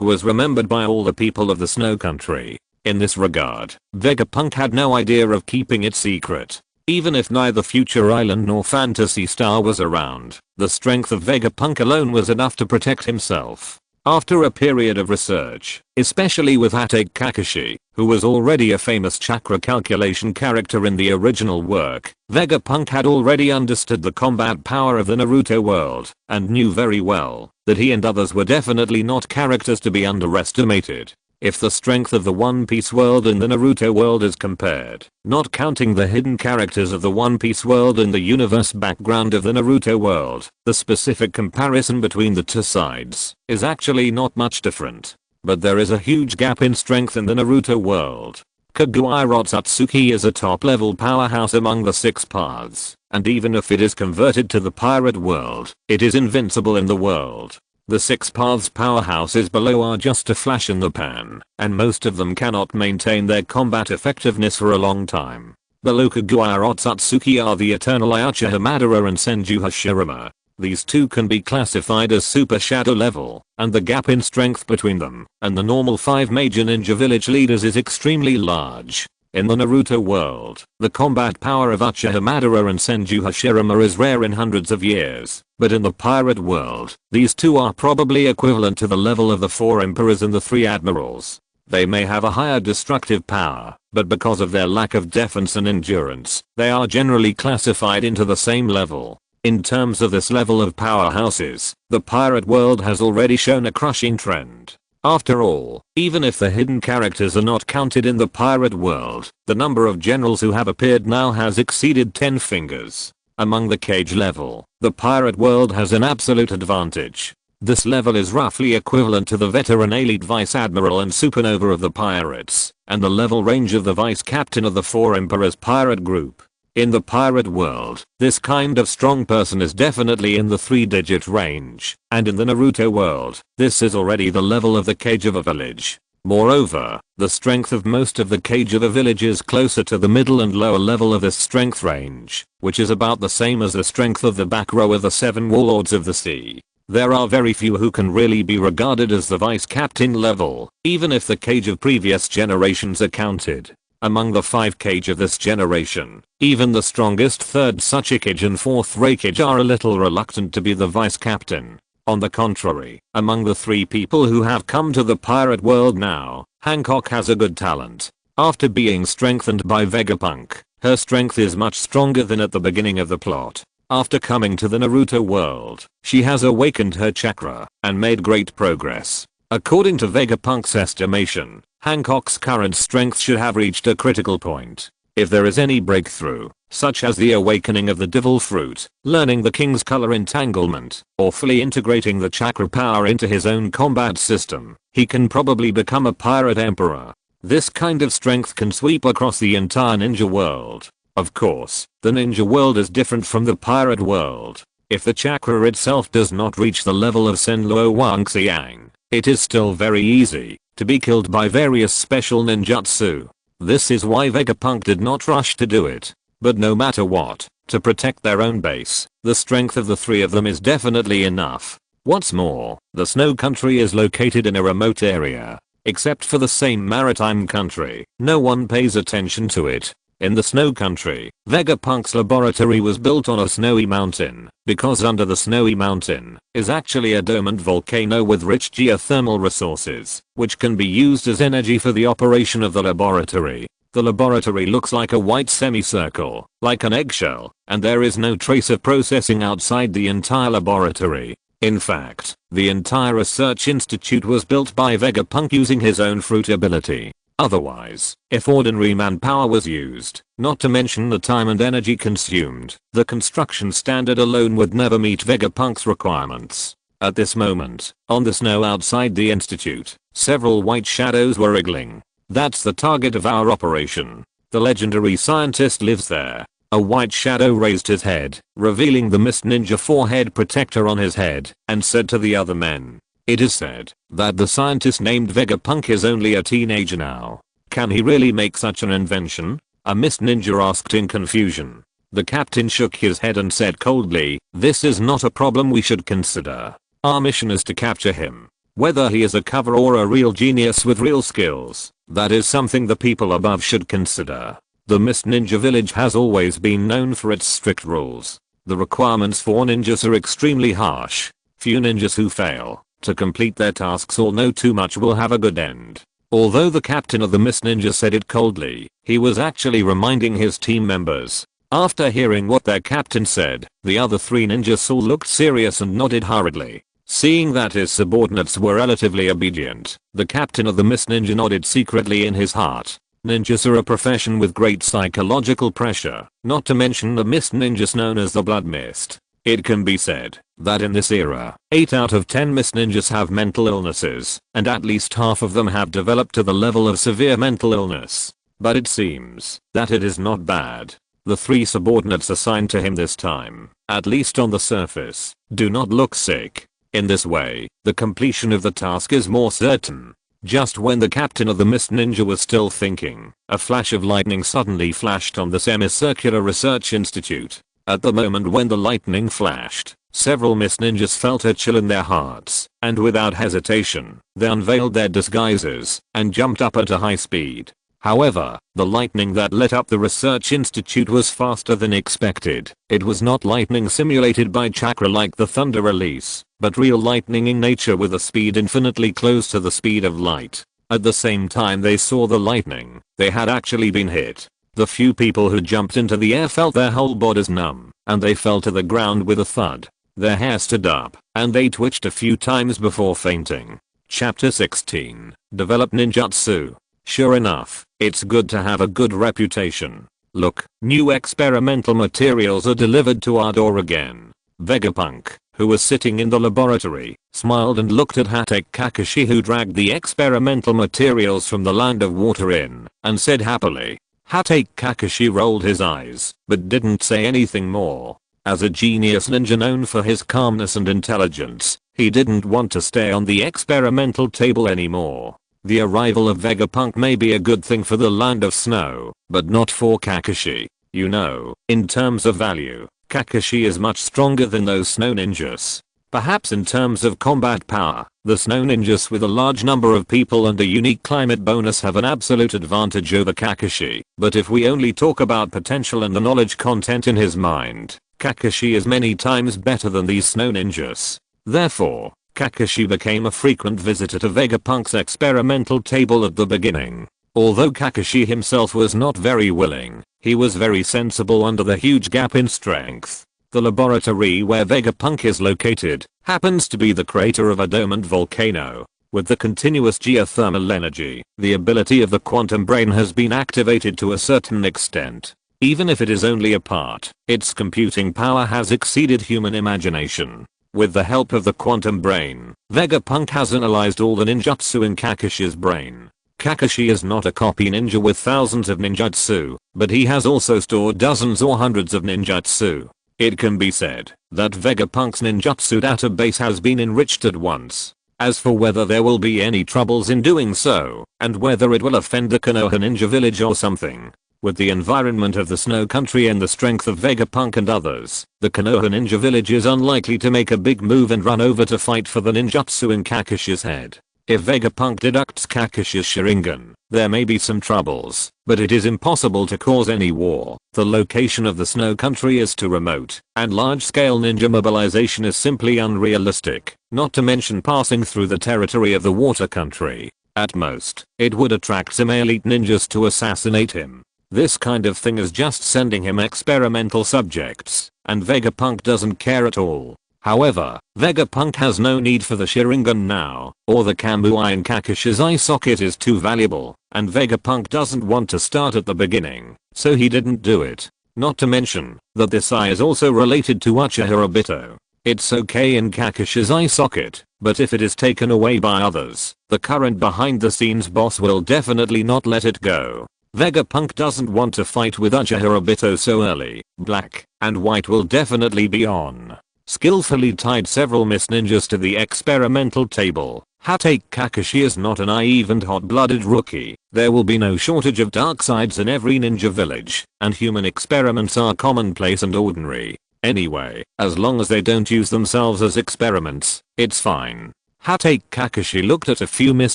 was remembered by all the people of the snow country. In this regard, Vegapunk had no idea of keeping it secret. Even if neither Future Island nor Fantasy Star was around, the strength of Vegapunk alone was enough to protect himself. After a period of research, especially with Hatake Kakashi, who was already a famous chakra calculation character in the original work, Vegapunk had already understood the combat power of the Naruto world, and knew very well that he and others were definitely not characters to be underestimated. If the strength of the One Piece world and the Naruto world is compared, not counting the hidden characters of the One Piece world and the universe background of the Naruto world, the specific comparison between the two sides is actually not much different. But there is a huge gap in strength in the Naruto world. Kaguya Otsutsuki is a top-level powerhouse among the 6 paths, and even if it is converted to the pirate world, it is invincible in the world. The 6 paths powerhouses below are just a flash in the pan, and most of them cannot maintain their combat effectiveness for a long time. Below Kaguya Otsutsuki are the Eternal Uchiha Madara and Senju Hashirama. These two can be classified as super shadow level, and the gap in strength between them and the normal 5 major ninja village leaders is extremely large. In the Naruto world, the combat power of Uchiha Madara and Senju Hashirama is rare in hundreds of years, but in the pirate world, these two are probably equivalent to the level of the 4 emperors and the 3 admirals. They may have a higher destructive power, but because of their lack of defense and endurance, they are generally classified into the same level. In terms of this level of powerhouses, the pirate world has already shown a crushing trend. After all, even if the hidden characters are not counted in the pirate world, the number of generals who have appeared now has exceeded 10 fingers. Among the cage level, the pirate world has an absolute advantage. This level is roughly equivalent to the veteran elite vice admiral and supernova of the pirates, and the level range of the vice captain of the 4 emperors pirate group. In the pirate world, this kind of strong person is definitely in the 3-digit range, and in the Naruto world, this is already the level of the kage of a village. Moreover, the strength of most of the kage of a village is closer to the middle and lower level of this strength range, which is about the same as the strength of the back row of the 7 warlords of the sea. There are very few who can really be regarded as the vice captain level, even if the kage of previous generations are counted. Among the 5 kage of this generation, even the strongest 3rd Tsuchikage and 4th Raikage are a little reluctant to be the vice captain. On the contrary, among the 3 people who have come to the pirate world now, Hancock has a good talent. After being strengthened by Vegapunk, her strength is much stronger than at the beginning of the plot. After coming to the Naruto world, she has awakened her chakra and made great progress. According to Vegapunk's estimation, Hancock's current strength should have reached a critical point. If there is any breakthrough, such as the awakening of the devil fruit, learning the king's color entanglement, or fully integrating the chakra power into his own combat system, he can probably become a pirate emperor. This kind of strength can sweep across the entire ninja world. Of course, the ninja world is different from the pirate world. If the chakra itself does not reach the level of Senluo Wangxiang, it is still very easy to be killed by various special ninjutsu. This is why Vegapunk did not rush to do it. But no matter what, to protect their own base, the strength of the 3 of them is definitely enough. What's more, the snow country is located in a remote area. Except for the same maritime country, no one pays attention to it. In the snow country, Vegapunk's laboratory was built on a snowy mountain, because under the snowy mountain is actually a dormant volcano with rich geothermal resources, which can be used as energy for the operation of the laboratory. The laboratory looks like a white semicircle, like an eggshell, and there is no trace of processing outside the entire laboratory. In fact, the entire research institute was built by Vegapunk using his own fruit ability. Otherwise, if ordinary manpower was used, not to mention the time and energy consumed, the construction standard alone would never meet Vegapunk's requirements. At this moment, on the snow outside the institute, several white shadows were wriggling. That's the target of our operation. The legendary scientist lives there. A white shadow raised his head, revealing the Mist Ninja forehead protector on his head, and said to the other men, "It is said that the scientist named Vegapunk is only a teenager now. Can he really make such an invention?" A Mist Ninja asked in confusion. The captain shook his head and said coldly, "This is not a problem we should consider. Our mission is to capture him. Whether he is a cover or a real genius with real skills, that is something the people above should consider." The Mist Ninja village has always been known for its strict rules. The requirements for ninjas are extremely harsh. Few ninjas who fail to complete their tasks or know too much will have a good end. Although the captain of the Mist Ninja said it coldly, he was actually reminding his team members. After hearing what their captain said, the other three ninjas all looked serious and nodded hurriedly. Seeing that his subordinates were relatively obedient, the captain of the Mist Ninja nodded secretly in his heart. Ninjas are a profession with great psychological pressure, not to mention the Mist Ninjas known as the Blood Mist. It can be said that in this era, 8 out of 10 Mist Ninjas have mental illnesses, and at least half of them have developed to the level of severe mental illness. But it seems that it is not bad. The 3 subordinates assigned to him this time, at least on the surface, do not look sick. In this way, the completion of the task is more certain. Just when the captain of the Mist Ninja was still thinking, a flash of lightning suddenly flashed on the semicircular research institute. At the moment when the lightning flashed, several Mist Ninjas felt a chill in their hearts, and without hesitation, they unveiled their disguises and jumped up at a high speed. However, the lightning that lit up the research institute was faster than expected. It was not lightning simulated by chakra like the thunder release, but real lightning in nature with a speed infinitely close to the speed of light. At the same time they saw the lightning, they had actually been hit. The few people who jumped into the air felt their whole bodies numb, and they fell to the ground with a thud. Their hair stood up, and they twitched a few times before fainting. Chapter 16. Develop Ninjutsu. Sure enough, it's good to have a good reputation. Look, new experimental materials are delivered to our door again. Vegapunk, who was sitting in the laboratory, smiled and looked at Hatake Kakashi who dragged the experimental materials from the land of water in, and said happily. Hatake Kakashi rolled his eyes, but didn't say anything more. As a genius ninja known for his calmness and intelligence, he didn't want to stay on the experimental table anymore. The arrival of Vegapunk may be a good thing for the land of snow, but not for Kakashi. You know, in terms of value, Kakashi is much stronger than those snow ninjas. Perhaps in terms of combat power, the snow ninjas with a large number of people and a unique climate bonus have an absolute advantage over Kakashi. But if we only talk about potential and the knowledge content in his mind, Kakashi is many times better than these snow ninjas. Therefore, Kakashi became a frequent visitor to Vegapunk's experimental table at the beginning. Although Kakashi himself was not very willing, he was very sensible under the huge gap in strength. The laboratory where Vegapunk is located happens to be the crater of a dormant volcano. With the continuous geothermal energy, the ability of the quantum brain has been activated to a certain extent. Even if it is only a part, its computing power has exceeded human imagination. With the help of the quantum brain, Vegapunk has analyzed all the ninjutsu in Kakashi's brain. Kakashi is not a copy ninja with thousands of ninjutsu, but he has also stored dozens or hundreds of ninjutsu. It can be said that Vegapunk's ninjutsu database has been enriched at once. As for whether there will be any troubles in doing so, and whether it will offend the Konoha ninja village or something, With the environment of the snow country and the strength of Vegapunk and others, the Konoha ninja village is unlikely to make a big move and run over to fight for the ninjutsu in Kakashi's head. If Vegapunk deducts Kakashi's Sharingan, there may be some troubles, but it is impossible to cause any war. The location of the snow country is too remote, and large-scale ninja mobilization is simply unrealistic, not to mention passing through the territory of the water country. At most, it would attract some elite ninjas to assassinate him. This kind of thing is just sending him experimental subjects, and Vegapunk doesn't care at all. However, Vegapunk has no need for the Sharingan now, or the Kamui in Kakashi's eye socket is too valuable, and Vegapunk doesn't want to start at the beginning, so he didn't do it. Not to mention, that this eye is also related to Uchiha Obito. It's okay in Kakashi's eye socket, but if it is taken away by others, the current behind the scenes boss will definitely not let it go. Vegapunk doesn't want to fight with Uchiha Obito so early. Black and white will definitely be on. Skillfully tied several Miss Ninjas to the experimental table. Take Kakashi is not a naive and hot-blooded rookie. There will be no shortage of dark sides in every ninja village, and human experiments are commonplace and ordinary. Anyway, as long as they don't use themselves as experiments, it's fine. Take Kakashi looked at a few Miss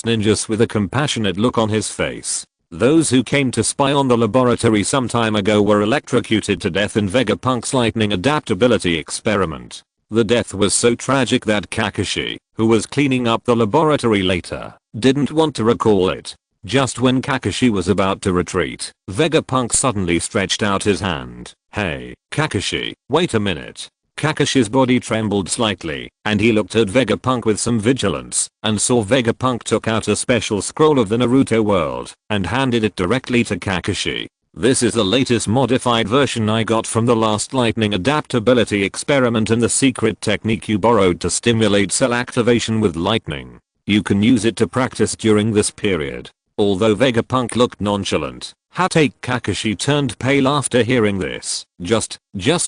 Ninjas with a compassionate look on his face. Those who came to spy on the laboratory some time ago were electrocuted to death in Vegapunk's lightning adaptability experiment. The death was so tragic that Kakashi, who was cleaning up the laboratory later, didn't want to recall it. Just when Kakashi was about to retreat, Vegapunk suddenly stretched out his hand. Hey, Kakashi, wait a minute. Kakashi's body trembled slightly, and he looked at Vegapunk with some vigilance, and saw Vegapunk took out a special scroll of the Naruto world, and handed it directly to Kakashi. This is the latest modified version I got from the last lightning adaptability experiment and the secret technique you borrowed to stimulate cell activation with lightning. You can use it to practice during this period. Although Vegapunk looked nonchalant, Kakashi turned pale after hearing this. Just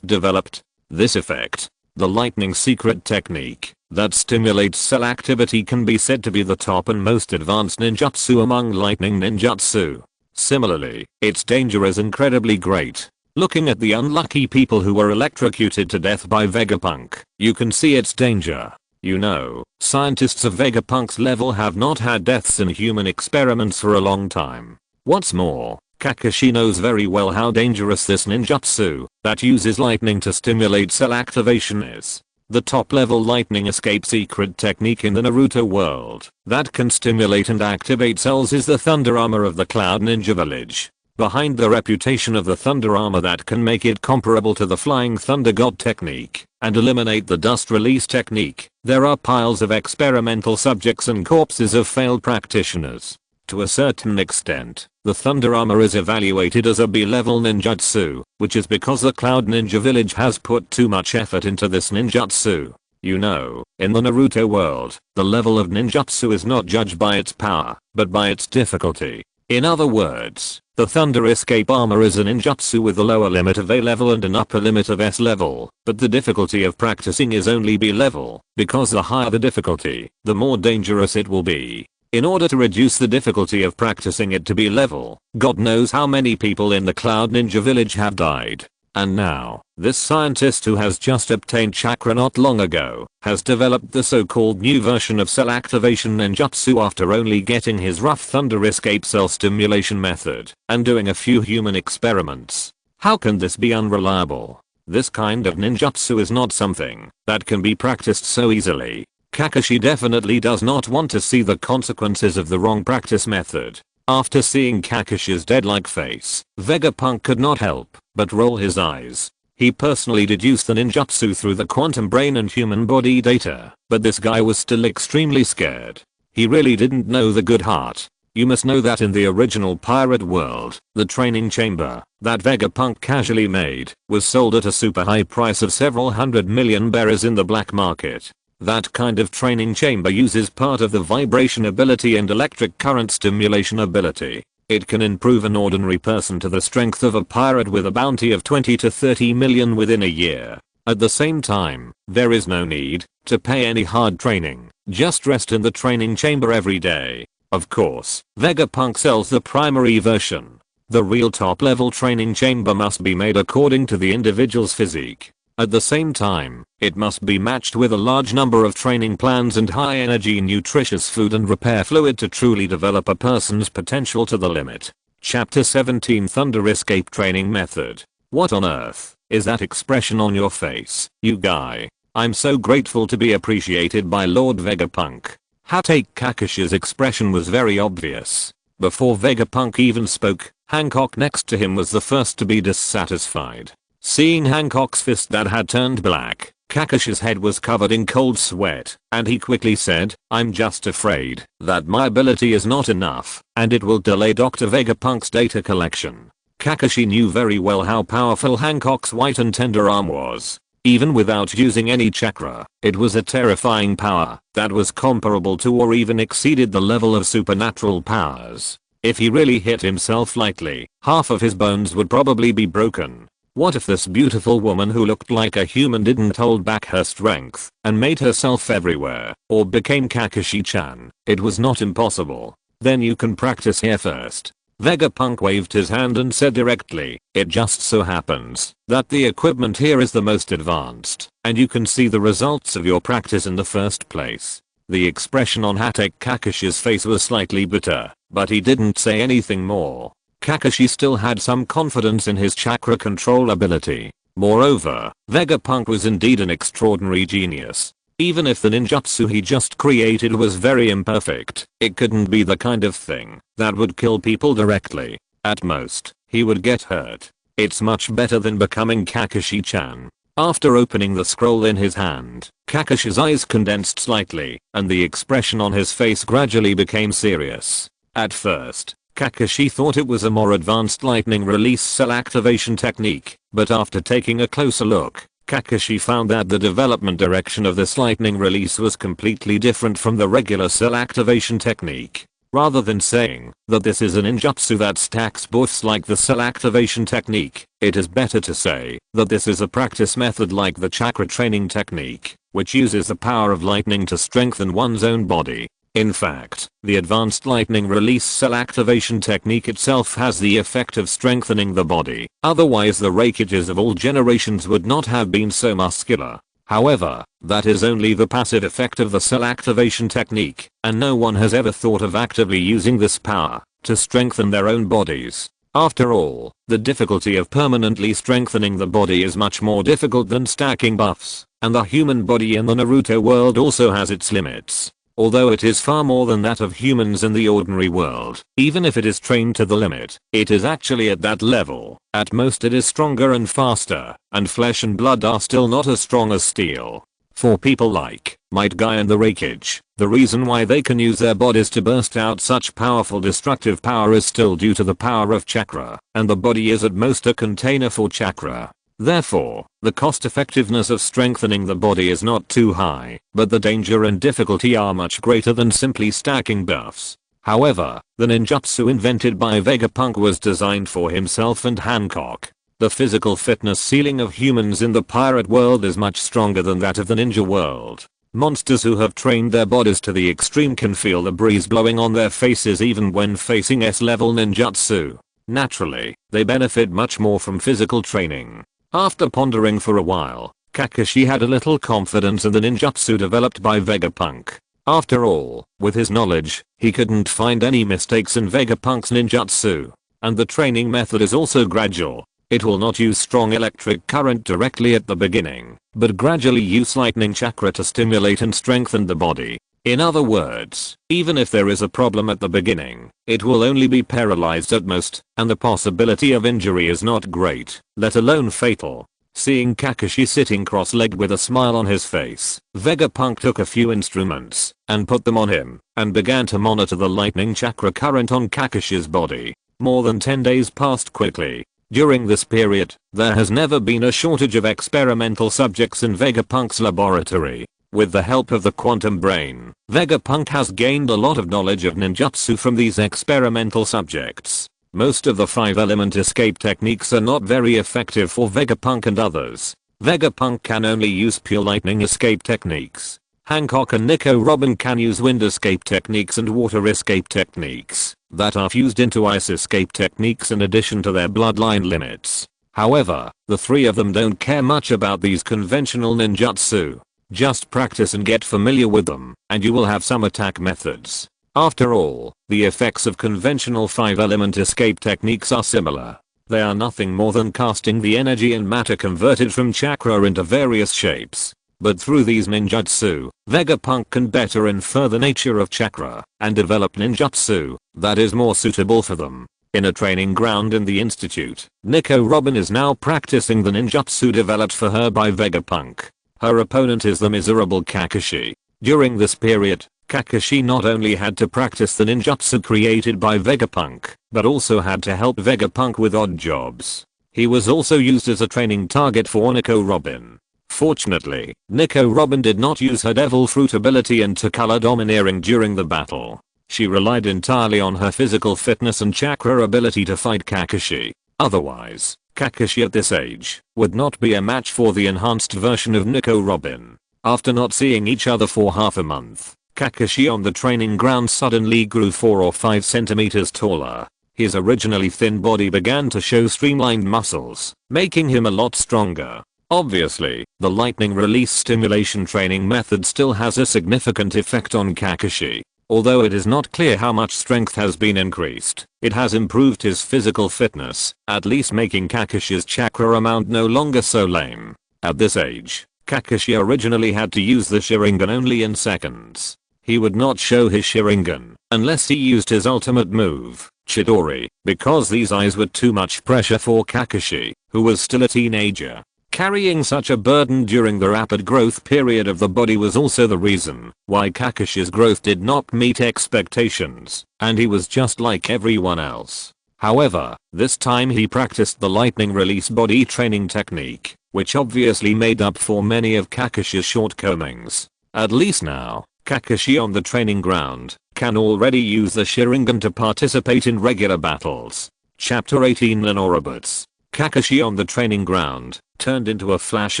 developed this effect. The lightning secret technique that stimulates cell activity can be said to be the top and most advanced ninjutsu among lightning ninjutsu. Similarly, its danger is incredibly great. Looking at the unlucky people who were electrocuted to death by Vegapunk, you can see its danger. You know, scientists of Vegapunk's level have not had deaths in human experiments for a long time. What's more, Kakashi knows very well how dangerous this ninjutsu that uses lightning to stimulate cell activation is. The top level lightning escape secret technique in the Naruto world that can stimulate and activate cells is the thunder armor of the Cloud Ninja Village. Behind the reputation of the thunder armor that can make it comparable to the flying thunder god technique and eliminate the dust release technique, there are piles of experimental subjects and corpses of failed practitioners. To a certain extent, the thunder armor is evaluated as a B-level ninjutsu, which is because the Cloud Ninja Village has put too much effort into this ninjutsu. You know, in the Naruto world, the level of ninjutsu is not judged by its power, but by its difficulty. In other words, the Thunder Escape Armor is a ninjutsu with a lower limit of A level and an upper limit of S level, but the difficulty of practicing is only B level, because the higher the difficulty, the more dangerous it will be. In order to reduce the difficulty of practicing it to B level, God knows how many people in the Cloud Ninja Village have died. And now, this scientist who has just obtained chakra not long ago, has developed the so-called new version of cell activation ninjutsu after only getting his rough thunder escape cell stimulation method, and doing a few human experiments. How can this be unreliable? This kind of ninjutsu is not something that can be practiced so easily. Kakashi definitely does not want to see the consequences of the wrong practice method. After seeing Kakashi's dead-like face, Vegapunk could not help but roll his eyes. He personally deduced the ninjutsu through the quantum brain and human body data, but this guy was still extremely scared. He really didn't know the good heart. You must know that in the original pirate world, the training chamber that Vegapunk casually made was sold at a super high price of several hundred million berries in the black market. That kind of training chamber uses part of the vibration ability and electric current stimulation ability. It can improve an ordinary person to the strength of a pirate with a bounty of 20 to 30 million within a year. At the same time, there is no need to pay any hard training, just rest in the training chamber every day. Of course, Vegapunk sells the primary version. The real top level training chamber must be made according to the individual's physique. At the same time, it must be matched with a large number of training plans and high energy nutritious food and repair fluid to truly develop a person's potential to the limit. Chapter 17 Thunder Escape Training Method. What on earth is that expression on your face, you guy? I'm so grateful to be appreciated by Lord Vegapunk. Hatake Kakishi's expression was very obvious. Before Vegapunk even spoke, Hancock next to him was the first to be dissatisfied. Seeing Hancock's fist that had turned black, Kakishi's head was covered in cold sweat, and he quickly said, "I'm just afraid that my ability is not enough, and it will delay Dr. Vegapunk's data collection." Kakashi knew very well how powerful Hancock's white and tender arm was. Even without using any chakra, it was a terrifying power that was comparable to or even exceeded the level of supernatural powers. If he really hit himself lightly, half of his bones would probably be broken. What if this beautiful woman who looked like a human didn't hold back her strength and made herself everywhere, or became Kakashi-chan? It was not impossible. Then you can practice here first. Vegapunk waved his hand and said directly, "It just so happens that the equipment here is the most advanced, and you can see the results of your practice in the first place." The expression on Hatake Kakishi's face was slightly bitter, but he didn't say anything more. Kakashi still had some confidence in his chakra control ability. Moreover, Vegapunk was indeed an extraordinary genius. Even if the ninjutsu he just created was very imperfect, it couldn't be the kind of thing that would kill people directly. At most, he would get hurt. It's much better than becoming Kakashi-chan. After opening the scroll in his hand, Kakishi's eyes condensed slightly, and the expression on his face gradually became serious. At first, Kakashi thought it was a more advanced lightning release cell activation technique, but after taking a closer look, Kakashi found that the development direction of this lightning release was completely different from the regular cell activation technique. Rather than saying that this is a ninjutsu that stacks buffs like the cell activation technique, it is better to say that this is a practice method like the chakra training technique, which uses the power of lightning to strengthen one's own body. In fact, the advanced lightning release cell activation technique itself has the effect of strengthening the body, otherwise the Raikages of all generations would not have been so muscular. However, that is only the passive effect of the cell activation technique, and no one has ever thought of actively using this power to strengthen their own bodies. After all, the difficulty of permanently strengthening the body is much more difficult than stacking buffs, and the human body in the Naruto world also has its limits. Although it is far more than that of humans in the ordinary world, even if it is trained to the limit, it is actually at that level. At most it is stronger and faster, and flesh and blood are still not as strong as steel. For people like Might Guy and the Raikage, the reason why they can use their bodies to burst out such powerful destructive power is still due to the power of chakra, and the body is at most a container for chakra. Therefore, the cost effectiveness of strengthening the body is not too high, but the danger and difficulty are much greater than simply stacking buffs. However, the ninjutsu invented by Vegapunk was designed for himself and Hancock. The physical fitness ceiling of humans in the pirate world is much stronger than that of the ninja world. Monsters who have trained their bodies to the extreme can feel the breeze blowing on their faces even when facing S-level ninjutsu. Naturally, they benefit much more from physical training. After pondering for a while, Kakashi had a little confidence in the ninjutsu developed by Vegapunk. After all, with his knowledge, he couldn't find any mistakes in Vegapunk's ninjutsu. And the training method is also gradual. It will not use strong electric current directly at the beginning, but gradually use lightning chakra to stimulate and strengthen the body. In other words, even if there is a problem at the beginning, it will only be paralyzed at most, and the possibility of injury is not great, let alone fatal. Seeing Kakashi sitting cross-legged with a smile on his face, Vegapunk took a few instruments and put them on him, and began to monitor the lightning chakra current on Kakashi's body. More than 10 days passed quickly. During this period, there has never been a shortage of experimental subjects in Vegapunk's laboratory. With the help of the quantum brain, Vegapunk has gained a lot of knowledge of ninjutsu from these experimental subjects. Most of the 5-element escape techniques are not very effective for Vegapunk and others. Vegapunk can only use pure lightning escape techniques. Hancock and Nico Robin can use wind escape techniques and water escape techniques that are fused into ice escape techniques in addition to their bloodline limits. However, the three of them don't care much about these conventional ninjutsu. Just practice and get familiar with them, and you will have some attack methods. After all, the effects of conventional 5-element escape techniques are similar. They are nothing more than casting the energy and matter converted from chakra into various shapes. But through these ninjutsu, Vegapunk can better infer the nature of chakra and develop ninjutsu that is more suitable for them. In a training ground in the institute, Nico Robin is now practicing the ninjutsu developed for her by Vegapunk. Her opponent is the miserable Kakashi. During this period, Kakashi not only had to practice the ninjutsu created by Vegapunk, but also had to help Vegapunk with odd jobs. He was also used as a training target for Nico Robin. Fortunately, Nico Robin did not use her devil fruit ability into color domineering during the battle. She relied entirely on her physical fitness and chakra ability to fight Kakashi. Otherwise, Kakashi at this age would not be a match for the enhanced version of Nico Robin. After not seeing each other for half a month, Kakashi on the training ground suddenly grew 4 or 5 centimeters taller. His originally thin body began to show streamlined muscles, making him a lot stronger. Obviously, the lightning release stimulation training method still has a significant effect on Kakashi. Although it is not clear how much strength has been increased, it has improved his physical fitness, at least making Kakashi's chakra amount no longer so lame. At this age, Kakashi originally had to use the Sharingan only in seconds. He would not show his Sharingan unless he used his ultimate move, Chidori, because these eyes were too much pressure for Kakashi, who was still a teenager. Carrying such a burden during the rapid growth period of the body was also the reason why Kakashi's growth did not meet expectations, and he was just like everyone else. However, this time he practiced the lightning release body training technique, which obviously made up for many of Kakashi's shortcomings. At least now, Kakashi on the training ground can already use the Sharingan to participate in regular battles. Chapter 18 Linorobots. Kakashi on the training ground turned into a flash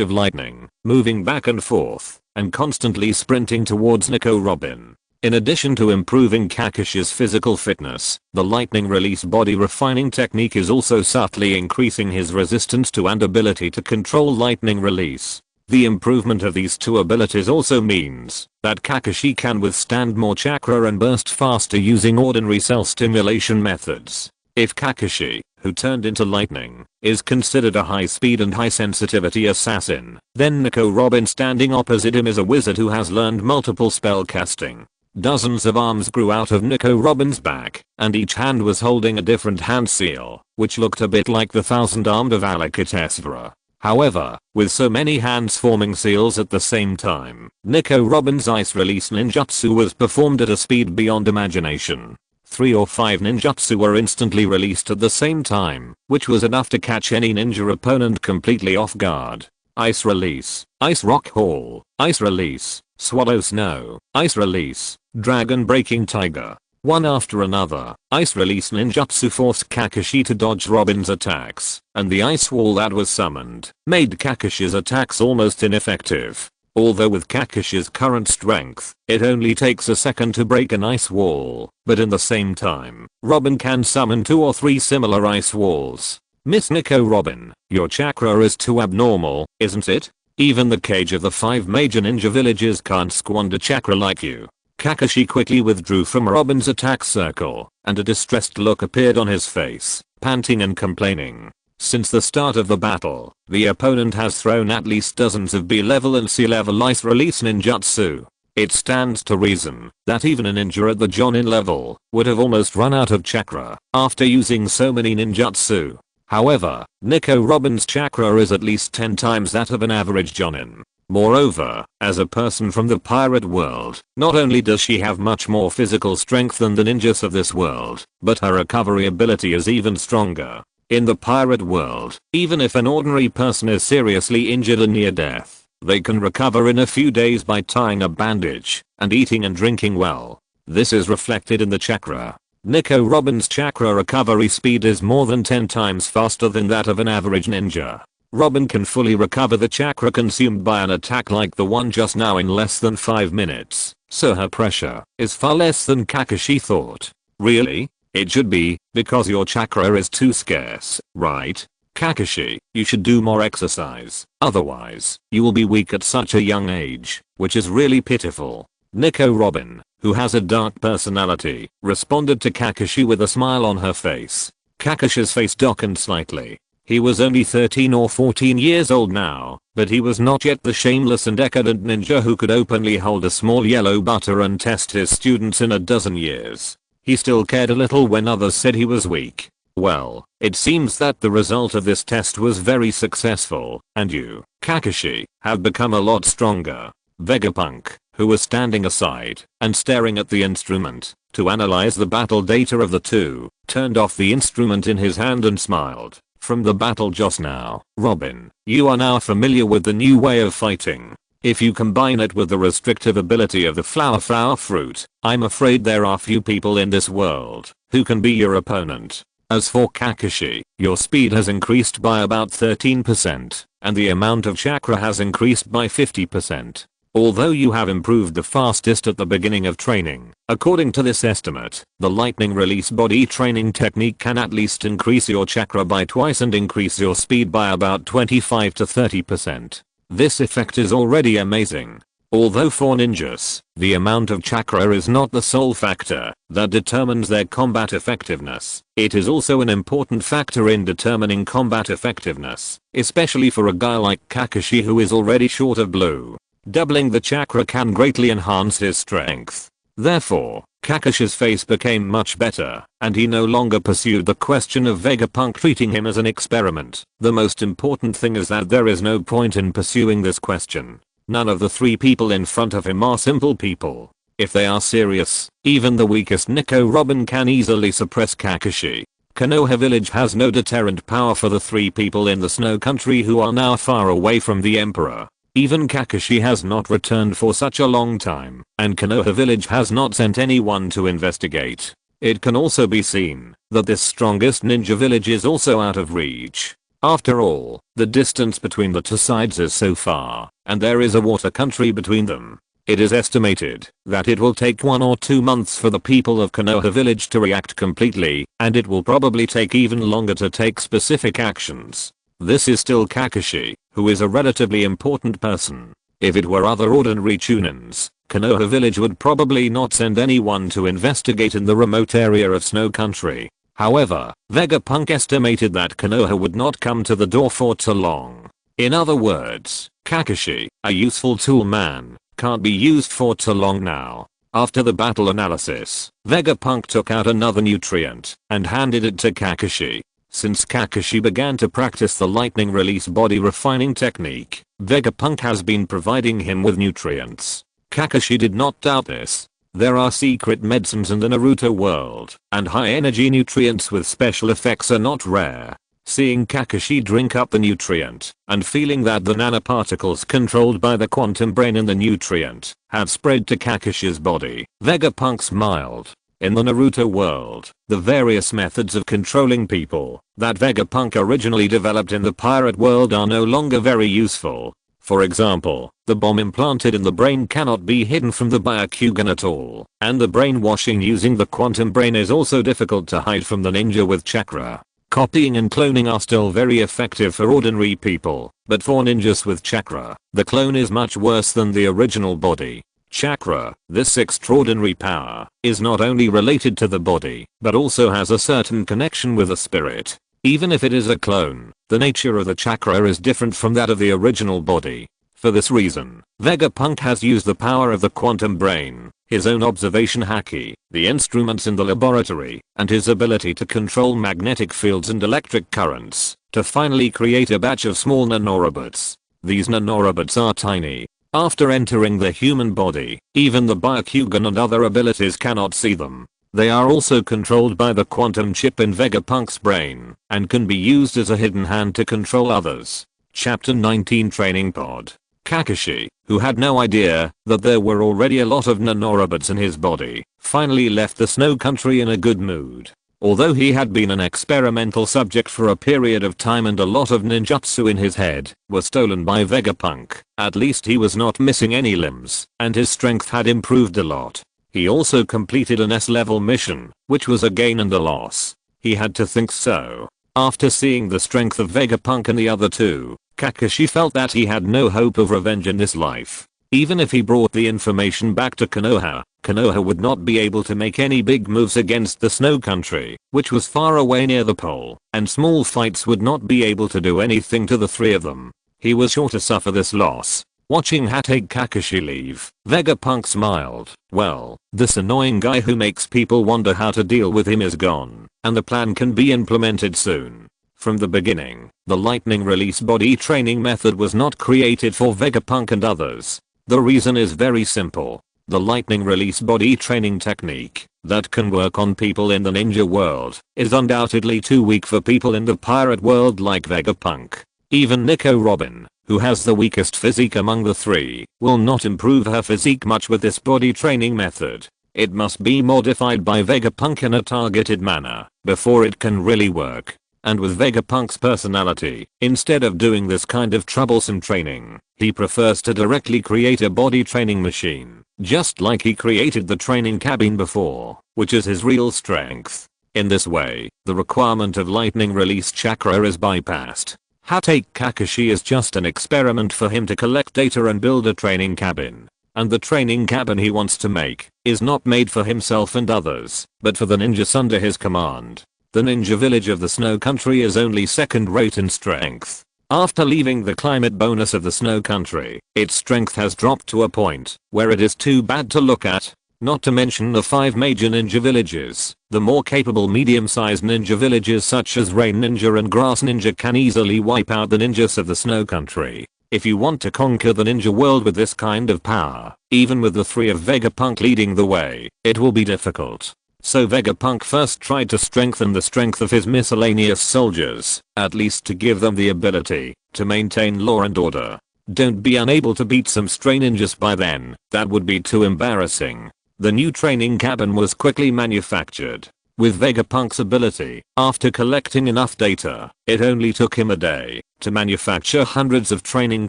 of lightning, moving back and forth, and constantly sprinting towards Nico Robin. In addition to improving Kakashi's physical fitness, the lightning release body refining technique is also subtly increasing his resistance to and ability to control lightning release. The improvement of these two abilities also means that Kakashi can withstand more chakra and burst faster using ordinary cell stimulation methods. If Kakashi, who turned into lightning, is considered a high speed and high sensitivity assassin, then Nico Robin standing opposite him is a wizard who has learned multiple spell casting. Dozens of arms grew out of Nico Robin's back, and each hand was holding a different hand seal, which looked a bit like the thousand-armed of Avalokitesvara. However, with so many hands forming seals at the same time, Nico Robin's ice release ninjutsu was performed at a speed beyond imagination. 3 or 5 ninjutsu were instantly released at the same time, which was enough to catch any ninja opponent completely off guard. Ice release, ice rock hall, ice release, swallow snow, ice release, dragon breaking tiger. One after another, ice release ninjutsu forced Kakashi to dodge Robin's attacks, and the ice wall that was summoned made Kakashi's attacks almost ineffective. Although with Kakashi's current strength, it only takes a second to break an ice wall, but in the same time, Robin can summon 2 or 3 similar ice walls. Miss Nico Robin, your chakra is too abnormal, isn't it? Even the cage of the 5 major ninja villages can't squander chakra like you. Kakashi quickly withdrew from Robin's attack circle, and a distressed look appeared on his face, panting and complaining. Since the start of the battle, the opponent has thrown at least dozens of B-level and C-level ice release ninjutsu. It stands to reason that even a ninja at the Jonin level would have almost run out of chakra after using so many ninjutsu. However, Nico Robin's chakra is at least 10 times that of an average Jonin. Moreover, as a person from the pirate world, not only does she have much more physical strength than the ninjas of this world, but her recovery ability is even stronger. In the pirate world, even if an ordinary person is seriously injured and near death, they can recover in a few days by tying a bandage and eating and drinking well. This is reflected in the chakra. Nico Robin's chakra recovery speed is more than 10 times faster than that of an average ninja. Robin can fully recover the chakra consumed by an attack like the one just now in less than 5 minutes, so her pressure is far less than Kakashi thought. Really? It should be, because your chakra is too scarce, right? Kakashi, you should do more exercise, otherwise, you will be weak at such a young age, which is really pitiful. Nico Robin, who has a dark personality, responded to Kakashi with a smile on her face. Kakashi's face darkened slightly. He was only 13 or 14 years old now, but he was not yet the shameless and decadent ninja who could openly hold a small yellow butter and test his students in a dozen years. He still cared a little when others said he was weak. Well, it seems that the result of this test was very successful, and you, Kakashi, have become a lot stronger. Vegapunk, who was standing aside and staring at the instrument to analyze the battle data of the two, turned off the instrument in his hand and smiled. From the battle just now, Robin, you are now familiar with the new way of fighting. If you combine it with the restrictive ability of the flower fruit, I'm afraid there are few people in this world who can be your opponent. As for Kakashi, your speed has increased by about 13%, and the amount of chakra has increased by 50%. Although you have improved the fastest at the beginning of training, according to this estimate, the lightning release body training technique can at least increase your chakra by twice and increase your speed by about 25 to 30%. This effect is already amazing. Although for ninjas, the amount of chakra is not the sole factor that determines their combat effectiveness, it is also an important factor in determining combat effectiveness, especially for a guy like Kakashi who is already short of blue. Doubling the chakra can greatly enhance his strength. Therefore, Kakashi's face became much better, and he no longer pursued the question of Vegapunk treating him as an experiment. The most important thing is that there is no point in pursuing this question. None of the three people in front of him are simple people. If they are serious, even the weakest Nico Robin can easily suppress Kakashi. Konoha village has no deterrent power for the three people in the snow country who are now far away from the emperor. Even Kakashi has not returned for such a long time, and Konoha village has not sent anyone to investigate. It can also be seen that this strongest ninja village is also out of reach. After all, the distance between the two sides is so far, and there is a water country between them. It is estimated that it will take 1 or 2 months for the people of Konoha village to react completely, and it will probably take even longer to take specific actions. This is still Kakashi, who is a relatively important person. If it were other ordinary Chunins, Konoha village would probably not send anyone to investigate in the remote area of Snow Country. However, Vegapunk estimated that Konoha would not come to the door for too long. In other words, Kakashi, a useful tool man, can't be used for too long now. After the battle analysis, Vegapunk took out another nutrient and handed it to Kakashi. Since Kakashi began to practice the lightning release body refining technique, Vegapunk has been providing him with nutrients. Kakashi did not doubt this. There are secret medicines in the Naruto world, and high energy nutrients with special effects are not rare. Seeing Kakashi drink up the nutrient, and feeling that the nanoparticles controlled by the quantum brain in the nutrient have spread to Kakashi's body, Vegapunk smiled. In the Naruto world, the various methods of controlling people that Vegapunk originally developed in the pirate world are no longer very useful. For example, the bomb implanted in the brain cannot be hidden from the Byakugan at all, and the brainwashing using the quantum brain is also difficult to hide from the ninja with chakra. Copying and cloning are still very effective for ordinary people, but for ninjas with chakra, the clone is much worse than the original body. Chakra, this extraordinary power, is not only related to the body, but also has a certain connection with the spirit. Even if it is a clone, the nature of the chakra is different from that of the original body. For this reason, Vegapunk has used the power of the quantum brain, his own observation haki, the instruments in the laboratory, and his ability to control magnetic fields and electric currents, to finally create a batch of small nanorobots. These nanorobots are tiny. After entering the human body, even the Byakugan and other abilities cannot see them. They are also controlled by the quantum chip in Vegapunk's brain, and can be used as a hidden hand to control others. Chapter 19 Training Pod. Kakashi, who had no idea that there were already a lot of nanorobots in his body, finally left the snow country in a good mood. Although he had been an experimental subject for a period of time and a lot of ninjutsu in his head were stolen by Vegapunk, at least he was not missing any limbs and his strength had improved a lot. He also completed an S-level mission, which was a gain and a loss. He had to think so. After seeing the strength of Vegapunk and the other two, Kakashi felt that he had no hope of revenge in this life. Even if he brought the information back to Konoha, Konoha would not be able to make any big moves against the Snow Country, which was far away near the pole, and small fights would not be able to do anything to the three of them. He was sure to suffer this loss. Watching Hatake Kakashi leave, Vegapunk smiled. Well, this annoying guy who makes people wonder how to deal with him is gone, and the plan can be implemented soon. From the beginning, the lightning release body training method was not created for Vegapunk and others. The reason is very simple. The lightning release body training technique that can work on people in the ninja world is undoubtedly too weak for people in the pirate world like Vegapunk. Even Nico Robin, who has the weakest physique among the three, will not improve her physique much with this body training method. It must be modified by Vegapunk in a targeted manner before it can really work. And with Vegapunk's personality, instead of doing this kind of troublesome training, he prefers to directly create a body training machine, just like he created the training cabin before, which is his real strength. In this way, the requirement of lightning release chakra is bypassed. Hatake Kakashi is just an experiment for him to collect data and build a training cabin. And the training cabin he wants to make is not made for himself and others, but for the ninjas under his command. The ninja village of the Snow Country is only second rate in strength. After leaving the climate bonus of the Snow Country, its strength has dropped to a point where it is too bad to look at. Not to mention the 5 major ninja villages. The more capable medium-sized ninja villages such as Rain Ninja and Grass Ninja can easily wipe out the ninjas of the Snow Country. If you want to conquer the ninja world with this kind of power, even with the 3 of Vegapunk leading the way, it will be difficult. So Vegapunk first tried to strengthen the strength of his miscellaneous soldiers, at least to give them the ability to maintain law and order. Don't be unable to beat some stray ninjas by then, that would be too embarrassing. The new training cabin was quickly manufactured. With Vegapunk's ability, after collecting enough data, it only took him a day to manufacture hundreds of training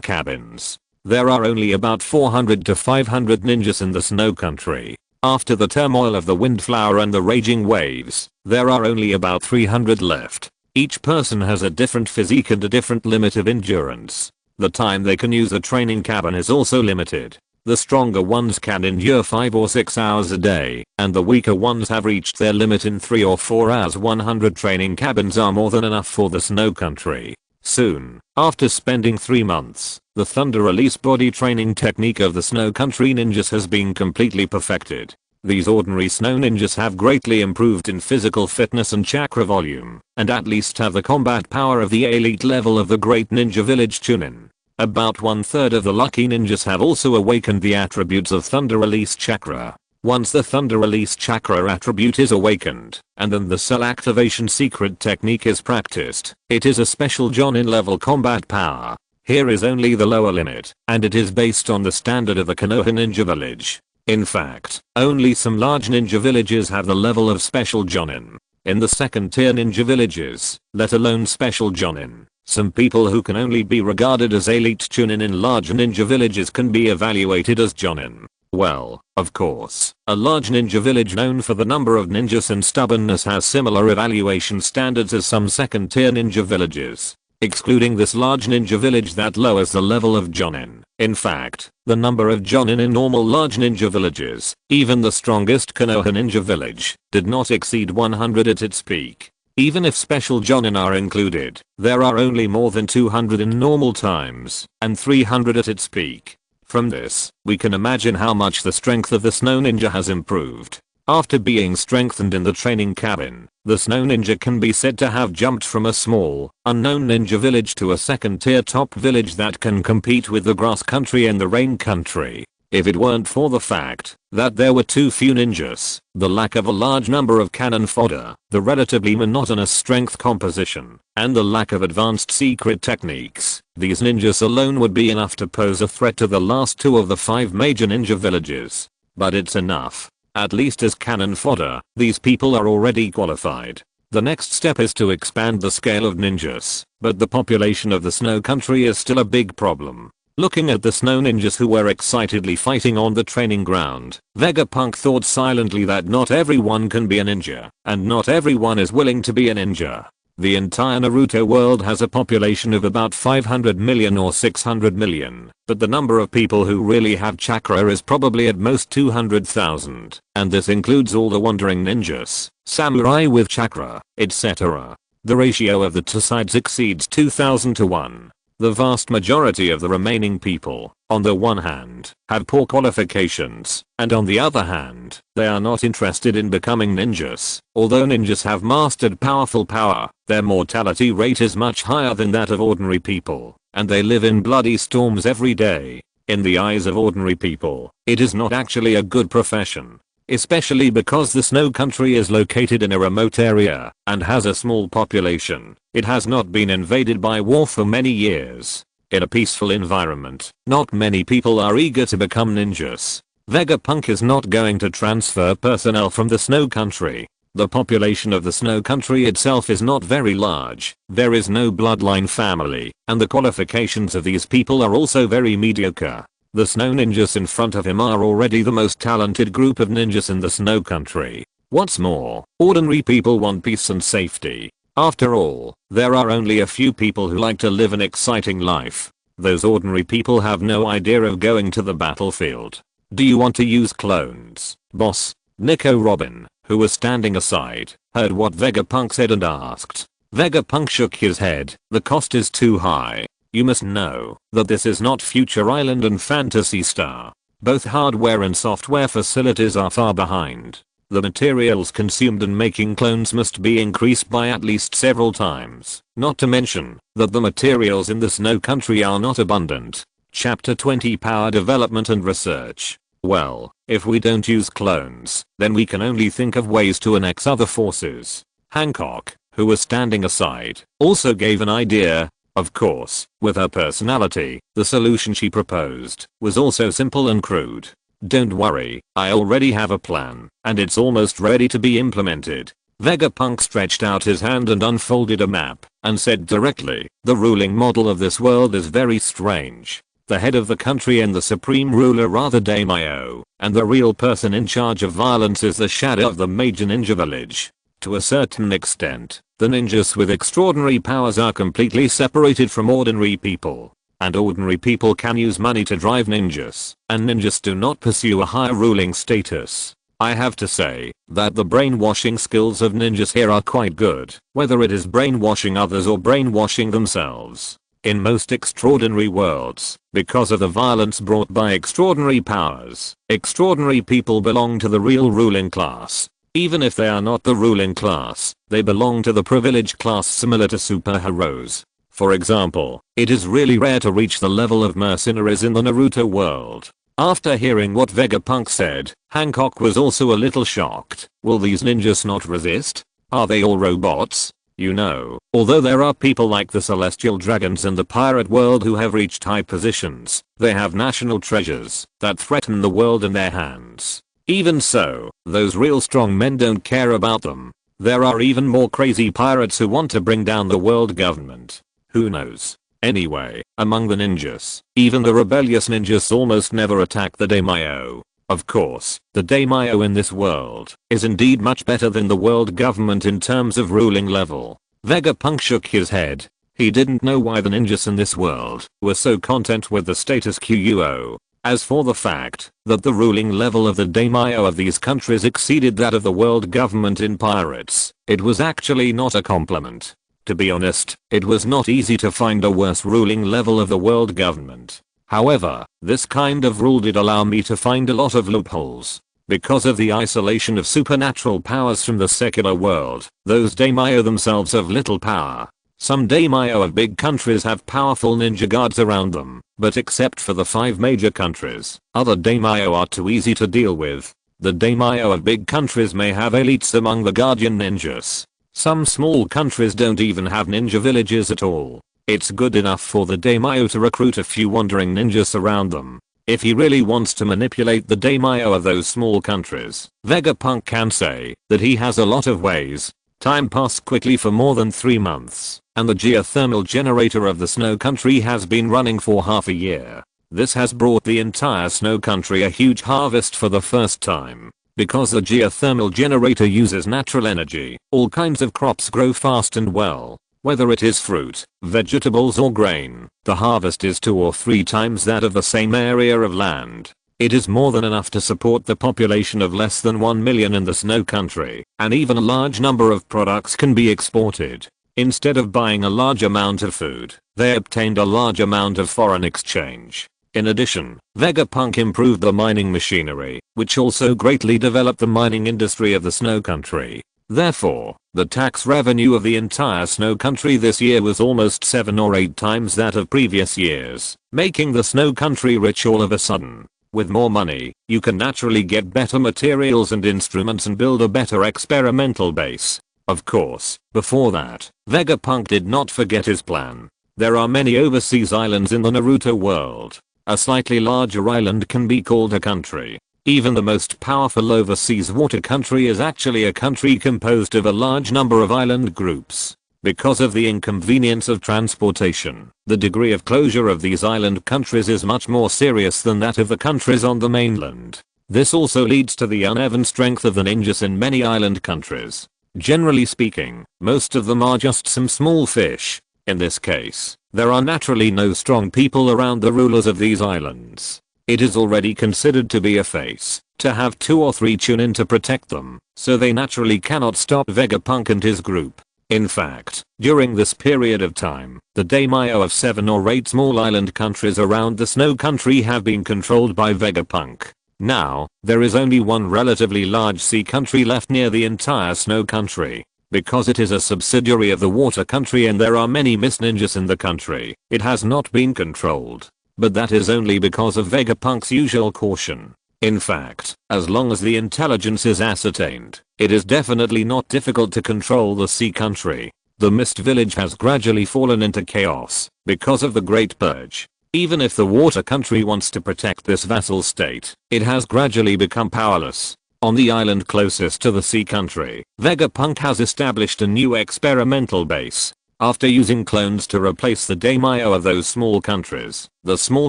cabins. There are only about 400 to 500 ninjas in the Snow Country. After the turmoil of the Windflower and the raging waves, there are only about 300 left. Each person has a different physique and a different limit of endurance. The time they can use a training cabin is also limited. The stronger ones can endure 5 or 6 hours a day, and the weaker ones have reached their limit in 3 or 4 hours. 100 training cabins are more than enough for the Snow Country. Soon, after spending 3 months, the Thunder Release body training technique of the Snow Country ninjas has been completely perfected. These ordinary snow ninjas have greatly improved in physical fitness and chakra volume, and at least have the combat power of the elite level of the Great Ninja Village Chunin. About 1/3 of the lucky ninjas have also awakened the attributes of Thunder Release Chakra. Once the Thunder Release Chakra attribute is awakened, and then the cell activation secret technique is practiced, it is a special Jonin level combat power. Here is only the lower limit, and it is based on the standard of the Konoha Ninja Village. In fact, only some large ninja villages have the level of special Jonin. In the second tier ninja villages, let alone special Jonin, some people who can only be regarded as elite Chunin in large ninja villages can be evaluated as Jonin. Well, of course, a large ninja village known for the number of ninjas and stubbornness has similar evaluation standards as some second tier ninja villages. Excluding this large ninja village that lowers the level of Jonin. In fact, the number of Jonin in normal large ninja villages, even the strongest Konoha ninja village, did not exceed 100 at its peak. Even if special Jonin are included, there are only more than 200 in normal times, and 300 at its peak. From this, we can imagine how much the strength of the Snow Ninja has improved. After being strengthened in the training cabin, the Snow Ninja can be said to have jumped from a small, unknown ninja village to a second tier top village that can compete with the Grass Country and the Rain Country. If it weren't for the fact that there were too few ninjas, the lack of a large number of cannon fodder, the relatively monotonous strength composition, and the lack of advanced secret techniques, these ninjas alone would be enough to pose a threat to the last 2 of the 5 major ninja villages. But it's enough. At least as cannon fodder, these people are already qualified. The next step is to expand the scale of ninjas, but the population of the snow country is still a big problem. Looking at the snow ninjas who were excitedly fighting on the training ground, Vegapunk thought silently that not everyone can be a ninja, and not everyone is willing to be a ninja. The entire Naruto world has a population of about 500 million or 600 million, but the number of people who really have chakra is probably at most 200,000, and this includes all the wandering ninjas, samurai with chakra, etc. The ratio of the two sides exceeds 2000 to 1. The vast majority of the remaining people, on the one hand, have poor qualifications, and on the other hand, they are not interested in becoming ninjas. Although ninjas have mastered powerful power, their mortality rate is much higher than that of ordinary people, and they live in bloody storms every day. In the eyes of ordinary people, it is not actually a good profession. Especially because the snow country is located in a remote area and has a small population. It has not been invaded by war for many years. In a peaceful environment, not many people are eager to become ninjas. Vegapunk is not going to transfer personnel from the snow country. The population of the snow country itself is not very large, there is no bloodline family, and the qualifications of these people are also very mediocre. The snow ninjas in front of him are already the most talented group of ninjas in the snow country. What's more, ordinary people want peace and safety. After all, there are only a few people who like to live an exciting life. Those ordinary people have no idea of going to the battlefield. Do you want to use clones, boss? Nico Robin, who was standing aside, heard what Vegapunk said and asked. Vegapunk shook his head. The cost is too high. You must know that this is not Future Island and Phantasy Star. Both hardware and software facilities are far behind. The materials consumed in making clones must be increased by at least several times. Not to mention that the materials in the snow country are not abundant. Chapter 20 Power Development and Research. Well, if we don't use clones, then we can only think of ways to annex other forces. Hancock, who was standing aside, also gave an idea. Of course, with her personality, the solution she proposed was also simple and crude. Don't worry, I already have a plan, and it's almost ready to be implemented. Vegapunk stretched out his hand and unfolded a map, and said directly, the ruling model of this world is very strange. The head of the country and the supreme ruler are the daimyo, and the real person in charge of violence is the shadow of the major ninja village. To a certain extent, the ninjas with extraordinary powers are completely separated from ordinary people. And ordinary people can use money to drive ninjas, and ninjas do not pursue a higher ruling status. I have to say that the brainwashing skills of ninjas here are quite good, whether it is brainwashing others or brainwashing themselves. In most extraordinary worlds, because of the violence brought by extraordinary powers, extraordinary people belong to the real ruling class. Even if they are not the ruling class, they belong to the privileged class similar to superheroes. For example, it is really rare to reach the level of mercenaries in the Naruto world. After hearing what Vegapunk said, Hancock was also a little shocked. Will these ninjas not resist? Are they all robots? You know, although there are people like the celestial dragons in the pirate world who have reached high positions, they have national treasures that threaten the world in their hands. Even so, those real strong men don't care about them. There are even more crazy pirates who want to bring down the world government. Who knows? Anyway, among the ninjas, even the rebellious ninjas almost never attack the daimyo. Of course, the daimyo in this world is indeed much better than the world government in terms of ruling level. Vegapunk shook his head. He didn't know why the ninjas in this world were so content with the status quo. As for the fact that the ruling level of the daimyo of these countries exceeded that of the world government in pirates, it was actually not a compliment. To be honest, it was not easy to find a worse ruling level of the world government. However, this kind of rule did allow me to find a lot of loopholes. Because of the isolation of supernatural powers from the secular world, those daimyo themselves have little power. Some daimyo of big countries have powerful ninja guards around them, but except for the 5 major countries, other daimyo are too easy to deal with. The daimyo of big countries may have elites among the guardian ninjas. Some small countries don't even have ninja villages at all. It's good enough for the daimyo to recruit a few wandering ninjas around them. If he really wants to manipulate the daimyo of those small countries, Vegapunk can say that he has a lot of ways. Time passed quickly for more than 3 months, and the geothermal generator of the snow country has been running for half a year. This has brought the entire snow country a huge harvest for the first time. Because the geothermal generator uses natural energy, all kinds of crops grow fast and well. Whether it is fruit, vegetables or grain, the harvest is 2 or 3 times that of the same area of land. It is more than enough to support the population of less than 1 million in the snow country, and even a large number of products can be exported. Instead of buying a large amount of food, they obtained a large amount of foreign exchange. In addition, Vegapunk improved the mining machinery, which also greatly developed the mining industry of the snow country. Therefore, the tax revenue of the entire snow country this year was almost 7 or 8 times that of previous years, making the snow country rich all of a sudden. With more money, you can naturally get better materials and instruments and build a better experimental base. Of course, before that, Vegapunk did not forget his plan. There are many overseas islands in the Naruto world. A slightly larger island can be called a country. Even the most powerful overseas water country is actually a country composed of a large number of island groups. Because of the inconvenience of transportation, the degree of closure of these island countries is much more serious than that of the countries on the mainland. This also leads to the uneven strength of the ninjas in many island countries. Generally speaking, most of them are just some small fish. In this case, there are naturally no strong people around the rulers of these islands. It is already considered to be a face to have 2 or 3 chunin to protect them, so they naturally cannot stop Vegapunk and his group. In fact, during this period of time, the daimyo of 7 or 8 small island countries around the snow country have been controlled by Vegapunk. Now, there is only one relatively large sea country left near the entire snow country. Because it is a subsidiary of the water country and there are many mist ninjas in the country, it has not been controlled. But that is only because of Vegapunk's usual caution. In fact, as long as the intelligence is ascertained, it is definitely not difficult to control the sea country. The mist village has gradually fallen into chaos because of the Great Purge. Even if the water country wants to protect this vassal state, it has gradually become powerless. On the island closest to the sea country, Vegapunk has established a new experimental base. After using clones to replace the daimyo of those small countries, the small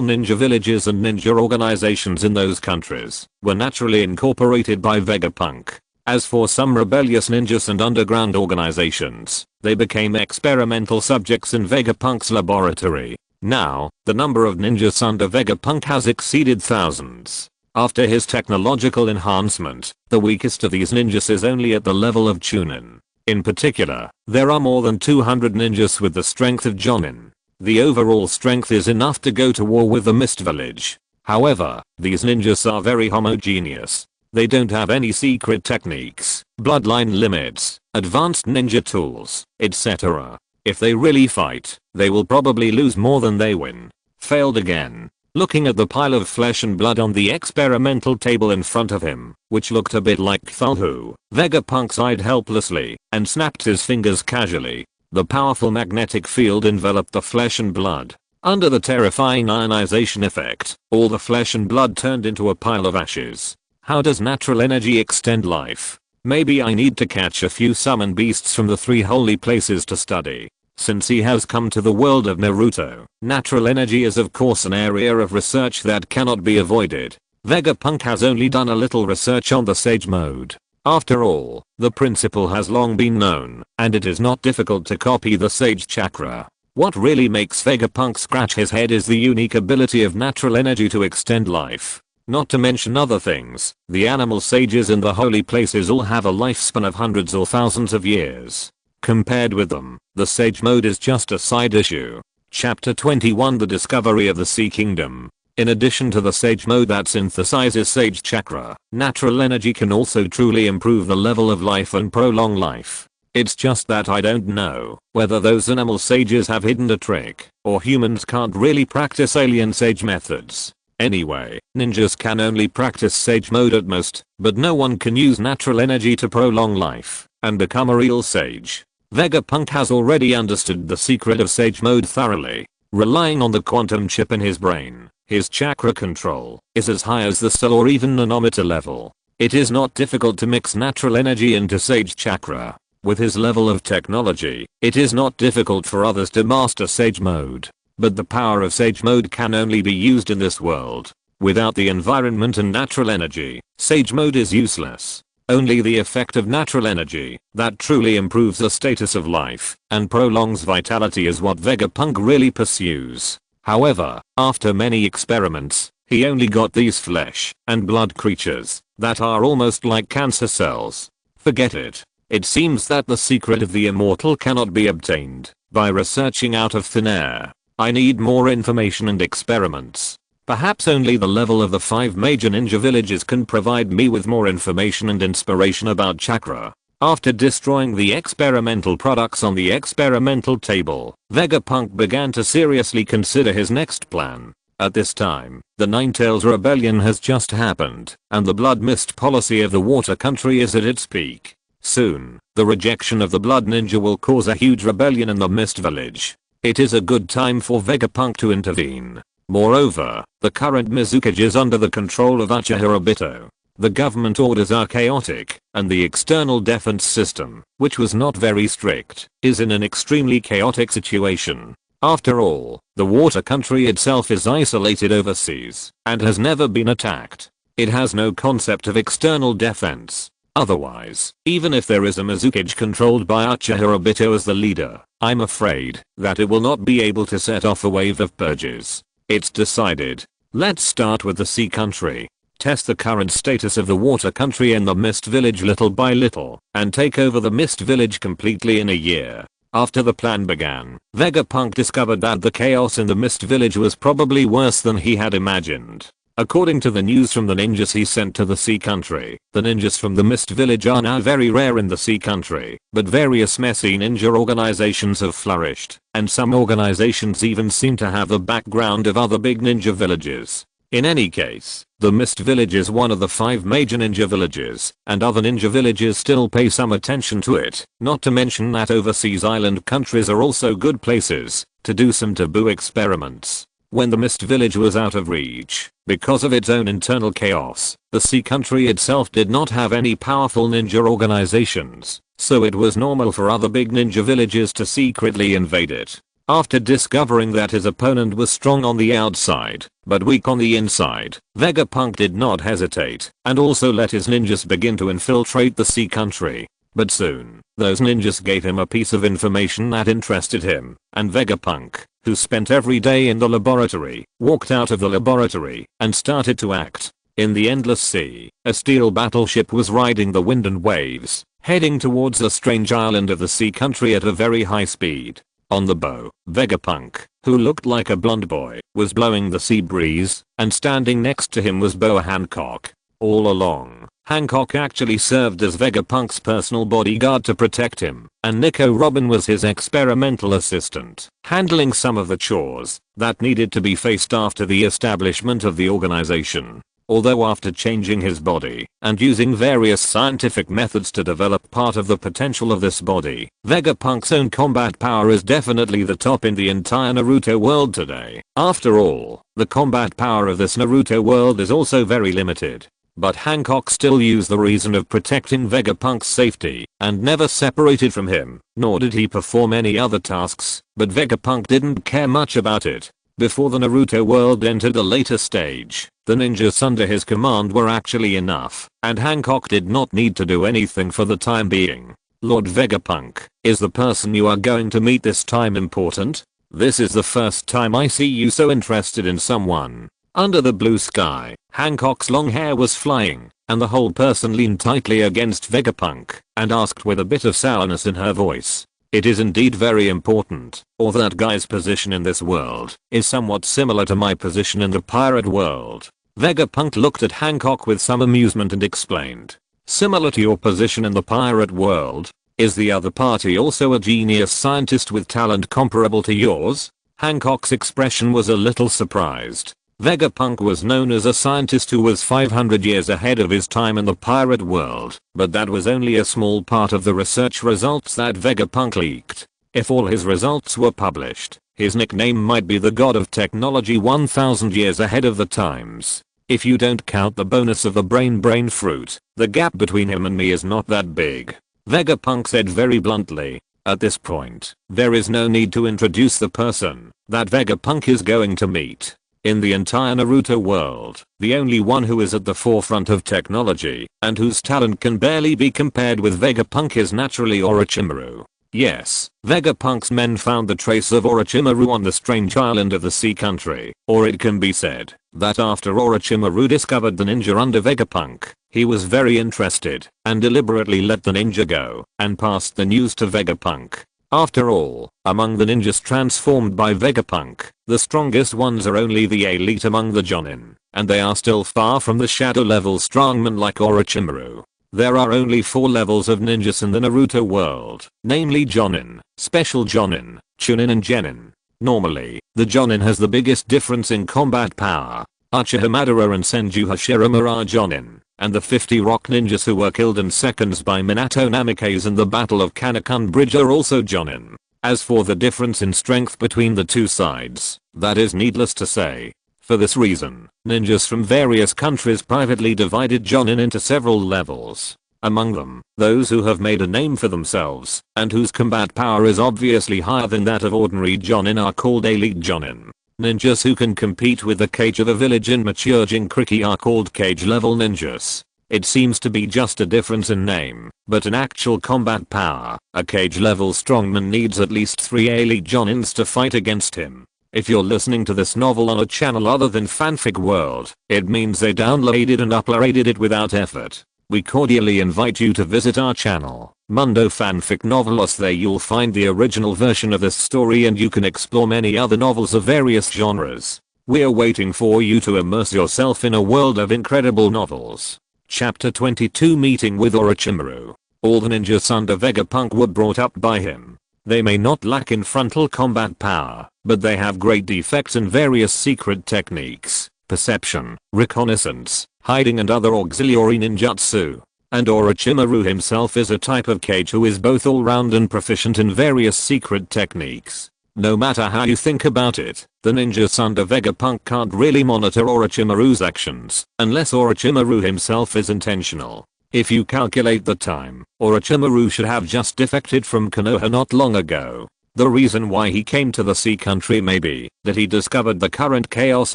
ninja villages and ninja organizations in those countries were naturally incorporated by Vegapunk. As for some rebellious ninjas and underground organizations, they became experimental subjects in Vegapunk's laboratory. Now, the number of ninjas under Vegapunk has exceeded thousands. After his technological enhancement, the weakest of these ninjas is only at the level of chunin. In particular, there are more than 200 ninjas with the strength of jonin. The overall strength is enough to go to war with the mist village. However, these ninjas are very homogeneous. They don't have any secret techniques, bloodline limits, advanced ninja tools, etc. If they really fight, they will probably lose more than they win. Failed again. Looking at the pile of flesh and blood on the experimental table in front of him, which looked a bit like Thulhu, Vegapunk sighed helplessly and snapped his fingers casually. The powerful magnetic field enveloped the flesh and blood. Under the terrifying ionization effect, all the flesh and blood turned into a pile of ashes. How does natural energy extend life? Maybe I need to catch a few summon beasts from the 3 holy places to study. Since he has come to the world of Naruto, natural energy is of course an area of research that cannot be avoided. Vegapunk has only done a little research on the Sage Mode. After all, the principle has long been known, and it is not difficult to copy the Sage Chakra. What really makes Vegapunk scratch his head is the unique ability of natural energy to extend life. Not to mention other things, the animal sages in the holy places all have a lifespan of hundreds or thousands of years. Compared with them, the Sage Mode is just a side issue. Chapter 21 The Discovery of the Sea Kingdom. In addition to the Sage Mode that synthesizes Sage Chakra, natural energy can also truly improve the level of life and prolong life. It's just that I don't know whether those animal sages have hidden a trick, or humans can't really practice alien sage methods. Anyway, ninjas can only practice Sage Mode at most, but no one can use natural energy to prolong life and become a real sage. Vegapunk has already understood the secret of Sage Mode thoroughly. Relying on the quantum chip in his brain, His chakra control is as high as the soul or even nanometer level. It is not difficult to mix natural energy into Sage chakra. With his level of technology, it is not difficult for others to master Sage mode. But the power of Sage mode can only be used in this world. Without the environment and natural energy, Sage mode is useless. Only the effect of natural energy that truly improves the status of life and prolongs vitality is what Vegapunk really pursues. However, after many experiments, he only got these flesh and blood creatures that are almost like cancer cells. Forget it. It seems that the secret of the immortal cannot be obtained by researching out of thin air. I need more information and experiments. Perhaps only the level of the 5 major ninja villages can provide me with more information and inspiration about chakra. After destroying the experimental products on the experimental table, Vegapunk began to seriously consider his next plan. At this time, the Ninetales rebellion has just happened, and the blood mist policy of the water country is at its peak. Soon, the rejection of the blood ninja will cause a huge rebellion in the mist village. It is a good time for Vegapunk to intervene. Moreover, the current Mizukage is under the control of Uchiha Obito. The government orders are chaotic, and the external defense system, which was not very strict, is in an extremely chaotic situation. After all, the water country itself is isolated overseas, and has never been attacked. It has no concept of external defense. Otherwise, even if there is a Mizukage controlled by Uchiha Obito as the leader, I'm afraid that it will not be able to set off a wave of purges. It's decided. Let's start with the sea country. Test the current status of the water country and the mist village little by little, and take over the mist village completely in a year. After the plan began, Vegapunk discovered that the chaos in the mist village was probably worse than he had imagined. According to the news from the ninjas he sent to the sea country, the ninjas from the mist village are now very rare in the sea country, but various messy ninja organizations have flourished, and some organizations even seem to have the background of other big ninja villages. In any case, the mist village is one of the 5 major ninja villages, and other ninja villages still pay some attention to it, not to mention that overseas island countries are also good places to do some taboo experiments. When the mist village was out of reach, because of its own internal chaos, the sea country itself did not have any powerful ninja organizations, so it was normal for other big ninja villages to secretly invade it. After discovering that his opponent was strong on the outside, but weak on the inside, Vegapunk did not hesitate, and also let his ninjas begin to infiltrate the sea country. But soon, those ninjas gave him a piece of information that interested him, and Vegapunk, who spent every day in the laboratory, walked out of the laboratory and started to act. In the endless sea, a steel battleship was riding the wind and waves, heading towards a strange island of the sea country at a very high speed. On the bow, Vegapunk, who looked like a blonde boy, was blowing the sea breeze, and standing next to him was Boa Hancock. All along, Hancock actually served as Vegapunk's personal bodyguard to protect him, and Nico Robin was his experimental assistant, handling some of the chores that needed to be faced after the establishment of the organization. Although after changing his body and using various scientific methods to develop part of the potential of this body, Vegapunk's own combat power is definitely the top in the entire Naruto world today. After all, the combat power of this Naruto world is also very limited. But Hancock still used the reason of protecting Vegapunk's safety and never separated from him, nor did he perform any other tasks, but Vegapunk didn't care much about it. Before the Naruto world entered a later stage, the ninjas under his command were actually enough, and Hancock did not need to do anything for the time being. Lord Vegapunk, is the person you are going to meet this time important? This is the first time I see you so interested in someone. Under the blue sky, Hancock's long hair was flying, and the whole person leaned tightly against Vegapunk and asked with a bit of sourness in her voice. It is indeed very important, or that guy's position in this world is somewhat similar to my position in the pirate world. Vegapunk looked at Hancock with some amusement and explained. Similar to your position in the pirate world? Is the other party also a genius scientist with talent comparable to yours? Hancock's expression was a little surprised. Vegapunk was known as a scientist who was 500 years ahead of his time in the pirate world, but that was only a small part of the research results that Vegapunk leaked. If all his results were published, His nickname might be the god of technology 1000 years ahead of the times. If you don't count the bonus of the brain fruit, the gap between him and me is not that big. Vegapunk said very bluntly. At this point, there is no need to introduce the person that Vegapunk is going to meet. In the entire Naruto world, the only one who is at the forefront of technology and whose talent can barely be compared with Vegapunk is naturally Orochimaru. Yes, Vegapunk's men found the trace of Orochimaru on the strange island of the sea country, or it can be said that after Orochimaru discovered the ninja under Vegapunk, he was very interested and deliberately let the ninja go and passed the news to Vegapunk. After all, among the ninjas transformed by Vegapunk, the strongest ones are only the elite among the Jonin, and they are still far from the shadow level strongmen like Orochimaru. There are only 4 levels of ninjas in the Naruto world, namely Jonin, Special Jonin, Chunin and Genin. Normally, the Jonin has the biggest difference in combat power. Uchiha Madara and Senju Hashirama are Jonin, and the 50 rock ninjas who were killed in seconds by Minato Namikaze in the Battle of Kanekun Bridge are also Jonin. As for the difference in strength between the two sides, that is needless to say. For this reason, ninjas from various countries privately divided Jonin into several levels. Among them, those who have made a name for themselves and whose combat power is obviously higher than that of ordinary Jonin are called elite Jonin. Ninjas who can compete with the cage of a village in mature Jinchuriki are called cage level ninjas. It seems to be just a difference in name, but in actual combat power, a cage level strongman needs at least 3 elite Jonins to fight against him. If you're listening to this novel on a channel other than Fanfic World, it means they downloaded and uploaded it without effort. We cordially invite you to visit our channel, Mundo Fanfic Novelos. There you'll find the original version of this story and you can explore many other novels of various genres. We're waiting for you to immerse yourself in a world of incredible novels. Chapter 22 Meeting with Orochimaru. All the ninjas under Vegapunk were brought up by him. They may not lack in frontal combat power, but they have great defects in various secret techniques, perception, reconnaissance, hiding and other auxiliary ninjutsu. And Orochimaru himself is a type of cage who is both all-round and proficient in various secret techniques. No matter how you think about it, the ninjas under Vegapunk can't really monitor Orochimaru's actions, unless Orochimaru himself is intentional. If you calculate the time, Orochimaru should have just defected from Konoha not long ago. The reason why he came to the sea country may be that he discovered the current chaos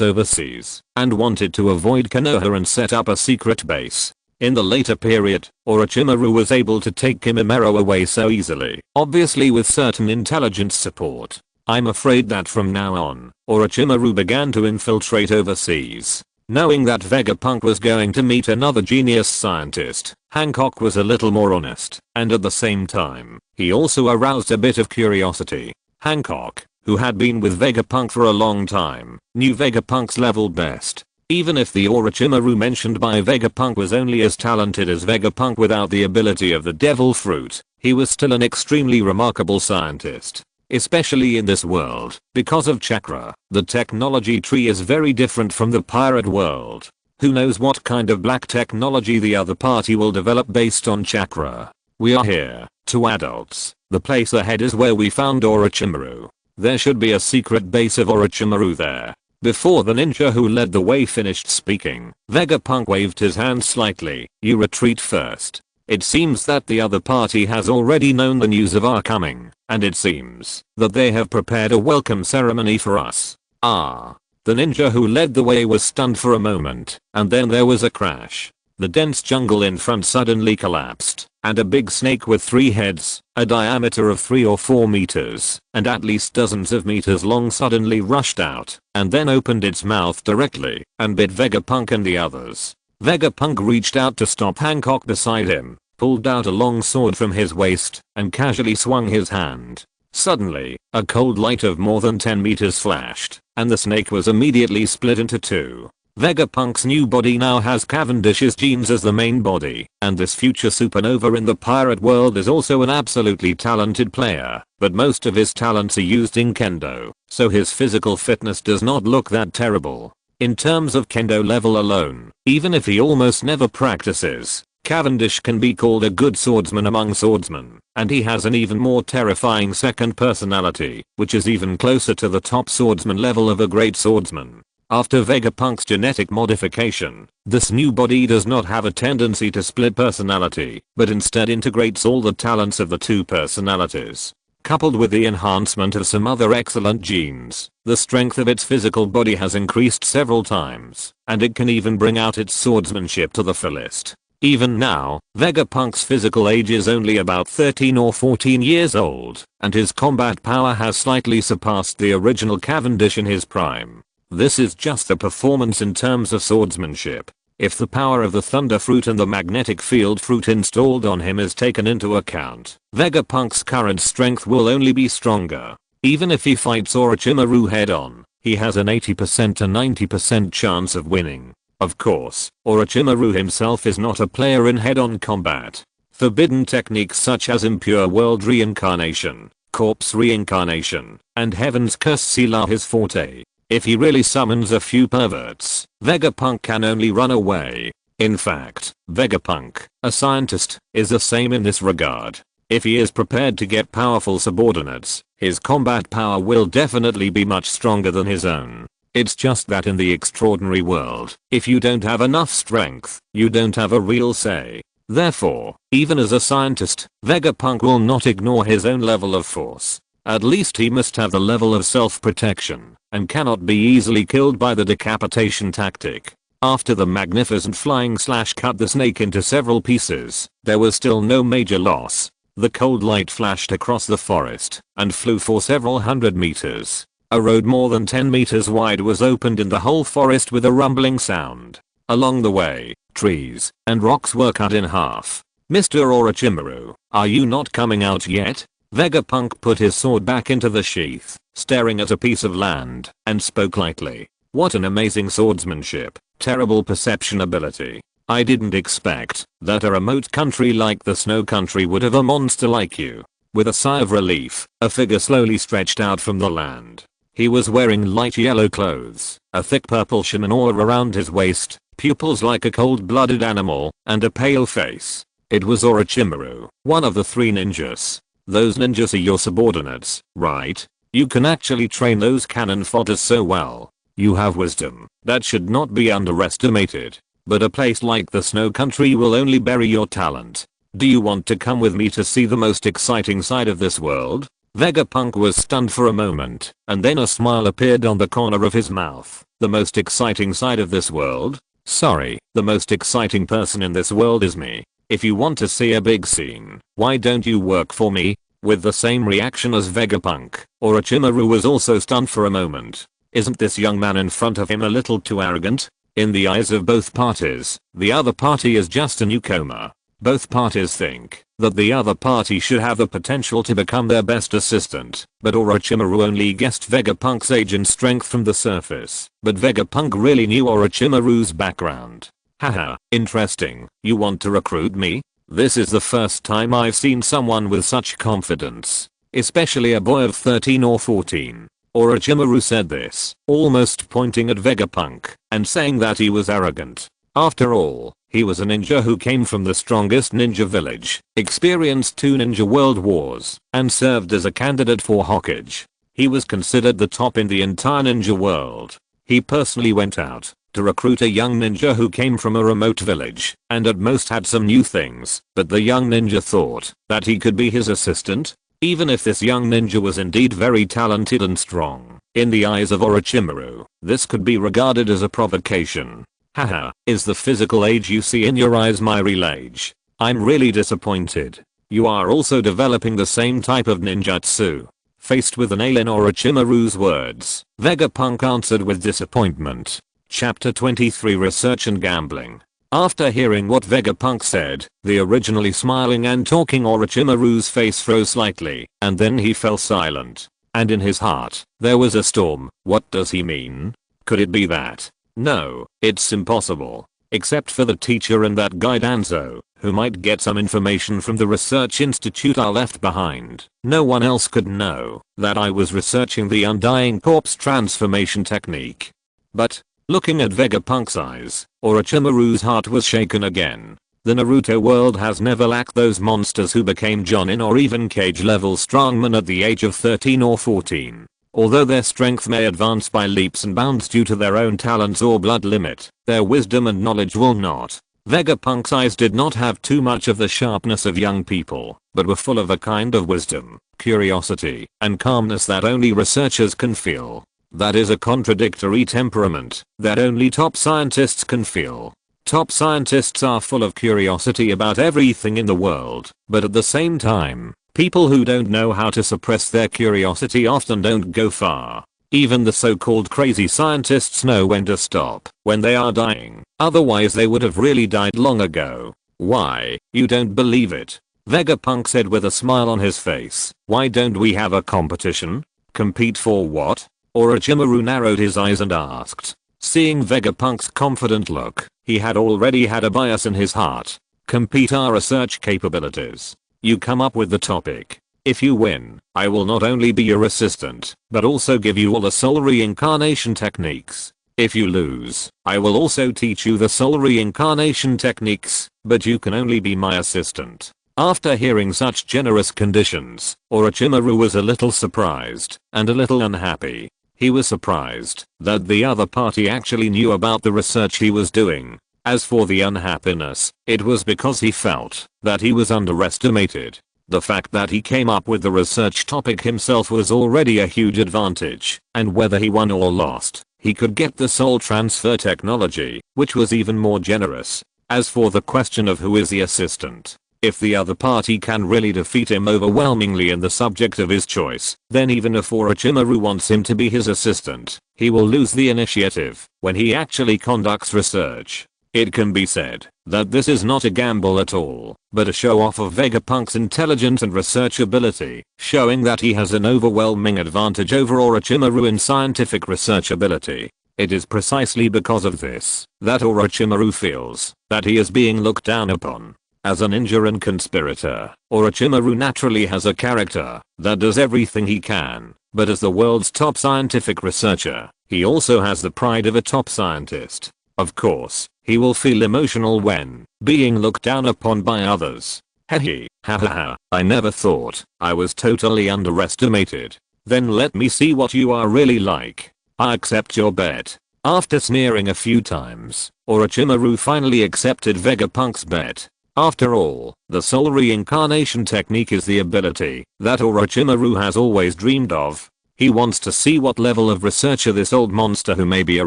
overseas and wanted to avoid Konoha and set up a secret base. In the later period, Orochimaru was able to take Kimimaro away so easily, obviously with certain intelligence support. I'm afraid that from now on, Orochimaru began to infiltrate overseas. Knowing that Vegapunk was going to meet another genius scientist, Hancock was a little more honest, and at the same time, he also aroused a bit of curiosity. Hancock, who had been with Vegapunk for a long time, knew Vegapunk's level best. Even if the Orochimaru mentioned by Vegapunk was only as talented as Vegapunk without the ability of the devil fruit, he was still an extremely remarkable scientist. Especially in this world, because of chakra, the technology tree is very different from the pirate world. Who knows what kind of black technology the other party will develop based on chakra. We are here, 2 adults. The place ahead is where we found Orochimaru. There should be a secret base of Orochimaru there. Before the ninja who led the way finished speaking, Vegapunk waved his hand slightly. You retreat first. It seems that the other party has already known the news of our coming, and it seems that they have prepared a welcome ceremony for us. Ah. The ninja who led the way was stunned for a moment, and then there was a crash. The dense jungle in front suddenly collapsed, and a big snake with 3 heads, a diameter of 3 or 4 meters, and at least dozens of meters long suddenly rushed out, and then opened its mouth directly, and bit Vegapunk and the others. Vegapunk reached out to stop Hancock beside him, pulled out a long sword from his waist, and casually swung his hand. Suddenly, a cold light of more than 10 meters flashed, and the snake was immediately split into 2. Vegapunk's new body now has Cavendish's genes as the main body, and this future supernova in the pirate world is also an absolutely talented player, but most of his talents are used in kendo, so his physical fitness does not look that terrible. In terms of kendo level alone, even if he almost never practices, Cavendish can be called a good swordsman among swordsmen, and he has an even more terrifying second personality, which is even closer to the top swordsman level of a great swordsman. After Vegapunk's genetic modification, this new body does not have a tendency to split personality, but instead integrates all the talents of the two personalities. Coupled with the enhancement of some other excellent genes, the strength of its physical body has increased several times, and it can even bring out its swordsmanship to the fullest. Even now, Vegapunk's physical age is only about 13 or 14 years old, and his combat power has slightly surpassed the original Cavendish in his prime. This is just the performance in terms of swordsmanship. If the power of the Thunder Fruit and the Magnetic Field Fruit installed on him is taken into account, Vegapunk's current strength will only be stronger. Even if he fights Orochimaru head-on, he has an 80% to 90% chance of winning. Of course, Orochimaru himself is not a player in head-on combat. Forbidden techniques such as Impure World Reincarnation, Corpse Reincarnation, and Heaven's Curse Seal are his forte. If he really summons a few perverts, Vegapunk can only run away. In fact, Vegapunk, a scientist, is the same in this regard. If he is prepared to get powerful subordinates, his combat power will definitely be much stronger than his own. It's just that in the extraordinary world, if you don't have enough strength, you don't have a real say. Therefore, even as a scientist, Vegapunk will not ignore his own level of force. At least he must have the level of self-protection, and cannot be easily killed by the decapitation tactic. After the magnificent flying slash cut the snake into several pieces, there was still no major loss. The cold light flashed across the forest, and flew for several hundred meters. A road more than 10 meters wide was opened in the whole forest with a rumbling sound. Along the way, trees and rocks were cut in half. Mr. Orochimaru, are you not coming out yet? Vegapunk put his sword back into the sheath, staring at a piece of land, and spoke lightly. What an amazing swordsmanship, terrible perception ability. I didn't expect that a remote country like the Snow Country would have a monster like you. With a sigh of relief, a figure slowly stretched out from the land. He was wearing light yellow clothes, a thick purple shimano around his waist, pupils like a cold-blooded animal, and a pale face. It was Orochimaru, one of the 3 ninjas. Those ninjas are your subordinates, right? You can actually train those cannon fodder so well. You have wisdom that should not be underestimated. But a place like the Snow Country will only bury your talent. Do you want to come with me to see the most exciting side of this world? Vegapunk was stunned for a moment, and then a smile appeared on the corner of his mouth. The most exciting side of this world? Sorry, the most exciting person in this world is me. If you want to see a big scene, why don't you work for me? With the same reaction as Vegapunk, Orochimaru was also stunned for a moment. Isn't this young man in front of him a little too arrogant? In the eyes of both parties, the other party is just a newcomer. Both parties think that the other party should have the potential to become their best assistant, but Orochimaru only guessed Vegapunk's age and strength from the surface. But Vegapunk really knew Orochimaru's background. Haha, interesting, you want to recruit me? This is the first time I've seen someone with such confidence. Especially a boy of 13 or 14. Orochimaru said this, almost pointing at Vegapunk, and saying that he was arrogant. After all, he was a ninja who came from the strongest ninja village, experienced 2 ninja world wars, and served as a candidate for Hokage. He was considered the top in the entire ninja world. He personally went out to recruit a young ninja who came from a remote village, and at most had some new things, but the young ninja thought that he could be his assistant. Even if this young ninja was indeed very talented and strong, in the eyes of Orochimaru, this could be regarded as a provocation. Haha, is the physical age you see in your eyes my real age? I'm really disappointed. You are also developing the same type of ninjutsu. Faced with an alien Orochimaru's words, Vegapunk answered with disappointment. Chapter 23 Research and Gambling. After hearing what Vegapunk said, the originally smiling and talking Orochimaru's face froze slightly, and then he fell silent. And in his heart, there was a storm. What does he mean? Could it be that? No, it's impossible. Except for the teacher and that guy Danzo, who might get some information from the research institute I left behind. No one else could know that I was researching the undying corpse transformation technique. But, looking at Vegapunk's eyes, Orochimaru's heart was shaken again. The Naruto world has never lacked those monsters who became Jonin or even Cage level strongmen at the age of 13 or 14. Although their strength may advance by leaps and bounds due to their own talents or blood limit, their wisdom and knowledge will not. Vegapunk's eyes did not have too much of the sharpness of young people, but were full of a kind of wisdom, curiosity, and calmness that only researchers can feel. That is a contradictory temperament that only top scientists can feel. Top scientists are full of curiosity about everything in the world, but at the same time, people who don't know how to suppress their curiosity often don't go far. Even the so-called crazy scientists know when to stop when they are dying, otherwise they would have really died long ago. Why, you don't believe it? Vegapunk said with a smile on his face. Why don't we have a competition? Compete for what? Orochimaru narrowed his eyes and asked. Seeing Vegapunk's confident look, he had already had a bias in his heart. Compete our research capabilities. You come up with the topic. If you win, I will not only be your assistant, but also give you all the soul reincarnation techniques. If you lose, I will also teach you the soul reincarnation techniques, but you can only be my assistant. After hearing such generous conditions, Orochimaru was a little surprised and a little unhappy. He was surprised that the other party actually knew about the research he was doing. As for the unhappiness, it was because he felt that he was underestimated. The fact that he came up with the research topic himself was already a huge advantage, and whether he won or lost, he could get the soul transfer technology, which was even more generous. As for the question of who is the assistant, if the other party can really defeat him overwhelmingly in the subject of his choice, then even if Orochimaru wants him to be his assistant, he will lose the initiative when he actually conducts research. It can be said that this is not a gamble at all, but a show off of Vegapunk's intelligence and research ability, showing that he has an overwhelming advantage over Orochimaru in scientific research ability. It is precisely because of this that Orochimaru feels that he is being looked down upon. As a ninja and conspirator, Orochimaru naturally has a character that does everything he can, but as the world's top scientific researcher, he also has the pride of a top scientist. Of course, he will feel emotional when being looked down upon by others. Hehe, hahaha, I never thought I was totally underestimated. Then let me see what you are really like. I accept your bet. After sneering a few times, Orochimaru finally accepted Vegapunk's bet. After all, the soul reincarnation technique is the ability that Orochimaru has always dreamed of. He wants to see what level of researcher this old monster who may be a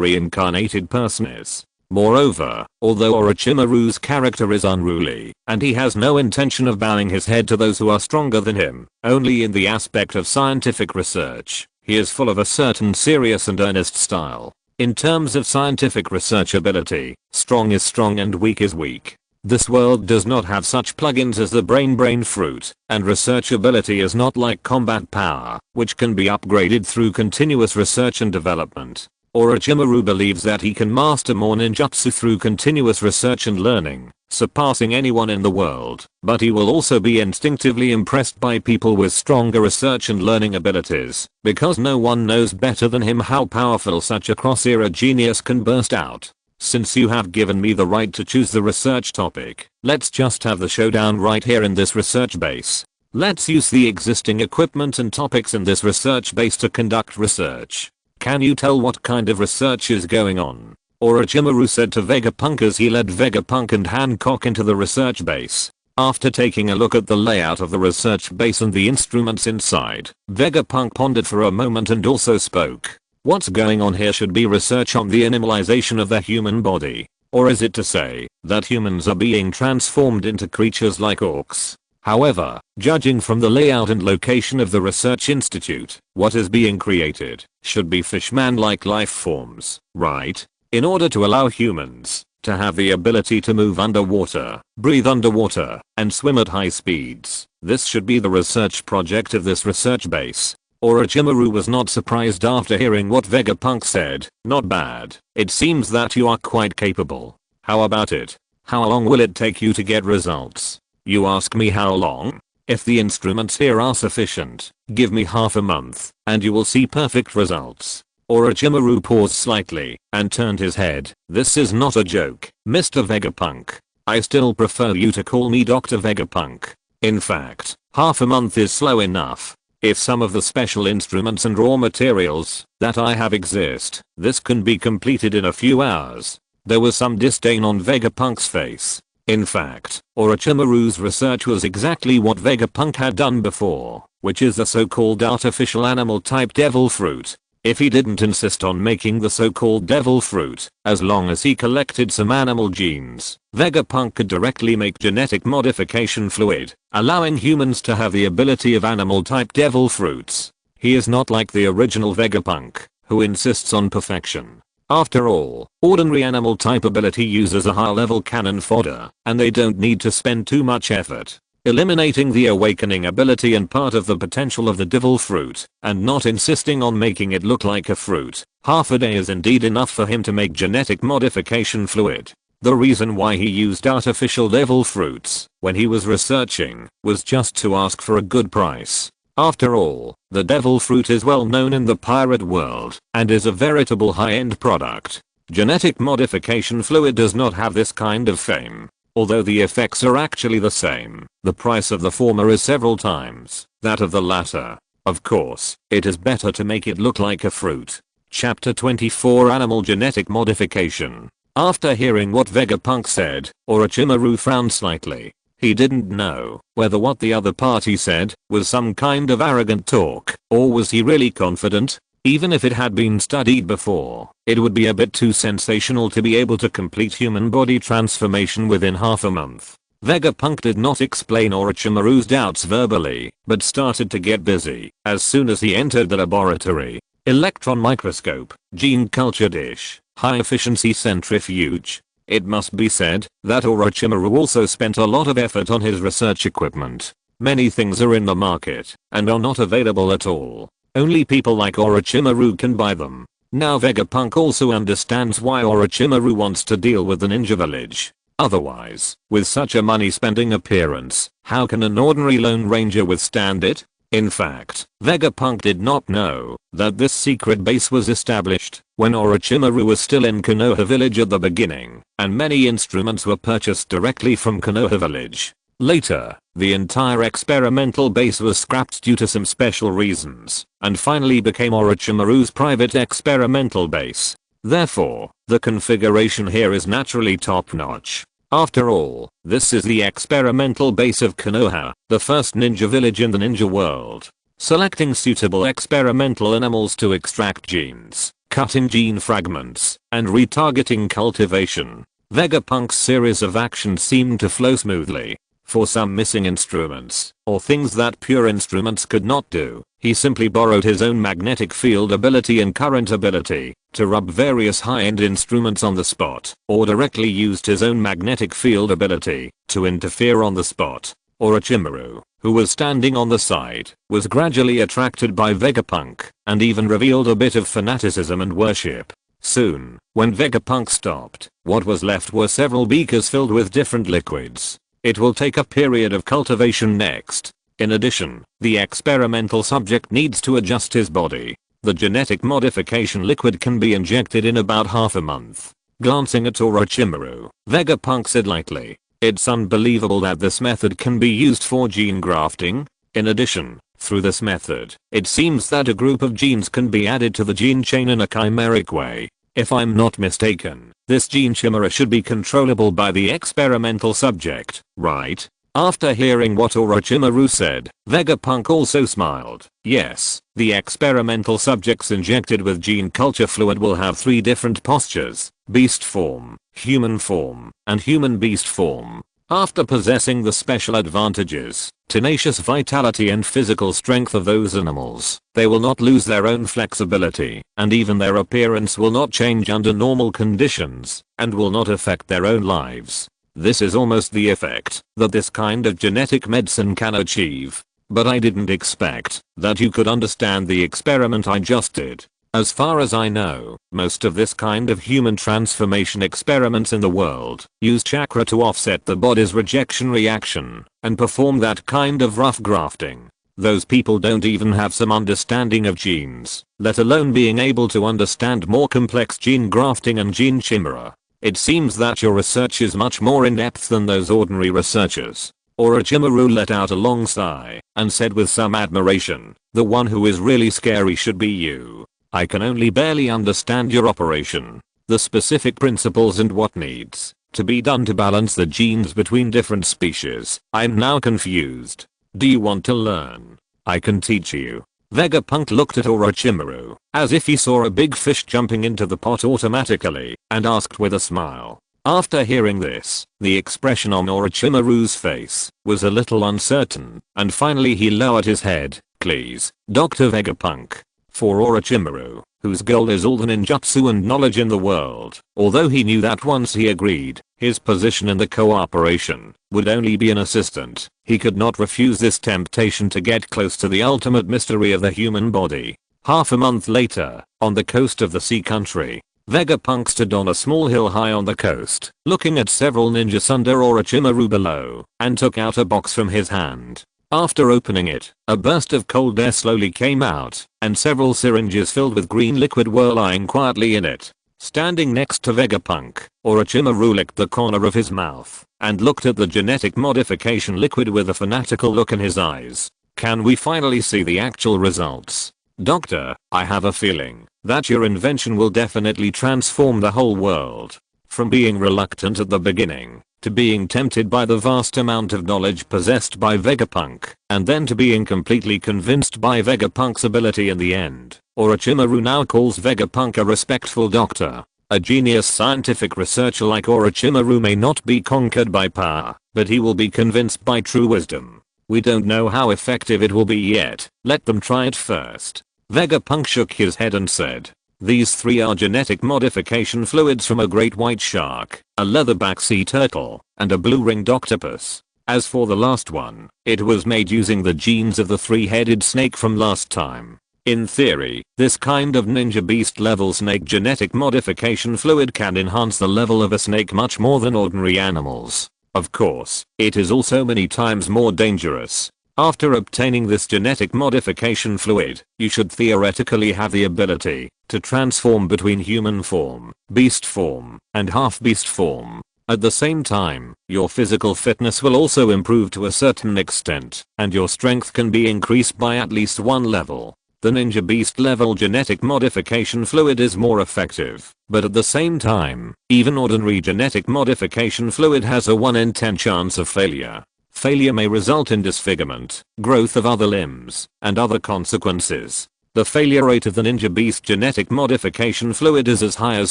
reincarnated person is. Moreover, although Orochimaru's character is unruly, and he has no intention of bowing his head to those who are stronger than him, only in the aspect of scientific research, he is full of a certain serious and earnest style. In terms of scientific research ability, strong is strong and weak is weak. This world does not have such plugins as the brain fruit, and research ability is not like combat power, which can be upgraded through continuous research and development. Orochimaru believes that he can master more ninjutsu through continuous research and learning, surpassing anyone in the world, but he will also be instinctively impressed by people with stronger research and learning abilities, because no one knows better than him how powerful such a cross-era genius can burst out. Since you have given me the right to choose the research topic, let's just have the showdown right here in this research base. Let's use the existing equipment and topics in this research base to conduct research. Can you tell what kind of research is going on? Orochimaru said to Vegapunk as he led Vegapunk and Hancock into the research base. After taking a look at the layout of the research base and the instruments inside, Vegapunk pondered for a moment and also spoke. What's going on here should be research on the animalization of the human body. Or is it to say that humans are being transformed into creatures like orcs? However, judging from the layout and location of the research institute, what is being created should be fishman-like life forms, right? In order to allow humans to have the ability to move underwater, breathe underwater, and swim at high speeds, this should be the research project of this research base. Orochimaru was not surprised after hearing what Vegapunk said. Not bad. It seems that you are quite capable. How about it? How long will it take you to get results? You ask me how long? If the instruments here are sufficient, give me half a month, and you will see perfect results. Orochimaru paused slightly, and turned his head. This is not a joke, Mr. Vegapunk. I still prefer you to call me Dr. Vegapunk. In fact, half a month is slow enough. If some of the special instruments and raw materials that I have exist, this can be completed in a few hours. There was some disdain on Vegapunk's face. In fact, Orochimaru's research was exactly what Vegapunk had done before, which is the so-called artificial animal type devil fruit. If he didn't insist on making the so-called devil fruit, as long as he collected some animal genes, Vegapunk could directly make genetic modification fluid, allowing humans to have the ability of animal type devil fruits. He is not like the original Vegapunk, who insists on perfection. After all, ordinary animal type ability users are high level cannon fodder, and they don't need to spend too much effort eliminating the awakening ability and part of the potential of the devil fruit, and not insisting on making it look like a fruit. Half a day is indeed enough for him to make genetic modification fluid. The reason why he used artificial devil fruits when he was researching was just to ask for a good price. After all, the devil fruit is well known in the pirate world and is a veritable high-end product. Genetic modification fluid does not have this kind of fame. Although the effects are actually the same, the price of the former is several times that of the latter. Of course, it is better to make it look like a fruit. Chapter 24 Animal Genetic Modification. After hearing what Vegapunk said, Orochimaru frowned slightly. He didn't know whether what the other party said was some kind of arrogant talk, or was he really confident. Even if it had been studied before, it would be a bit too sensational to be able to complete human body transformation within half a month. Vegapunk did not explain Orochimaru's doubts verbally, but started to get busy as soon as he entered the laboratory. Electron microscope, gene culture dish, high efficiency centrifuge. It must be said that Orochimaru also spent a lot of effort on his research equipment. Many things are in the market and are not available at all. Only people like Orochimaru can buy them. Now Vegapunk also understands why Orochimaru wants to deal with the ninja village. Otherwise, with such a money spending appearance, how can an ordinary Lone Ranger withstand it? In fact, Vegapunk did not know that this secret base was established when Orochimaru was still in Konoha village at the beginning, and many instruments were purchased directly from Konoha village. Later, the entire experimental base was scrapped due to some special reasons, and finally became Orochimaru's private experimental base. Therefore, the configuration here is naturally top-notch. After all, this is the experimental base of Konoha, the first ninja village in the ninja world. Selecting suitable experimental animals to extract genes, cutting gene fragments, and retargeting cultivation. Vegapunk's series of actions seemed to flow smoothly. For some missing instruments, or things that pure instruments could not do, he simply borrowed his own magnetic field ability and current ability to rub various high-end instruments on the spot, or directly used his own magnetic field ability to interfere on the spot. Orochimaru, who was standing on the side, was gradually attracted by Vegapunk, and even revealed a bit of fanaticism and worship. Soon, when Vegapunk stopped, what was left were several beakers filled with different liquids. It will take a period of cultivation next. In addition, the experimental subject needs to adjust his body. The genetic modification liquid can be injected in about half a month. Glancing at Orochimaru, Vegapunk said lightly, "It's unbelievable that this method can be used for gene grafting. In addition, through this method, it seems that a group of genes can be added to the gene chain in a chimeric way. If I'm not mistaken, this gene chimera should be controllable by the experimental subject, right?" After hearing what Orochimaru said, Vegapunk also smiled. Yes, the experimental subjects injected with gene culture fluid will have 3 different postures: beast form, human form, and human beast form. After possessing the special advantages, tenacious vitality and physical strength of those animals, they will not lose their own flexibility, and even their appearance will not change under normal conditions, and will not affect their own lives. This is almost the effect that this kind of genetic medicine can achieve. But I didn't expect that you could understand the experiment I just did. As far as I know, most of this kind of human transformation experiments in the world use chakra to offset the body's rejection reaction and perform that kind of rough grafting. Those people don't even have some understanding of genes, let alone being able to understand more complex gene grafting and gene chimera. It seems that your research is much more in-depth than those ordinary researchers. Orochimaru let out a long sigh and said with some admiration, the one who is really scary should be you. I can only barely understand your operation, the specific principles and what needs to be done to balance the genes between different species. I'm now confused. Do you want to learn? I can teach you. Vegapunk looked at Orochimaru as if he saw a big fish jumping into the pot automatically and asked with a smile. After hearing this, the expression on Orochimaru's face was a little uncertain, and finally he lowered his head. Please, Dr. Vegapunk. For Orochimaru, whose goal is all the ninjutsu and knowledge in the world, although he knew that once he agreed, his position in the cooperation would only be an assistant, he could not refuse this temptation to get close to the ultimate mystery of the human body. Half a month later, on the coast of the sea country, Vegapunk stood on a small hill high on the coast, looking at several ninjas under Orochimaru below, and took out a box from his hand. After opening it, a burst of cold air slowly came out, and several syringes filled with green liquid were lying quietly in it. Standing next to Vegapunk, Orochimaru licked the corner of his mouth and looked at the genetic modification liquid with a fanatical look in his eyes. Can we finally see the actual results? Doctor, I have a feeling that your invention will definitely transform the whole world. From being reluctant at the beginning, to being tempted by the vast amount of knowledge possessed by Vegapunk, and then to being completely convinced by Vegapunk's ability in the end. Orochimaru now calls Vegapunk a respectful doctor. A genius scientific researcher like Orochimaru may not be conquered by power, but he will be convinced by true wisdom. We don't know how effective it will be yet, let them try it first. Vegapunk shook his head and said, these three are genetic modification fluids from a great white shark, a leatherback sea turtle, and a blue-ringed octopus. As for the last one, it was made using the genes of the three-headed snake from last time. In theory, this kind of ninja beast level snake genetic modification fluid can enhance the level of a snake much more than ordinary animals. Of course, it is also many times more dangerous. After obtaining this genetic modification fluid, you should theoretically have the ability to transform between human form, beast form, and half-beast form. At the same time, your physical fitness will also improve to a certain extent, and your strength can be increased by at least one level. The ninja beast level genetic modification fluid is more effective, but at the same time, even ordinary genetic modification fluid has a 1 in 10 chance of failure. Failure may result in disfigurement, growth of other limbs, and other consequences. The failure rate of the ninja beast genetic modification fluid is as high as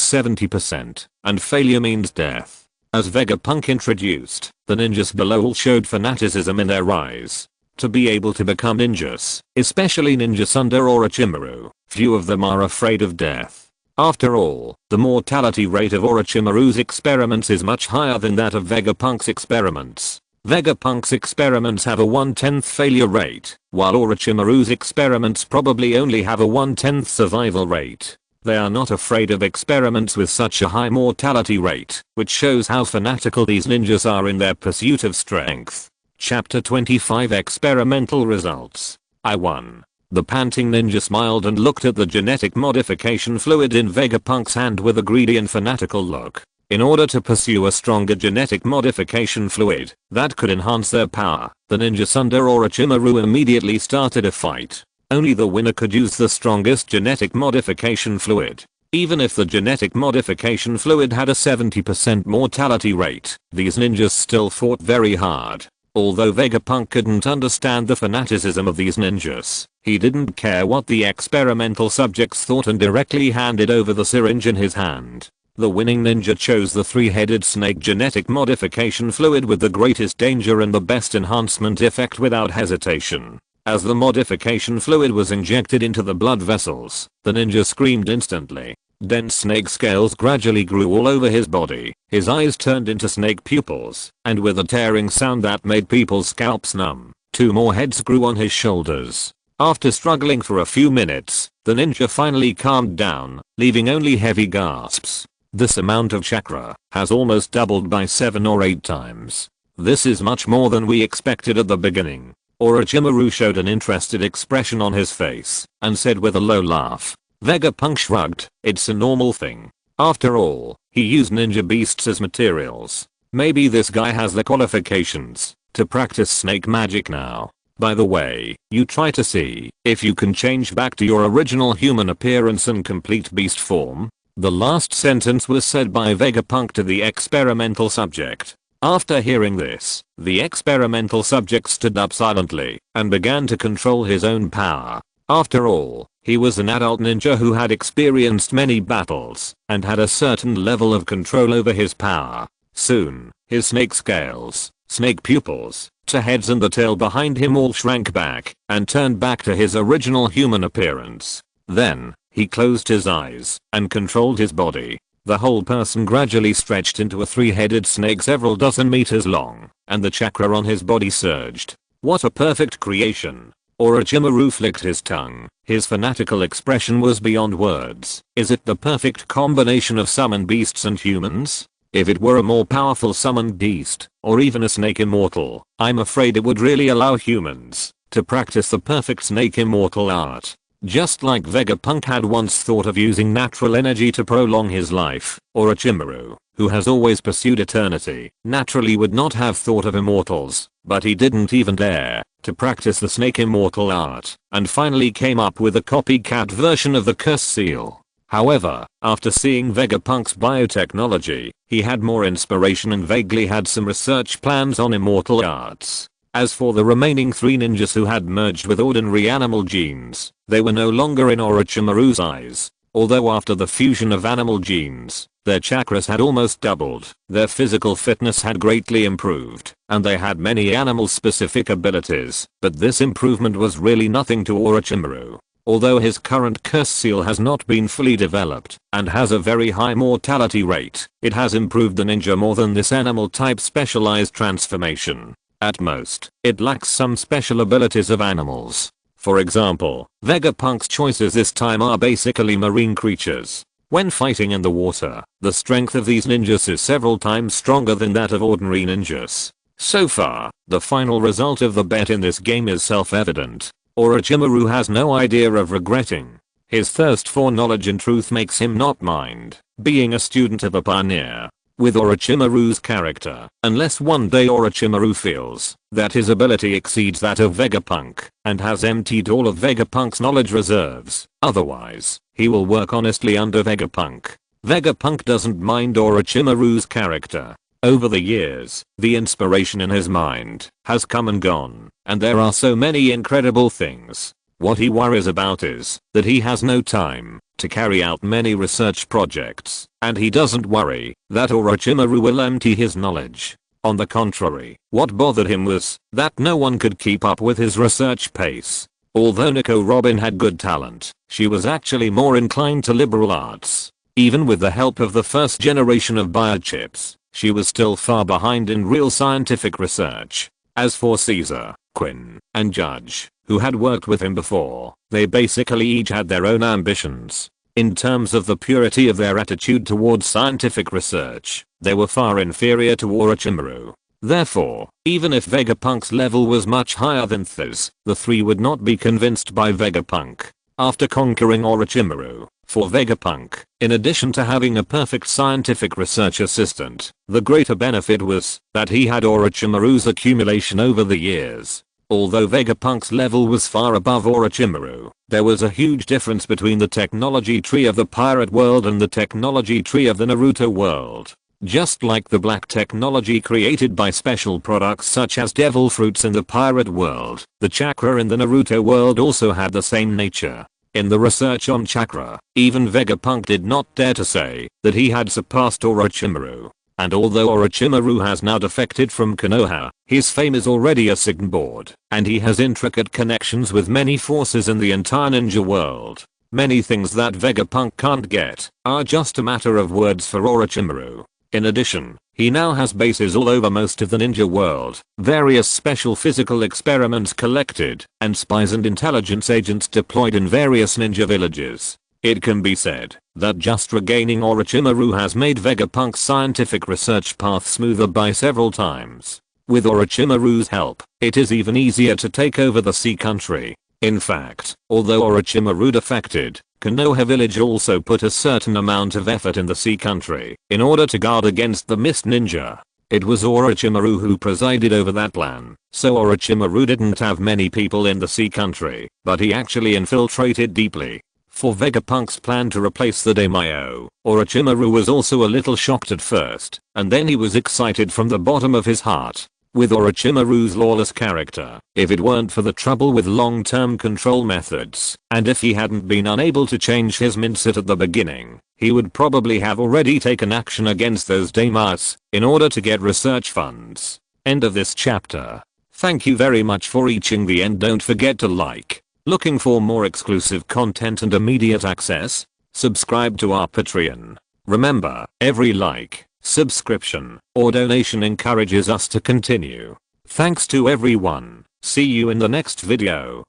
70%, and failure means death. As Vegapunk introduced, the ninjas below all showed fanaticism in their eyes. To be able to become ninjas, especially ninjas under Orochimaru, few of them are afraid of death. After all, the mortality rate of Orochimaru's experiments is much higher than that of Vegapunk's experiments. Vegapunk's experiments have a 1/10 failure rate, while Orochimaru's experiments probably only have a 1/10 survival rate. They are not afraid of experiments with such a high mortality rate, which shows how fanatical these ninjas are in their pursuit of strength. Chapter 25 Experimental Results. I-1. The panting ninja smiled and looked at the genetic modification fluid in Vegapunk's hand with a greedy and fanatical look. In order to pursue a stronger genetic modification fluid that could enhance their power, the ninjas under Orochimaru immediately started a fight. Only the winner could use the strongest genetic modification fluid. Even if the genetic modification fluid had a 70% mortality rate, these ninjas still fought very hard. Although Vegapunk couldn't understand the fanaticism of these ninjas, he didn't care what the experimental subjects thought and directly handed over the syringe in his hand. The winning ninja chose the three-headed snake genetic modification fluid with the greatest danger and the best enhancement effect without hesitation. As the modification fluid was injected into the blood vessels, the ninja screamed instantly. Dense snake scales gradually grew all over his body, his eyes turned into snake pupils, and with a tearing sound that made people's scalps numb, 2 more heads grew on his shoulders. After struggling for a few minutes, the ninja finally calmed down, leaving only heavy gasps. This amount of chakra has almost doubled by 7 or 8 times. This is much more than we expected at the beginning. Orochimaru showed an interested expression on his face and said with a low laugh. Vegapunk shrugged, it's a normal thing. After all, he used ninja beasts as materials. Maybe this guy has the qualifications to practice snake magic now. By the way, you try to see if you can change back to your original human appearance and complete beast form. The last sentence was said by Vegapunk to the experimental subject. After hearing this, the experimental subject stood up silently and began to control his own power. After all, he was an adult ninja who had experienced many battles and had a certain level of control over his power. Soon, his snake scales, snake pupils, two heads and the tail behind him all shrank back and turned back to his original human appearance. Then, he closed his eyes and controlled his body. The whole person gradually stretched into a three-headed snake several dozen meters long, and the chakra on his body surged. What a perfect creation! Orochimaru flicked his tongue. His fanatical expression was beyond words. Is it the perfect combination of summoned beasts and humans? If it were a more powerful summoned beast, or even a snake immortal, I'm afraid it would really allow humans to practice the perfect snake immortal art. Just like Vegapunk had once thought of using natural energy to prolong his life, Orochimaru, who has always pursued eternity, naturally would not have thought of immortals, but he didn't even dare to practice the snake immortal art, and finally came up with a copycat version of the curse seal. However, after seeing Vegapunk's biotechnology, he had more inspiration and vaguely had some research plans on immortal arts. As for the remaining 3 ninjas who had merged with ordinary animal genes, they were no longer in Orochimaru's eyes. Although after the fusion of animal genes, their chakras had almost doubled, their physical fitness had greatly improved, and they had many animal-specific abilities, but this improvement was really nothing to Orochimaru. Although his current curse seal has not been fully developed and has a very high mortality rate, it has improved the ninja more than this animal-type specialized transformation. At most, it lacks some special abilities of animals. For example, Vegapunk's choices this time are basically marine creatures. When fighting in the water, the strength of these ninjas is several times stronger than that of ordinary ninjas. So far, the final result of the bet in this game is self-evident. Orochimaru has no idea of regretting. His thirst for knowledge and truth makes him not mind being a student of a pioneer. With Orochimaru's character, unless one day Orochimaru feels that his ability exceeds that of Vegapunk and has emptied all of Vegapunk's knowledge reserves, otherwise, he will work honestly under Vegapunk. Vegapunk doesn't mind Orochimaru's character. Over the years, the inspiration in his mind has come and gone, and there are so many incredible things. What he worries about is that he has no time to carry out many research projects, and he doesn't worry that Orochimaru will empty his knowledge. On the contrary, what bothered him was that no one could keep up with his research pace. Although Nico Robin had good talent, she was actually more inclined to liberal arts. Even with the help of the first generation of biochips, she was still far behind in real scientific research. As for Caesar, Quinn, and Judge, who had worked with him before, they basically each had their own ambitions. In terms of the purity of their attitude towards scientific research, they were far inferior to Orochimaru. Therefore, even if Vegapunk's level was much higher than Th's, the 3 would not be convinced by Vegapunk. After conquering Orochimaru, for Vegapunk, in addition to having a perfect scientific research assistant, the greater benefit was that he had Orochimaru's accumulation over the years. Although Vegapunk's level was far above Orochimaru, there was a huge difference between the technology tree of the pirate world and the technology tree of the Naruto world. Just like the black technology created by special products such as devil fruits in the pirate world, the chakra in the Naruto world also had the same nature. In the research on chakra, even Vegapunk did not dare to say that he had surpassed Orochimaru. And although Orochimaru has now defected from Konoha, his fame is already a signboard, and he has intricate connections with many forces in the entire ninja world. Many things that Vegapunk can't get are just a matter of words for Orochimaru. In addition, he now has bases all over most of the ninja world, various special physical experiments collected, and spies and intelligence agents deployed in various ninja villages. It can be said that just regaining Orochimaru has made Vegapunk's scientific research path smoother by several times. With Orochimaru's help, it is even easier to take over the sea country. In fact, although Orochimaru defected, Konoha village also put a certain amount of effort in the sea country in order to guard against the mist ninja. It was Orochimaru who presided over that plan, so Orochimaru didn't have many people in the sea country, but he actually infiltrated deeply. For Vegapunk's plan to replace the daimyo, Orochimaru was also a little shocked at first, and then he was excited from the bottom of his heart. With Orochimaru's lawless character, if it weren't for the trouble with long-term control methods, and if he hadn't been unable to change his mindset at the beginning, he would probably have already taken action against those daimyos in order to get research funds. End of this chapter. Thank you very much for reaching the end. Don't forget to like. Looking for more exclusive content and immediate access? Subscribe to our Patreon. Remember, every like, subscription, or donation encourages us to continue. Thanks to everyone. See you in the next video.